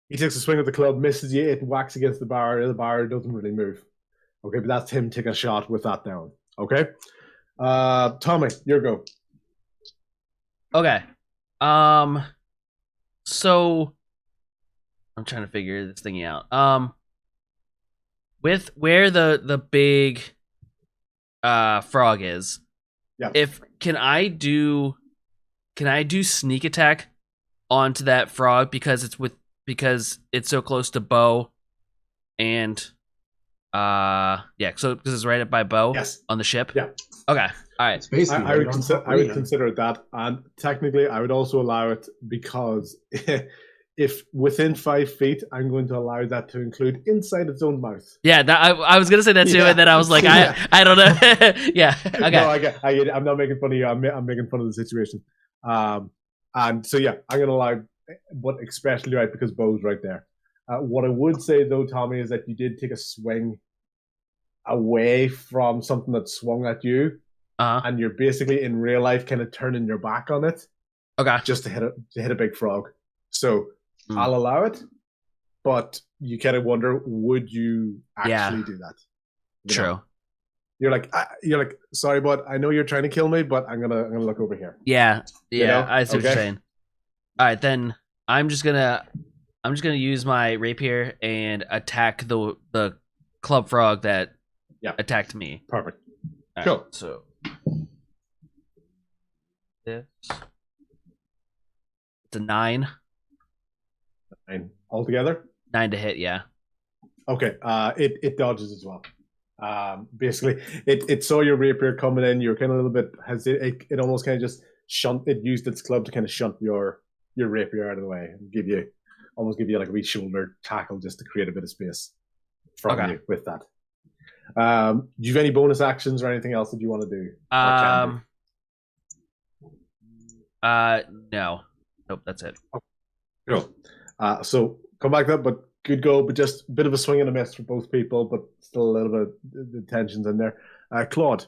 He takes a swing at the club, misses you, it whacks against the bar. The bar doesn't really move. Okay, but that's him taking a shot with that down. Okay? Tommy, your go. Okay. So I'm trying to figure this thing out. With where the big frog is, can I do sneak attack onto that frog because it's so close to Bo, and so because it's right up by Bo on the ship. Yeah. Okay. All right. I would consider that, and technically I would also allow it because if within 5 feet, I'm going to allow that to include inside its own mouth. Yeah, I was gonna say that too, and then I was like, I don't know. Yeah. Okay. No, I'm not making fun of you. I'm making fun of the situation. And so yeah, I'm gonna allow, but especially right because Bo's right there. What I would say though, Tommy, is that you did take a swing away from something that swung at you, and you're basically in real life kind of turning your back on it. Okay. Just to hit a big frog. So I'll allow it, but you kind of wonder, would you actually do that? True. You're like, sorry, bud. I know you're trying to kill me, but I'm gonna look over here. Yeah. I see what you're saying. All right, then I'm just gonna use my rapier and attack the club frog that attacked me. Perfect. All cool. Right, so this it's a 9. 9 altogether. 9 to hit. Yeah. Okay. It dodges as well. Basically, it saw your rapier coming in. You're kind of a little bit hesitant. It almost kind of just used its club to kind of shunt your rapier out of the way and give you like a wee shoulder tackle just to create a bit of space from you with that. Do you have any bonus actions or anything else that you want to do? No. Nope, that's it. Cool. So come back up, but good go, but just a bit of a swing and a miss for both people, but still a little bit of the tensions in there. Claude,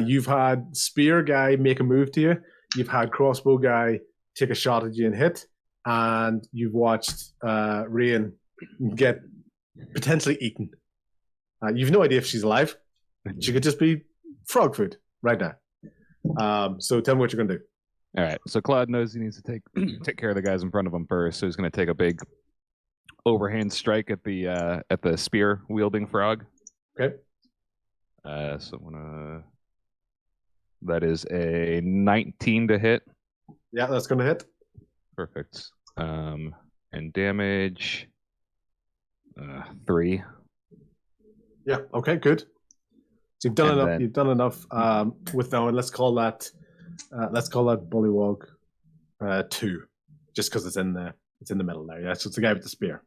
you've had spear guy make a move to you. You've had crossbow guy take a shot at you and hit, and you've watched Rain get potentially eaten. You've no idea if she's alive. She could just be frog food right now. So tell me what you're going to do. All right. So Claude knows he needs to take care of the guys in front of him first. So he's going to take a big overhand strike at the spear wielding frog. Okay. So I'm gonna. That is a 19 to hit. Yeah, that's going to hit. Perfect. And damage 3. Yeah. Okay. Good. So you've done enough. Then, you've done enough with that one. Let's call that bullywog 2, just because it's in the middle there. Yeah. So it's the guy with the spear.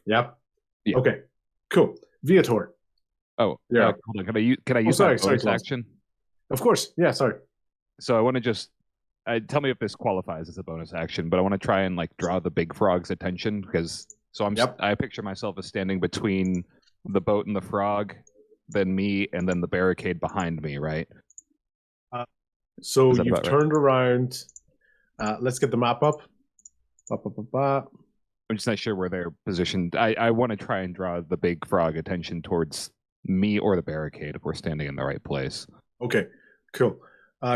Yep. Yeah. Okay. Cool. Viator. Oh yeah. Hold on. Can I use that bonus action? Of course. Yeah. Sorry. So I want to just tell me if this qualifies as a bonus action, but I want to try and draw the big frog's attention because I picture myself as standing between the boat and the frog, then me, and then the barricade behind me, right? So you've turned around. Let's get the map up. I'm just not sure where they're positioned. I want to try and draw the big frog attention towards me or the barricade if we're standing in the right place. Okay, cool.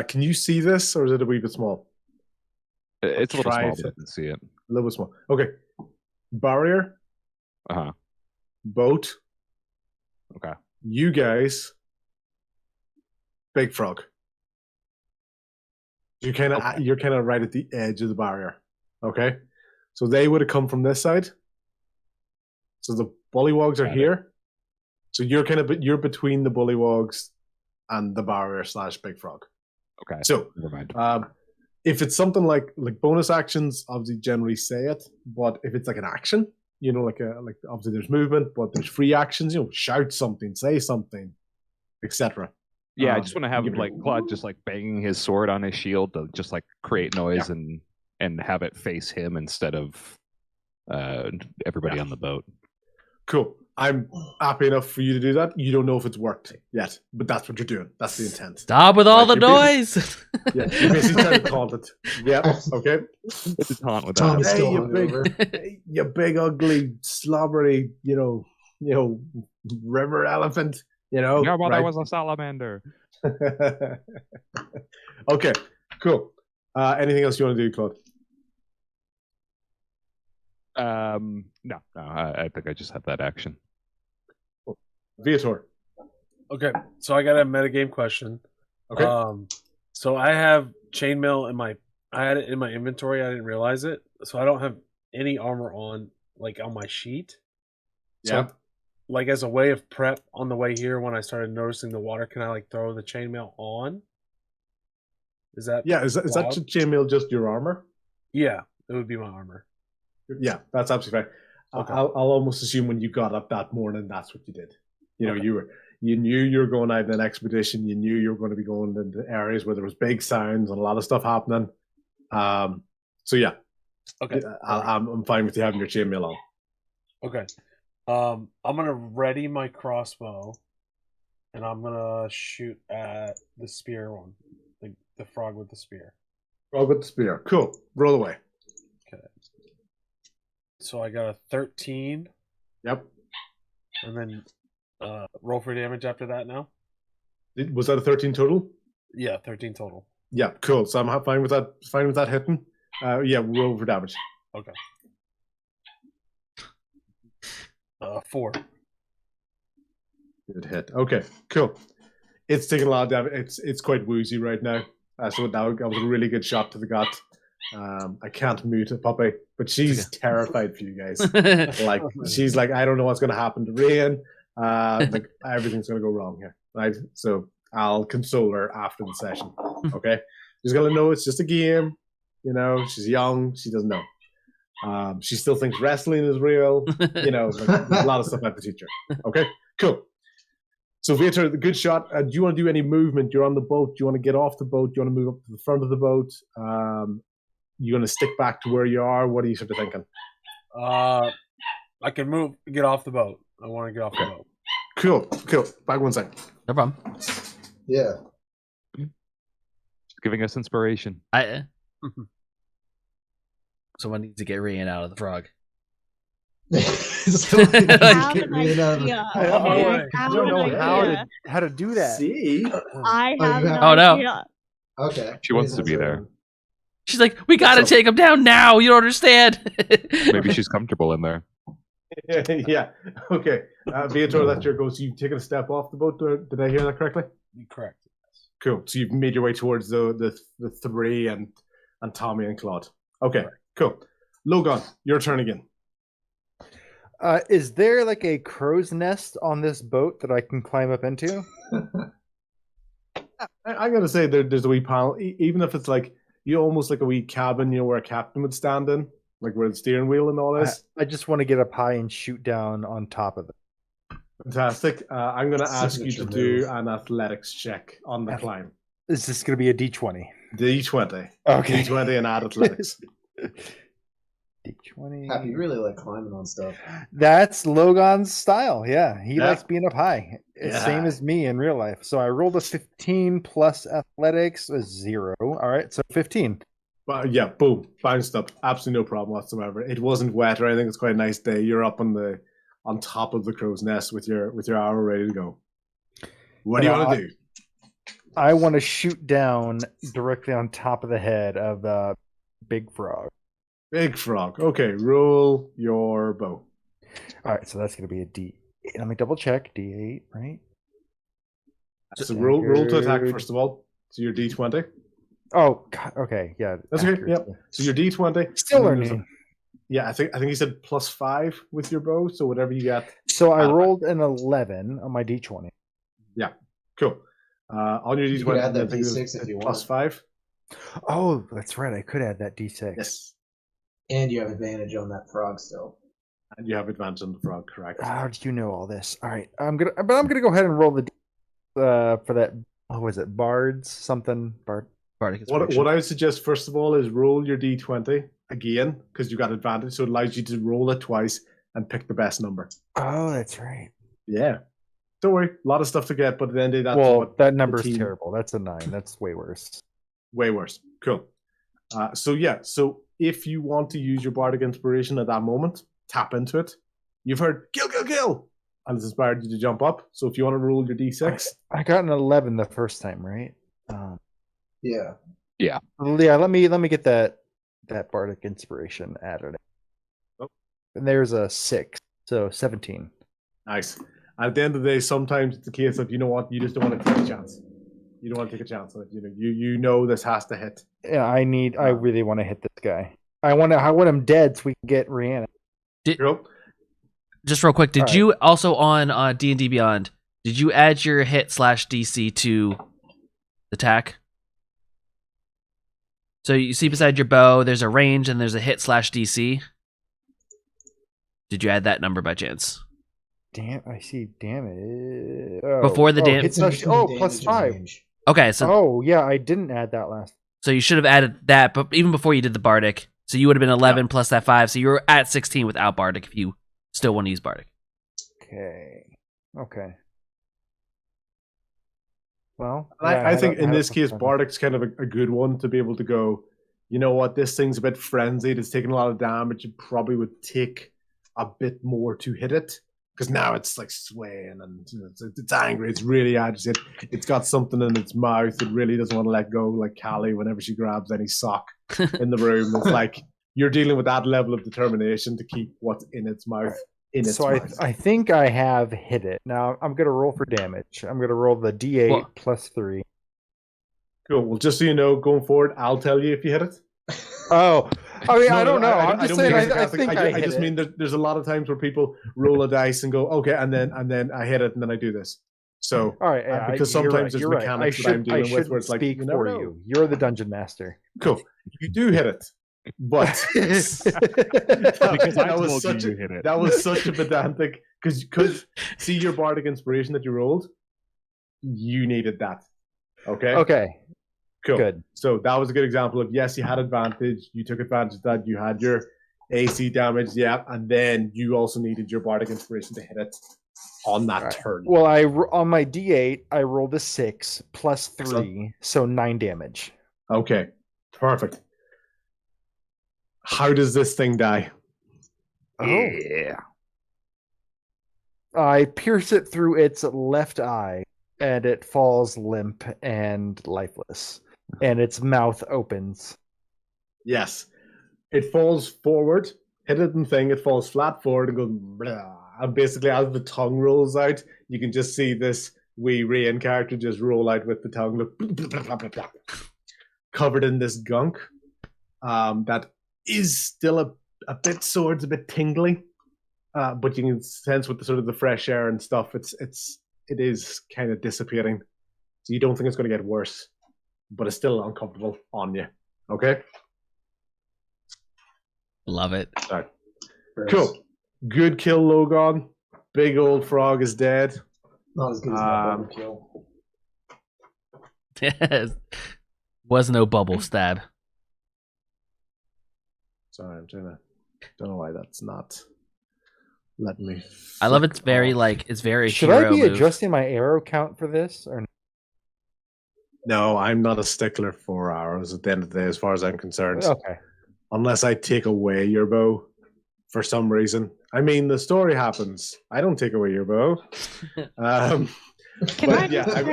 Can you see this, or is it a wee bit small? It's a little small, but I can see it. A little bit small. Okay. Barrier. Boat. Okay. You guys. Big frog. You're kind of right at the edge of the barrier. Okay. So they would have come from this side. So the bullywogs are here. So you're between the bullywogs and the barrier / big frog. Okay. So never mind. If it's something like bonus actions, obviously generally say it. But if it's like an action, like obviously there's movement, but there's free actions. Shout something, say something, etc. Yeah, I just want to have Claude just banging his sword on his shield to just create noise and and have it face him instead of everybody on the boat. Cool. I'm happy enough for you to do that. You don't know if it's worked yet, but that's what you're doing. That's the intent. Stop with all the You're noise. Yeah, you're basically trying to taunt it. Yep. Okay. It's a taunt with Tommy's that. Hey, still you hungover. big, you big ugly slobbery, river elephant. Your mother right? was a salamander. Okay. Cool. Anything else you want to do, Claude? No, I think I just have that action. Viator. Okay, so I got a metagame question. Okay. So I have chainmail I had it in my inventory. I didn't realize it, so I don't have any armor on my sheet. Yeah. So, as a way of prep on the way here, when I started noticing the water, can I throw the chainmail on? Is that Is that allowed? chainmail just your armor? Yeah, it would be my armor. Yeah, that's absolutely fine. Okay. I'll almost assume when you got up that morning, that's what you did. Okay. You knew you were going out on an expedition. You knew you were going to be going into areas where there was big sounds and a lot of stuff happening. So yeah, Okay. I'm fine with you having your chainmail on. Okay. I'm gonna ready my crossbow, and I'm gonna shoot at the spear one, the frog with the spear. Roll with the spear. Cool. Roll away. Okay. So I got a 13. Yep. And then roll for damage after that now? Was that a 13 total? Yeah, 13 total. Yeah, cool. So I'm fine with that. Fine with that hitting. Roll for damage. Okay. 4. Good hit. Okay, cool. It's taking a lot of damage. It's quite woozy right now. So that was a really good shot to the gut. I can't mute a puppy, but she's terrified for you guys. She's like, I don't know what's going to happen to Rain. Everything's going to go wrong here, right? So I'll console her after the session. Okay, she's going to know it's just a game. She's young. She doesn't know. She still thinks wrestling is real. There's a lot of stuff I have to teach her. Okay, cool. So Viator, the good shot. Do you want to do any movement? You're on the boat. Do you want to get off the boat? Do you want to move up to the front of the boat? You going to stick back to where you are? What are you sort of thinking? I can get off the boat. I want to get off the boat. Cool. Back 1 second. No problem. Yeah. Just giving us inspiration. Someone needs to get Rian out of the frog. So Have get an rid of- idea. I don't Have know an how idea. to do that. See? I Oh, have you an have- Oh, no. idea. Okay. She wants to be there. She's like, we gotta take him down now. You don't understand. Maybe she's comfortable in there. Yeah. Okay. Viator, that's your go. So you've taken a step off the boat. Did I hear that correctly? Correct. Cool. So you've made your way towards the three and Tommy and Claude. Okay. Cool. Logan, your turn again. Is there a crow's nest on this boat that I can climb up into? I gotta say, there's a wee panel, even if it's almost like a wee cabin, where a captain would stand in, where the steering wheel and all this. I just want to get up high and shoot down on top of it. Fantastic. I'm gonna ask you to Signature do move. an athletics check on the climb. Is this going to be a D20? D20. Okay. D20 and add athletics. D20. Happy, you really like climbing on stuff. That's Logan's style. Yeah, he Yeah. likes being up high. It's Yeah. same as me in real life. So I rolled a 15 plus athletics, a 0. All right, so 15. But yeah, boom, bounced up. Absolutely no problem whatsoever. It wasn't wet or anything. It's quite a nice day. You're up on top of the crow's nest with your arrow ready to go. What do you want to do? I want to shoot down directly on top of the head of the big frog. Big frog. Okay, roll your bow. All right, so that's going to be a D. Let me double check. D8, right? So roll to attack first of all. So your D20. Oh, God, okay, yeah. That's okay. accuracy. Yep. So your D20. Still and then there's learning. Yeah, I think you said +5 with your bow. So whatever you got. So I Add it. rolled an 11 on my D20. Cool. On your You D20, could add that I think it was D6 if you want. +5. Oh, that's right. I could add that D6. Yes. And you have advantage on that frog still. And you have advantage on the frog, correct? How do you know all this? All right, I'm gonna go ahead and roll the for that. What was it? Bards something. Bard. Bardic What inspiration. I would suggest first of all is roll your d20 again because you got advantage, so it allows you to roll it twice and pick the best number. Oh, that's right. Yeah, don't worry, a lot of stuff to get, but at the end of the day, that's Well, what that number's the team- terrible. That's a 9. That's way worse. Way worse. Cool. So if you want to use your bardic inspiration at that moment, tap into it. You've heard kill, and it's inspired you to jump up. So if you want to roll your d6, I got an 11 the first time, right? Yeah. Yeah. Let me get that bardic inspiration added. Oh. And there's a 6, so 17. Nice. At the end of the day, sometimes it's a case of, you know what, you just don't want to take a chance. You don't want to take a chance. You know this has to hit. Yeah, I really want to hit this guy. I want him dead so we can get Rihanna. Just real quick, did All you also on D&D Beyond, did you add your hit/DC to the attack? So you see beside your bow, there's a range and there's a hit/DC. Did you add that number by chance? I see damage. Before the damage. Plus 5. Okay, so. Oh, yeah, I didn't add that last. So you should have added that, but even before you did the Bardic. So you would have been 11 plus that 5. So you were at 16 without Bardic if you still want to use Bardic. Okay. Well, I think in this case, Bardic's kind of a good one to be able to go, you know what, this thing's a bit frenzied. It's taking a lot of damage. It probably would take a bit more to hit it. Because now it's like swaying and it's angry. It's really agitated. It's got something in its mouth. It really doesn't want to let go. Like Callie, whenever she grabs any sock in the room, it's like you're dealing with that level of determination to keep what's in its mouth in its mouth. I think I have hit it. Now I'm going to roll for damage. I'm going to roll the D8 plus 3. Cool. Well, just so you know, going forward, I'll tell you if you hit it. Oh, I mean, I don't know. I'm just saying. I think I just mean there's a lot of times where people roll a dice and go, okay, and then I hit it and then I do this. So, all right, because sometimes there's mechanics that I'm dealing with where it's like, speak for you. You're the dungeon master. Cool. You do hit it, but that was such a pedantic because see your bardic inspiration that you rolled, you needed that. Okay. Okay. Cool. Good. So that was a good example of yes, you had advantage. You took advantage of that. You had your AC damage, and then you also needed your bardic inspiration to hit it on that turn. Well, on my D8, I rolled a 6 plus 3, so 9 damage. Okay, perfect. How does this thing die? Oh, yeah. I pierce it through its left eye, and it falls limp and lifeless. And its mouth opens. Yes. It falls forward, hit it and thing, it falls flat forward and goes blah. And basically as the tongue rolls out, you can just see this wee Rian character just roll out with the tongue look, blah, blah, blah, blah, covered in this gunk. That is still a bit sore, it's a bit tingly. But you can sense with the sort of the fresh air and stuff, it is kind of dissipating. So you don't think it's going to get worse. But it's still uncomfortable on you. Okay? Love it. All right. Cool. Good kill, Logon. Big old frog is dead. Not as good as my bubble kill. Was no bubble stab. Sorry, I'm trying to... Don't know why that's not... Let me... I love it's very, it's very Should hero I be move. adjusting my arrow count for this? Or No, I'm not a stickler for arrows at the end of the day, as far as I'm concerned. Okay. Unless I take away your bow for some reason. I mean, the story happens. I don't take away your bow. Can I just say?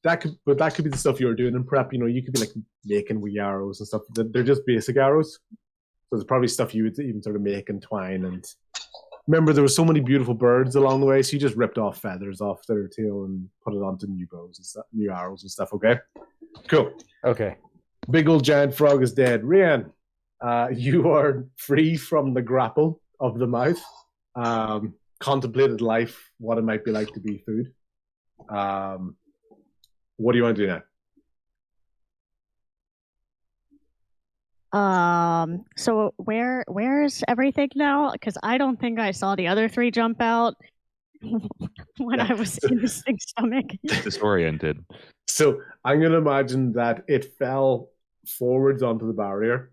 that could be the stuff you're doing in prep. You know, you could be like making wee arrows and stuff. They're just basic arrows. So there's probably stuff you would even sort of make and twine. And remember, there were so many beautiful birds along the way, so you just ripped off feathers off their tail and put it onto new bows and stuff, new arrows and stuff. Okay, cool. Okay. Big old giant frog is dead. Rian, you are free from the grapple of the mouth. Contemplated life, what it might be like to be food. What do you want to do now? So where's everything now? Because I don't think I saw the other 3 jump out. when I was in this thing's stomach. Disoriented. So I'm going to imagine that it fell forwards onto the barrier.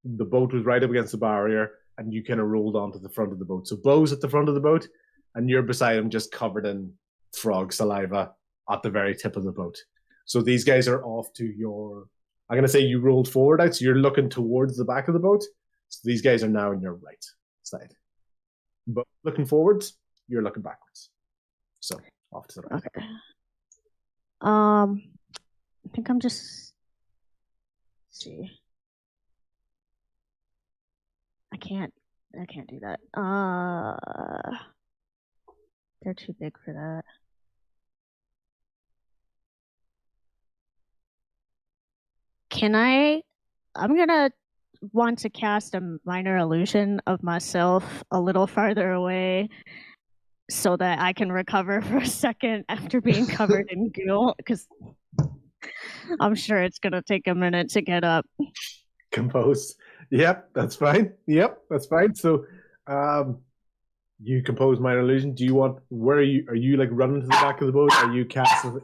The boat was right up against the barrier, and you kind of rolled onto the front of the boat. So Bo's at the front of the boat, and you're beside him, just covered in frog saliva at the very tip of the boat. So these guys are off to your... I'm going to say you rolled forward out, so you're looking towards the back of the boat. So these guys are now on your right side. But looking forwards, you're looking backwards. So off to the right. Okay. I think I'm just... Let's see. I can't do that. They're too big for that. I'm gonna want to cast a minor illusion of myself a little farther away so that I can recover for a second after being covered in goo, because I'm sure it's gonna take a minute to get up. Compose. Yep, that's fine. Yep, that's fine. So, you compose minor illusion. Do you want? Where are you? Are you like running to the back of the boat? Are you casting?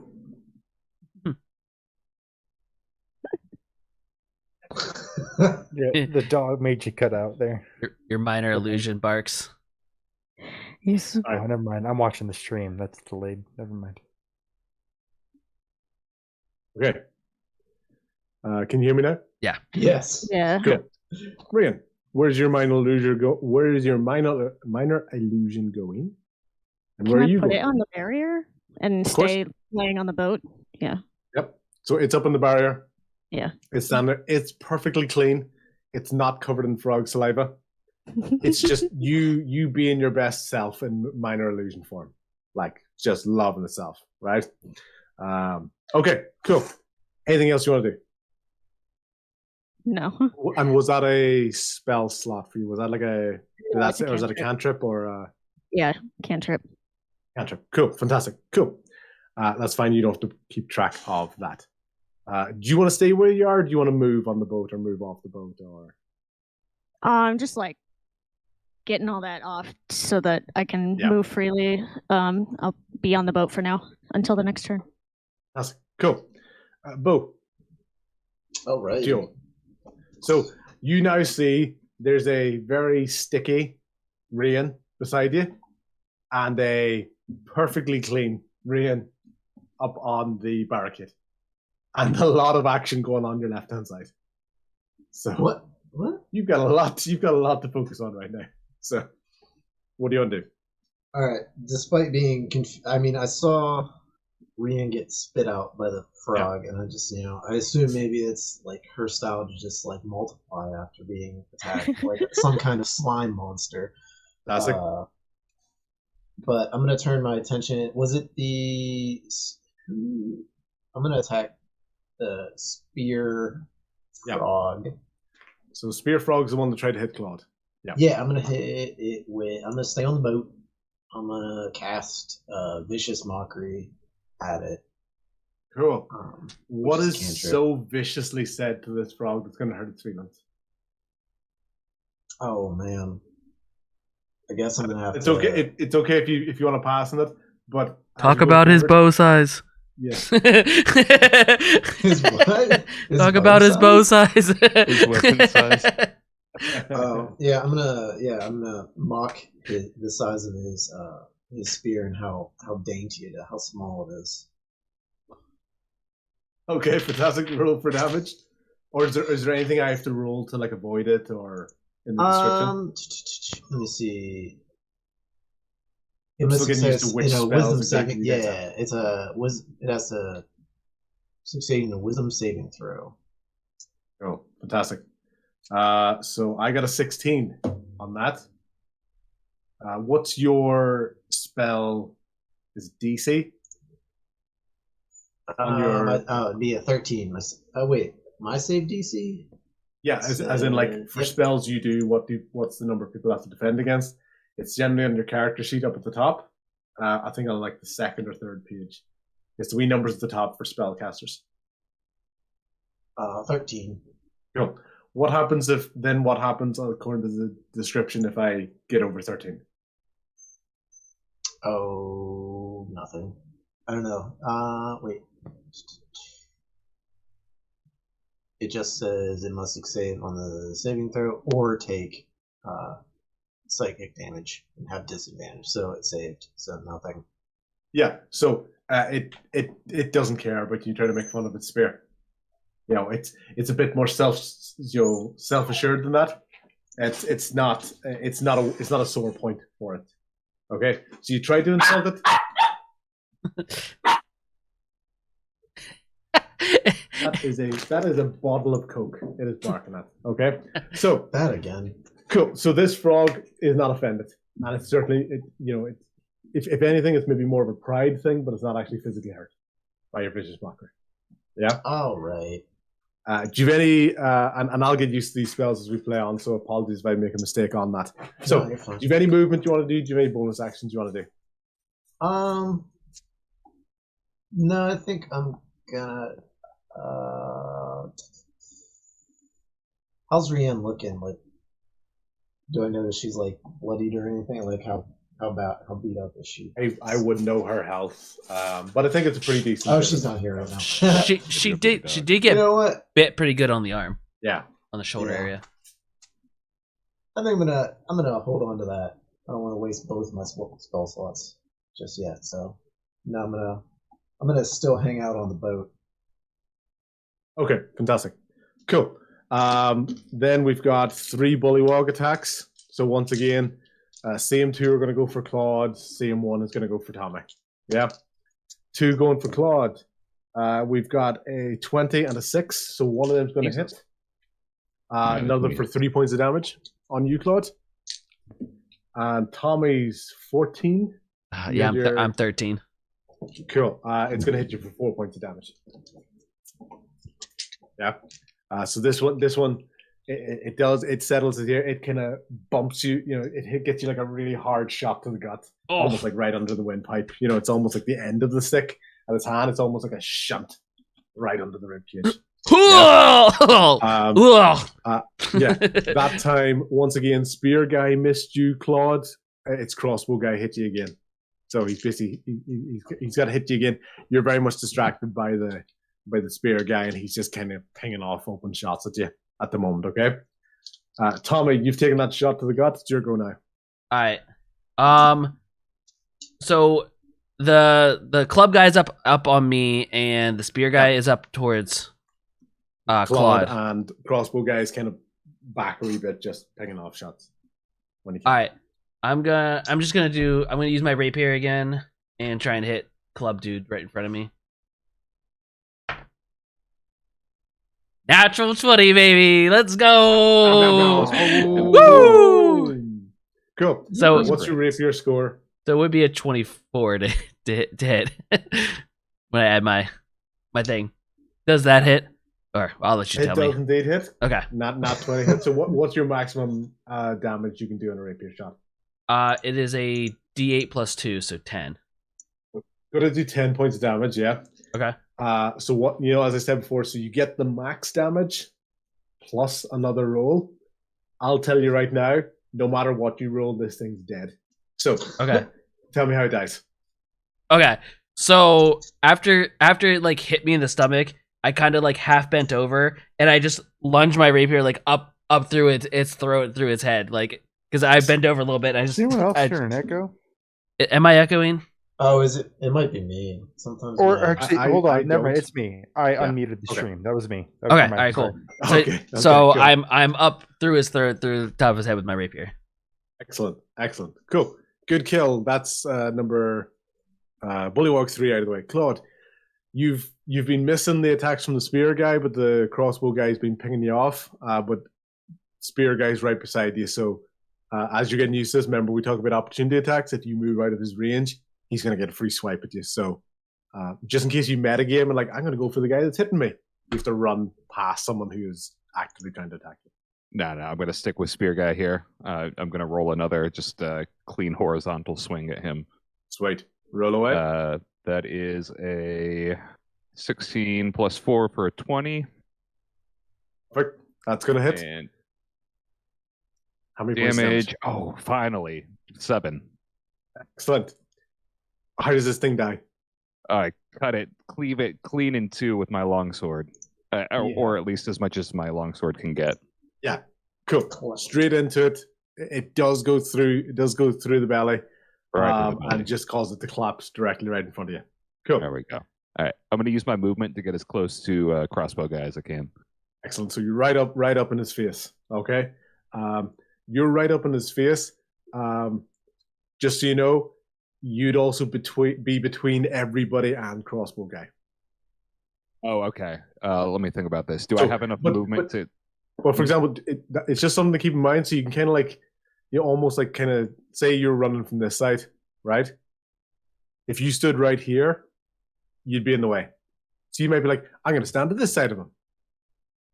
Yeah, the dog made you cut out there. Your minor illusion barks. Yes. Oh, never mind. I'm watching the stream. That's delayed. Never mind. Okay. Can you hear me now? Yeah. Yes. Yeah. Cool. Rian, where's your minor illusion go? Where is your minor illusion going? And where Can are you I put going? it on the barrier and stay laying on the boat? Yeah. Yep. So it's up on the barrier. Yeah. It's down there. It's perfectly clean. It's not covered in frog saliva. It's just you being your best self in minor illusion form, like just loving itself, right? Okay, cool. Anything else you want to do? No. And was that a spell slot for you? Was that like a? Was that a cantrip or? Yeah, cantrip. Cantrip. Cool. Fantastic. Cool. That's fine. You don't have to keep track of that. Do you want to stay where you are? Or do you want to move on the boat or move off the boat or? I'm just like getting all that off so that I can move freely. I'll be on the boat for now until the next turn. That's cool. Bo. All right. Joe. So you now see there's a very sticky Rian beside you and a perfectly clean Rian up on the barricade. And a lot of action going on your left hand side. So What? You've got a lot to focus on right now. So what do you want to do? All right. Despite being I saw Rian get spit out by the frog, and I just, I assume maybe it's like her style to just like multiply after being attacked, like some kind of slime monster. Classic. But I'm gonna turn my attention. Was it the? I'm gonna attack the spear frog. So spear frog's the one that tried to hit Claude. Yeah. Yeah, I'm gonna hit it with. I'm gonna stay on the boat. I'm gonna cast vicious mockery at it. Cool. What is cantrip. so viciously said to this frog that's going to hurt its feelings? Oh man, I guess I'm gonna have It's to. okay. It's okay if you want to pass on it, but Talk about his bow size. Yes. His what? His Talk bow about his bow size. His weapon size. Oh yeah, I'm gonna mock the size of his spear and how dainty it is, how small it is. Okay, fantastic. Roll for damage, or is there anything I have to roll to like avoid it or in the description? Let me see. I'm still getting used to which spells wisdom exactly saving. you guys Yeah, it has to succeed in a wisdom saving throw. Oh, fantastic. So I got a 16 on that. What's your spell? Is it DC? It'd be a 13. Wait, my save DC? Yeah, as in like for spells you do, what's the number of people have to defend against? It's generally on your character sheet up at the top. I think on like the second or third page. It's the wee numbers at the top for spellcasters. 13. Cool. What happens according to the description if I get over 13? Oh, nothing. I don't know. Wait. It just says it must succeed on the saving throw or take psychic damage and have disadvantage. So it saved. So nothing. Yeah. So it doesn't care, but you try to make fun of its spear. You know, it's a bit more self assured than that. It's not a sore point for it. Okay, so you try to insult it. that is a bottle of Coke. It is barking at. Okay, so that again. Cool. So this frog is not offended, and it's certainly if anything, it's maybe more of a pride thing, but it's not actually physically hurt by your vicious mockery. Yeah. All right. Do you have any? And I'll get used to these spells as we play on. So apologies if I make a mistake on that. So, do you have any movement you want to do? Do you have any bonus actions you want to do? No, I think I'm gonna. How's Rianne looking? Like, do I notice she's like bloodied or anything? Like, how beat up is she? I wouldn't know her health, but I think it's a pretty decent. Oh, she's not here right now. she did get bit pretty good on the arm. Yeah, on the shoulder area. I think I'm gonna hold on to that. I don't want to waste both my spell slots just yet. So now I'm gonna still hang out on the boat. Okay, fantastic, cool. Then we've got 3 bullywog attacks. So once again. Same 2 are going to go for Claude. Same 1 is going to go for Tommy. Yeah. 2 going for Claude. We've got a 20 and a 6. So one of them is going to hit. Another for 3 points of damage on you, Claude. And Tommy's 14. Yeah, I'm 13. Cool. It's going to hit you for 4 points of damage. Yeah. So this one. It settles it here. It kind of bumps you, it gets you like a really hard shot to the gut, almost like right under the windpipe. It's almost like the end of the stick at his hand. It's almost like a shunt right under the ribcage. Yeah. That time, once again, spear guy missed you, Claude. It's crossbow guy hit you again. So he's basically he's got to hit you again. You're very much distracted by the spear guy, and he's just kind of pinging off open shots at you at the moment. Okay, Tommy, you've taken that shot to the gut. It's your go now. All right. So the club guy's up on me, and the spear guy is up towards Claude. And crossbow guy is kind of back a wee bit, just pinging off shots. All right. I'm gonna use my rapier again and try and hit club dude right in front of me. Natural 20, baby. Let's go. Woo! Cool. So what's your rapier score? So it would be a 24 to hit when I add my thing. Does that hit? Or I'll let you tell me. It does indeed hit. Okay. Not 20 hits. So what's your maximum damage you can do on a rapier shot? It is a D8 plus 2, so 10. Gotta do 10 points of damage, yeah. Okay. So what, as I said before, so you get the max damage plus another roll. I'll tell you right now, no matter what you roll, this thing's dead. So okay, tell me how it dies. Okay, so after it like hit me in the stomach, I kind of like half bent over, and I just lunged my rapier like up through its throat, through its head, like because I bent over a little bit. And I just. Is anyone else hear an echo? Am I echoing? Oh, is it? It might be me. Sometimes. Or actually, hold on. Never mind. It's me. I unmuted the stream. That was me. That was okay. All right. Cool. So I'm up through his throat, through the top of his head with my rapier. Excellent. Cool. Good kill. That's number Bullywog 3 out of the way. Claude, you've been missing the attacks from the spear guy, but the crossbow guy's been pinging you off. But spear guy's right beside you. So as you're getting used to this, remember we talk about opportunity attacks. If you move out of his range, he's going to get a free swipe at you. So just in case you metagame and like, I'm going to go for the guy that's hitting me, you have to run past someone who is actively trying to attack you. No, I'm going to stick with spear guy here. I'm going to roll another just clean horizontal swing at him. Sweet. Roll away. That is a 16 plus 4 for a 20. Perfect. That's going to hit. And how many damage? Oh, finally. 7. Excellent. How does this thing die? I cut it, cleave it clean in two with my longsword, or at least as much as my longsword can get. Yeah, cool. Straight into it. It does go through. It does go through the belly, and just cause it to collapse directly right in front of you. Cool. There we go. All right, I'm going to use my movement to get as close to crossbow guy as I can. Excellent. So you're right up in his face. Okay. You're right up in his face. Just so you know, you'd also be between everybody and crossbow guy. Oh, okay. Let me think about this. Do I have enough movement to? Well, for example, it's just something to keep in mind. So you can kind of like, almost like kind of say you're running from this side, right? If you stood right here, you'd be in the way. So you might be like, I'm going to stand to this side of him.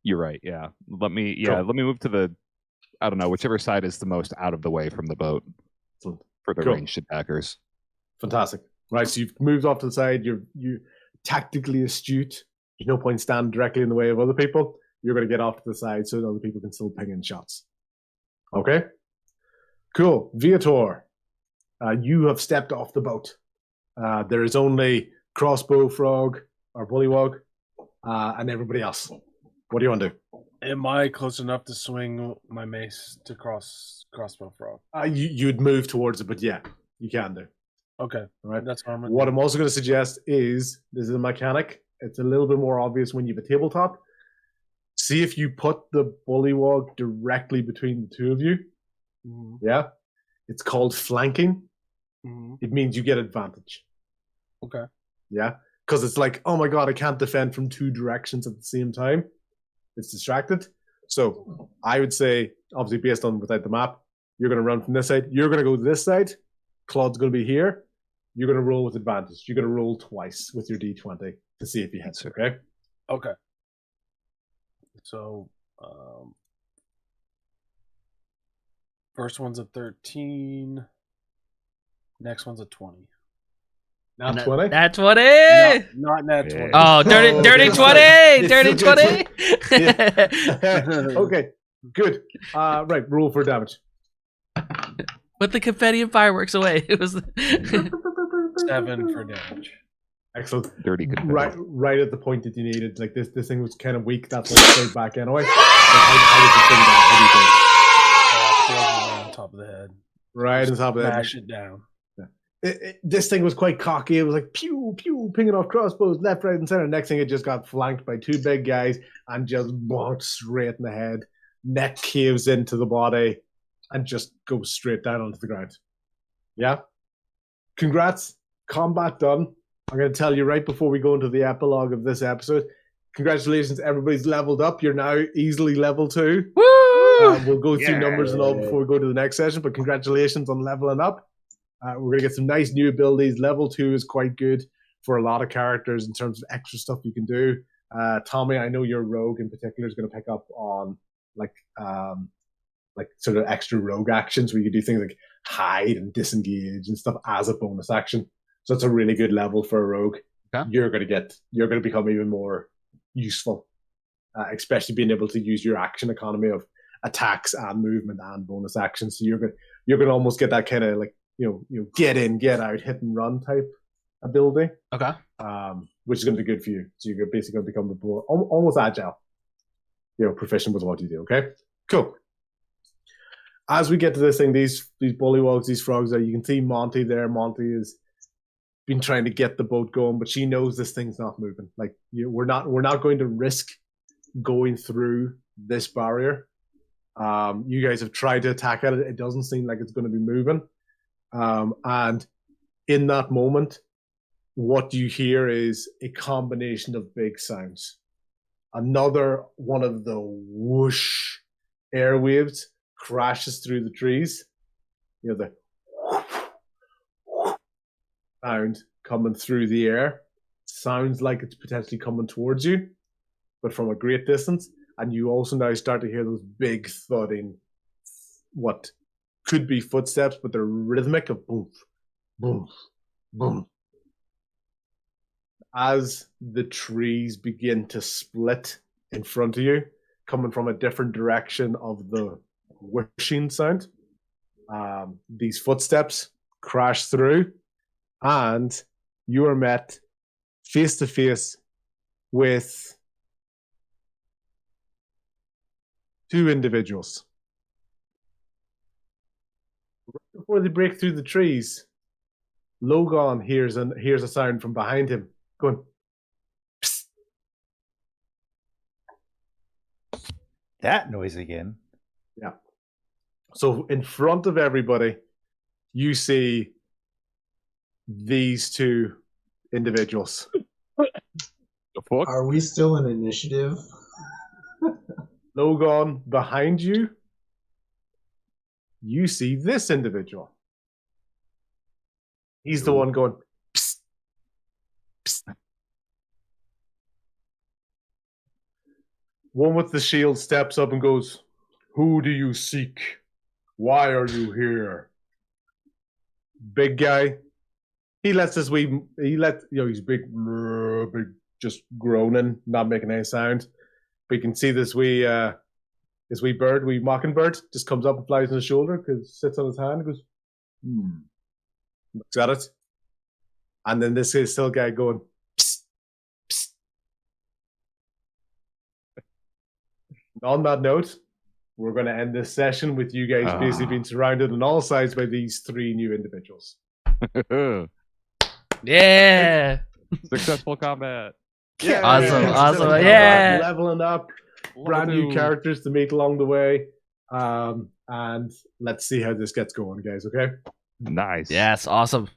You're right. Yeah. Let me move to the, I don't know, whichever side is the most out of the way from the boat for the ranged attackers. Fantastic. Right. So you've moved off to the side. You're tactically astute. There's no point standing directly in the way of other people. You're going to get off to the side so that other people can still ping in shots. Okay. Cool. Viator, you have stepped off the boat. There is only crossbow frog or bullywog and everybody else. What do you want to do? Am I close enough to swing my mace to crossbow frog? You'd move towards it, but yeah, you can do. Okay. All right. That's fine. What I'm also going to suggest is, this is a mechanic. It's a little bit more obvious when you have a tabletop. See if you put the bullywog directly between the two of you. Mm-hmm. Yeah. It's called flanking. Mm-hmm. It means you get advantage. Okay. Yeah. Because it's like, oh my God, I can't defend from two directions at the same time. It's distracted. So I would say, obviously based on without the map, you're going to run from this side. You're going to go to this side. Claude's going to be here. You're going to roll with advantage. You're going to roll twice with your D20 to see if you hit. Okay? Okay. So, first one's a 13. Next one's a 20. Not 20? Not 20! Not that 20. Oh, dirty 20! Dirty 20! Okay, good. Right, roll for damage. Put the confetti and fireworks away. It was 7 for damage. Excellent. Dirty confetti. Right at the point that you needed. Like this thing was kind of weak. That's why it stayed back anyway. How did you On top of the head. Right on top of the head. Smash it down. This thing was quite cocky. It was like pew pew, pinging off crossbows left, right, and center. Next thing, it just got flanked by two big guys and just bonked straight in the head. Neck caves into the body and just goes straight down onto the ground. Yeah. Congrats, combat done. I'm going to tell you right before we go into the epilogue of this episode. Congratulations, everybody's leveled up. You're now easily level 2. Woo! We'll go through numbers and all before we go to the next session. But congratulations on leveling up. We're going to get some nice new abilities. Level 2 is quite good for a lot of characters in terms of extra stuff you can do. Tommy, I know your rogue in particular is going to pick up on like sort of extra rogue actions where you can do things like hide and disengage and stuff as a bonus action. So it's a really good level for a rogue. Okay. You're going to become even more useful, especially being able to use your action economy of attacks and movement and bonus actions. So you're going to almost get that kind of like, get in, get out, hit and run type ability. Okay. Which is going to be good for you. So you're basically going to become more almost agile. Proficient with what you do. Okay. Cool. As we get to this thing, these bullywogs, these frogs there, you can see Monty there. Monty has been trying to get the boat going, but she knows this thing's not moving. Like we're not going to risk going through this barrier. You guys have tried to attack at it. It doesn't seem like it's going to be moving. And in that moment, what you hear is a combination of big sounds. Another one of the whoosh airwaves crashes through the trees. The sound coming through the air sounds like it's potentially coming towards you, but from a great distance. And you also now start to hear those big thudding, what could be footsteps, but they're rhythmic of boom, boom, boom. As the trees begin to split in front of you, coming from a different direction of the whooshing sound, these footsteps crash through, and you are met face to face with two individuals. Right before they break through the trees, Logan hears a sound from behind him going, psst. That noise again. Yeah. So in front of everybody, you see these two individuals. The fuck? Are we still in initiative? Logan, behind you, you see this individual. He's the one going, psst, psst. One with the shield steps up and goes, "Who do you seek? Why are you here?" Big guy. He lets he's big, just groaning, not making any sound. But you can see this wee mockingbird, just comes up and flies on his shoulder, because sits on his hand and goes, looks at it. And then this is still guy going, psst, psst. On that note, we're going to end this session with you guys basically being surrounded on all sides by these three new individuals. Yeah. Successful combat. Yeah, awesome. Yeah. Leveling up, brand new characters to meet along the way. And let's see how this gets going, guys, okay? Nice. Yes, awesome.